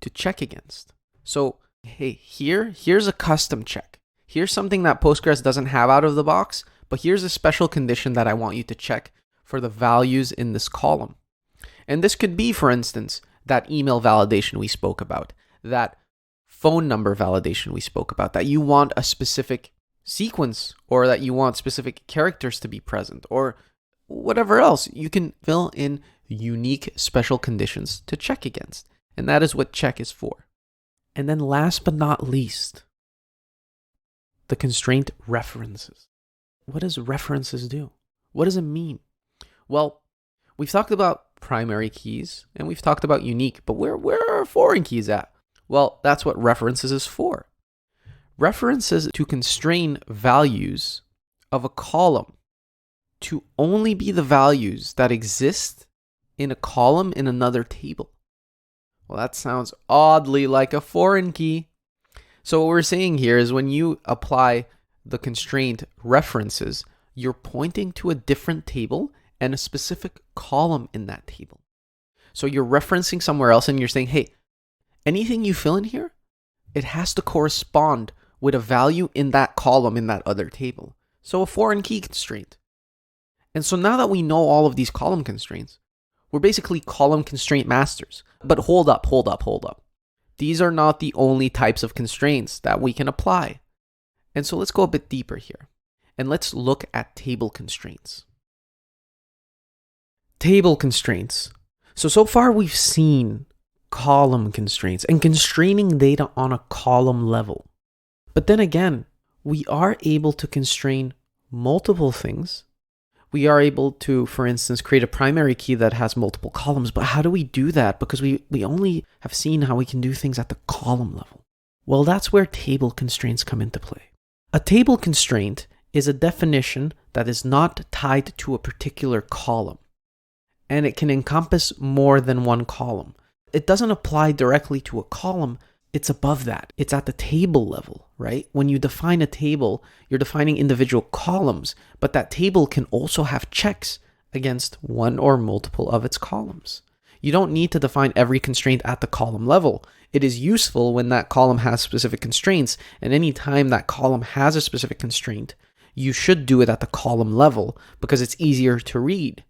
to check against. So, hey, here's a custom check. Here's something that Postgres doesn't have out of the box, but here's a special condition that I want you to check for the values in this column. And this could be, for instance, that email validation we spoke about, that phone number validation we spoke about, that you want a specific sequence or that you want specific characters to be present or whatever else. You can fill in unique special conditions to check against. And that is what check is for. And then last but not least, the constraint references. What does references do? What does it mean? Well, we've talked about primary keys and we've talked about unique, but where are foreign keys at? Well, that's what references is for. References to constrain values of a column to only be the values that exist in a column in another table. Well, that sounds oddly like a foreign key. So what we're saying here is when you apply the constraint references, you're pointing to a different table and a specific column in that table. So you're referencing somewhere else and you're saying, hey, anything you fill in here, it has to correspond with a value in that column in that other table. So a foreign key constraint. And so now that we know all of these column constraints, we're basically column constraint masters. But hold up. These are not the only types of constraints that we can apply. And so let's go a bit deeper here. And let's look at table constraints. Table constraints. So far we've seen column constraints and constraining data on a column level. But then again, we are able to constrain multiple things. We are able to, for instance, create a primary key that has multiple columns. But how do we do that? Because we only have seen how we can do things at the column level. Well, that's where table constraints come into play. A table constraint is a definition that is not tied to a particular column, and it can encompass more than one column. It doesn't apply directly to a column. It's above that. It's at the table level, right? When you define a table, you're defining individual columns, but that table can also have checks against one or multiple of its columns. You don't need to define every constraint at the column level. It is useful when that column has specific constraints, and anytime that column has a specific constraint, you should do it at the column level because it's easier to read.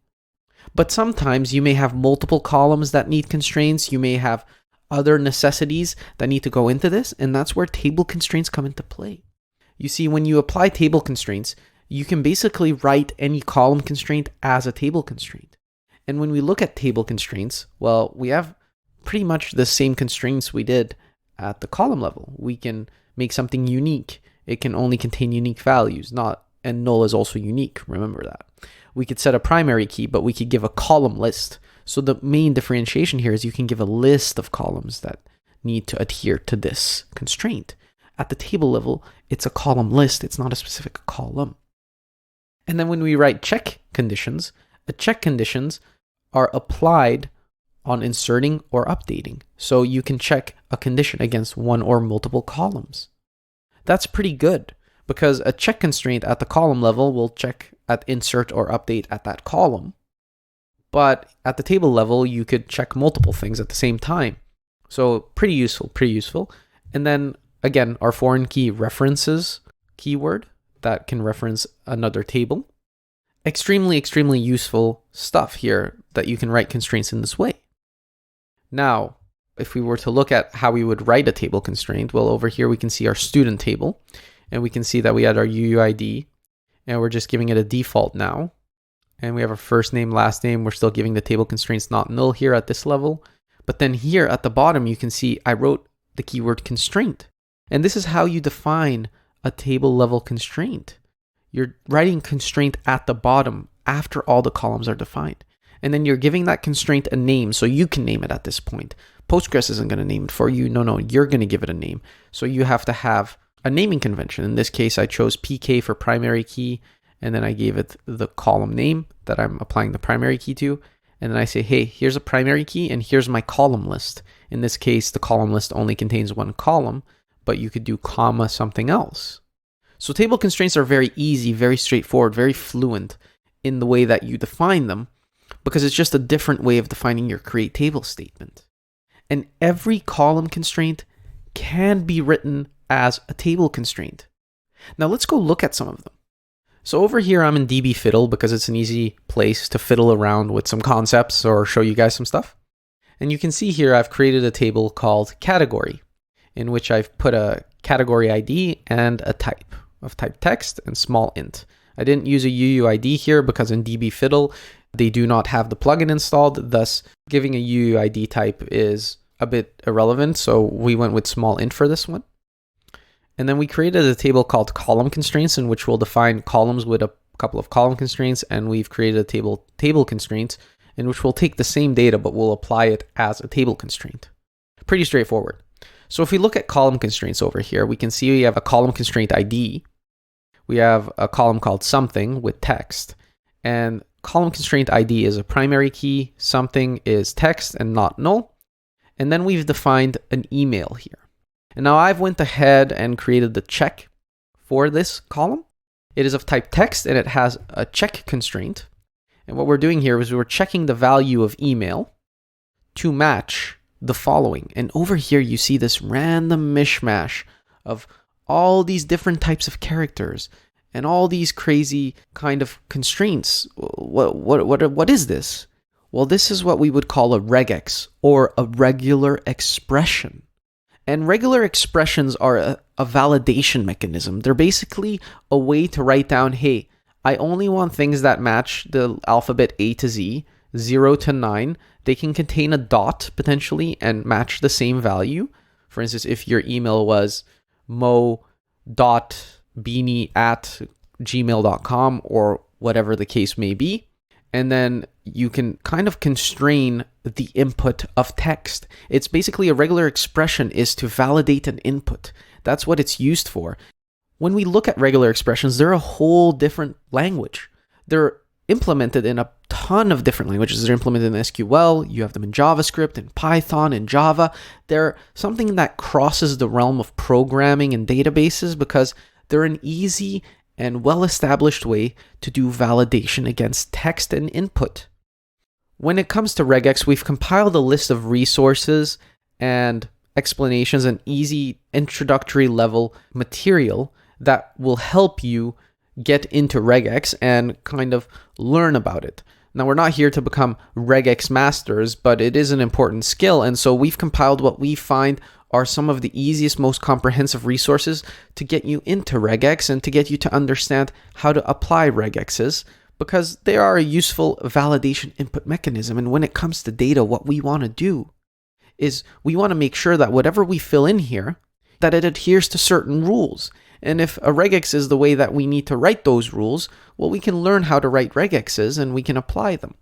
But sometimes you may have multiple columns that need constraints. You may have other necessities that need to go into this, and that's where table constraints come into play. You see, when you apply table constraints, you can basically write any column constraint as a table constraint. And when we look at table constraints, well, we have pretty much the same constraints we did at the column level. We can make something unique. It can only contain unique values, and null is also unique. Remember that. We could set a primary key, but we could give a column list. So the main differentiation here is you can give a list of columns that need to adhere to this constraint. At the table level, it's a column list. It's not a specific column. And then when we write check conditions, check conditions are applied on inserting or updating. So you can check a condition against one or multiple columns. That's pretty good because a check constraint at the column level will check at insert or update at that column. But at the table level, you could check multiple things at the same time. So pretty useful. And then again, our foreign key references keyword that can reference another table. Extremely useful stuff here that you can write constraints in this way. Now, if we were to look at how we would write a table constraint, well, over here we can see our student table, and we can see that we had our UUID, and we're just giving it a default now. And we have our first name, last name. We're still giving the table constraints not null here at this level. But then here at the bottom, you can see I wrote the keyword constraint. And this is how you define a table level constraint. You're writing constraint at the bottom after all the columns are defined. And then you're giving that constraint a name so you can name it at this point. Postgres isn't going to name it for you. No, you're going to give it a name. So you have to have a naming convention. In this case, I chose PK for primary key, and then I gave it the column name that I'm applying the primary key to. And then I say, hey, here's a primary key and here's my column list. In this case, the column list only contains one column, but you could do comma something else. So table constraints are very easy, very straightforward, very fluent in the way that you define them, because it's just a different way of defining your create table statement. And every column constraint can be written as a table constraint. Now let's go look at some of them. So over here, I'm in DB Fiddle because it's an easy place to fiddle around with some concepts or show you guys some stuff. And you can see here, I've created a table called category, in which I've put a category ID and a type of type text and small int. I didn't use a UUID here because in DB Fiddle, they do not have the plugin installed. Thus, giving a UUID type is a bit irrelevant. So we went with small int for this one. And then we created a table called column constraints, in which we'll define columns with a couple of column constraints. And we've created a table constraints, in which we'll take the same data, but we'll apply it as a table constraint. Pretty straightforward. So if we look at column constraints over here, we can see we have a column constraint ID. We have a column called something with text. And column constraint ID is a primary key. Something is text and not null. And then we've defined an email here. And now I've went ahead and created the check for this column. It is of type text and it has a check constraint. And what we're doing here is we're checking the value of email to match the following. And over here, you see this random mishmash of all these different types of characters and all these crazy kind of constraints. What is this? Well, this is what we would call a regex, or a regular expression. And regular expressions are a validation mechanism. They're basically a way to write down, hey, I only want things that match the alphabet A to Z, 0 to 9. They can contain a dot potentially and match the same value. For instance, if your email was mo.beanie@gmail.com or whatever the case may be, and then you can kind of constrain the input of text. It's basically a regular expression is to validate an input. That's what it's used for. When we look at regular expressions, they're a whole different language. They're implemented in a ton of different languages. They're implemented in SQL, you have them in JavaScript, in Python, in Java. They're something that crosses the realm of programming and databases because they're an easy and well-established way to do validation against text and input. When it comes to regex, we've compiled a list of resources and explanations and easy introductory level material that will help you get into regex and kind of learn about it. Now, we're not here to become regex masters, but it is an important skill. And so we've compiled what we find are some of the easiest, most comprehensive resources to get you into regex and to get you to understand how to apply regexes, because they are a useful validation input mechanism. And when it comes to data, what we want to do is we want to make sure that whatever we fill in here, that it adheres to certain rules. And if a regex is the way that we need to write those rules, well, we can learn how to write regexes and we can apply them.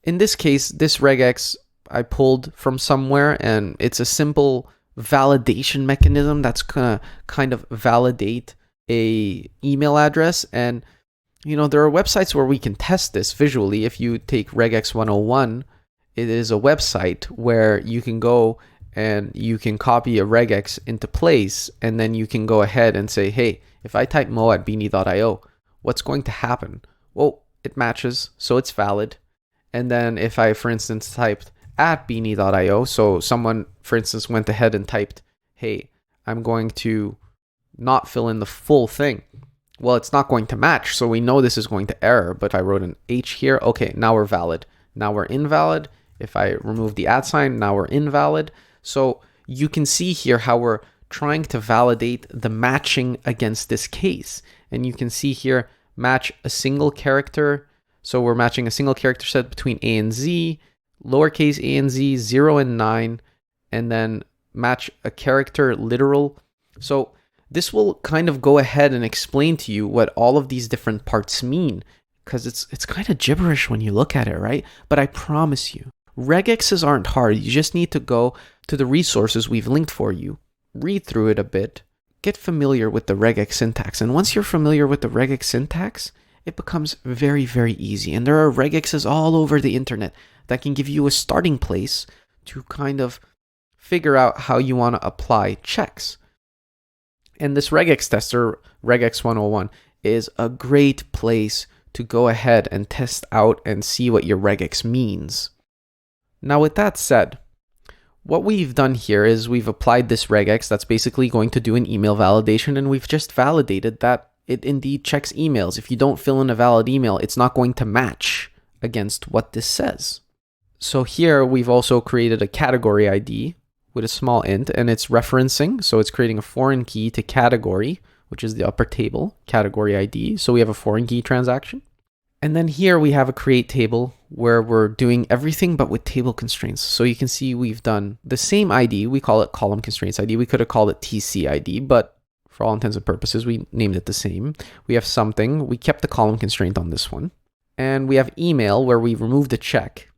In this case, this regex I pulled from somewhere, and it's a simple validation mechanism that's gonna kind of validate a email address. And there are websites where we can test this visually. If you take regex 101, it is a website where you can go and you can copy a regex into place, and then you can go ahead and say, hey, if I type mo@beanie.io, what's going to happen? Well, it matches, so it's valid. And then if I, for instance, typed @beanie.io, so someone, for instance, went ahead and typed, hey, I'm going to not fill in the full thing. Well, it's not going to match, so we know this is going to error. But if I wrote an H here, okay, now we're valid. Now we're invalid. If I remove the @ now we're invalid. So you can see here how we're trying to validate the matching against this case. And you can see here, match a single character. So we're matching a single character set between A and Z, lowercase a and Z, 0 and 9, and then match a character literal. So this will kind of go ahead and explain to you what all of these different parts mean, because it's kind of gibberish when you look at it, right? But I promise you, regexes aren't hard. You just need to go to the resources we've linked for you, read through it a bit, get familiar with the regex syntax. And once you're familiar with the regex syntax, it becomes very, very easy. And there are regexes all over the internet that can give you a starting place to kind of figure out how you want to apply checks. And this regex tester, regex 101, is a great place to go ahead and test out and see what your regex means. Now, with that said, what we've done here is we've applied this regex that's basically going to do an email validation, and we've just validated that it indeed checks emails. If you don't fill in a valid email, it's not going to match against what this says. So here we've also created a category ID with a small int, and it's referencing. So it's creating a foreign key to category, which is the upper table, category ID. So we have a foreign key transaction. And then here we have a create table where we're doing everything but with table constraints. So you can see we've done the same ID. We call it column constraints ID. We could have called it TC ID, but for all intents and purposes, we named it the same. We have something. We kept the column constraint on this one. And we have email where we removed the check.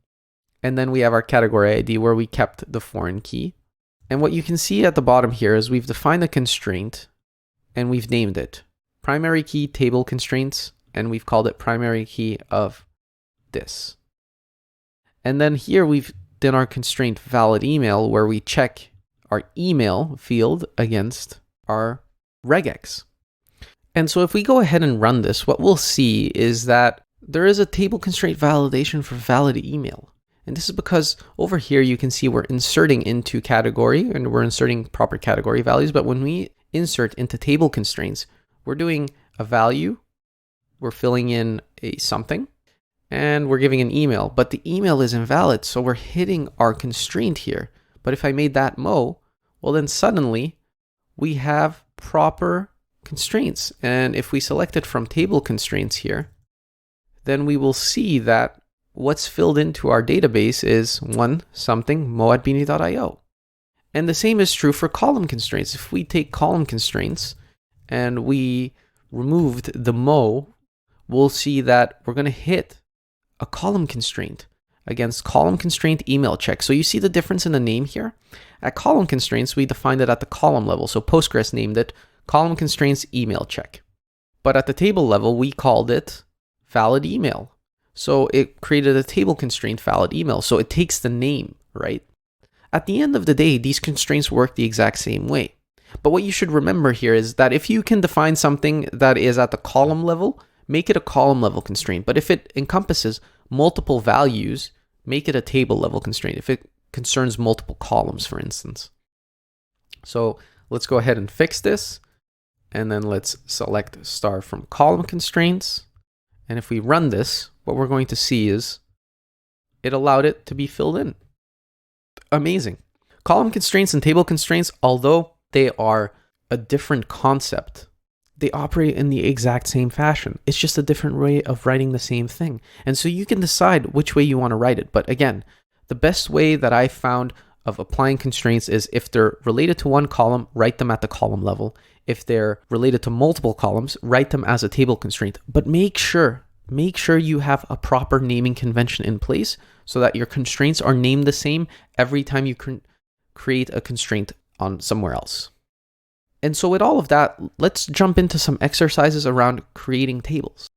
And then we have our category ID where we kept the foreign key. And what you can see at the bottom here is we've defined a constraint and we've named it primary key table constraints, and we've called it primary key of this. And then here we've done our constraint valid email, where we check our email field against our regex. And so if we go ahead and run this, what we'll see is that there is a table constraint validation for valid email. And this is because over here you can see we're inserting into category and we're inserting proper category values. But when we insert into table constraints, we're doing a value, we're filling in a something, and we're giving an email. But the email is invalid, so we're hitting our constraint here. But if I made that Mo, well then suddenly we have proper constraints. And if we select it from table constraints here, then we will see that what's filled into our database is one something mo@beanie.io. And the same is true for column constraints. If we take column constraints and we removed the mo, we'll see that we're going to hit a column constraint against column constraint email check. So you see the difference in the name here? At column constraints, we defined it at the column level. So Postgres named it column constraints email check. But at the table level, we called it valid email. So it created a table constraint valid email. So it takes the name, right? At the end of the day, these constraints work the exact same way. But what you should remember here is that if you can define something that is at the column level, make it a column level constraint. But if it encompasses multiple values, make it a table level constraint. If it concerns multiple columns, for instance. So let's go ahead and fix this. And then let's select star from column constraints. And if we run this, what we're going to see is it allowed it to be filled in. Amazing. Column constraints and table constraints, although they are a different concept, they operate in the exact same fashion. It's just a different way of writing the same thing. And so you can decide which way you want to write it. But again, the best way that I found of applying constraints is if they're related to one column, write them at the column level. If they're related to multiple columns, write them as a table constraint. But make sure you have a proper naming convention in place so that your constraints are named the same every time you create a constraint on somewhere else. And so with all of that, let's jump into some exercises around creating tables.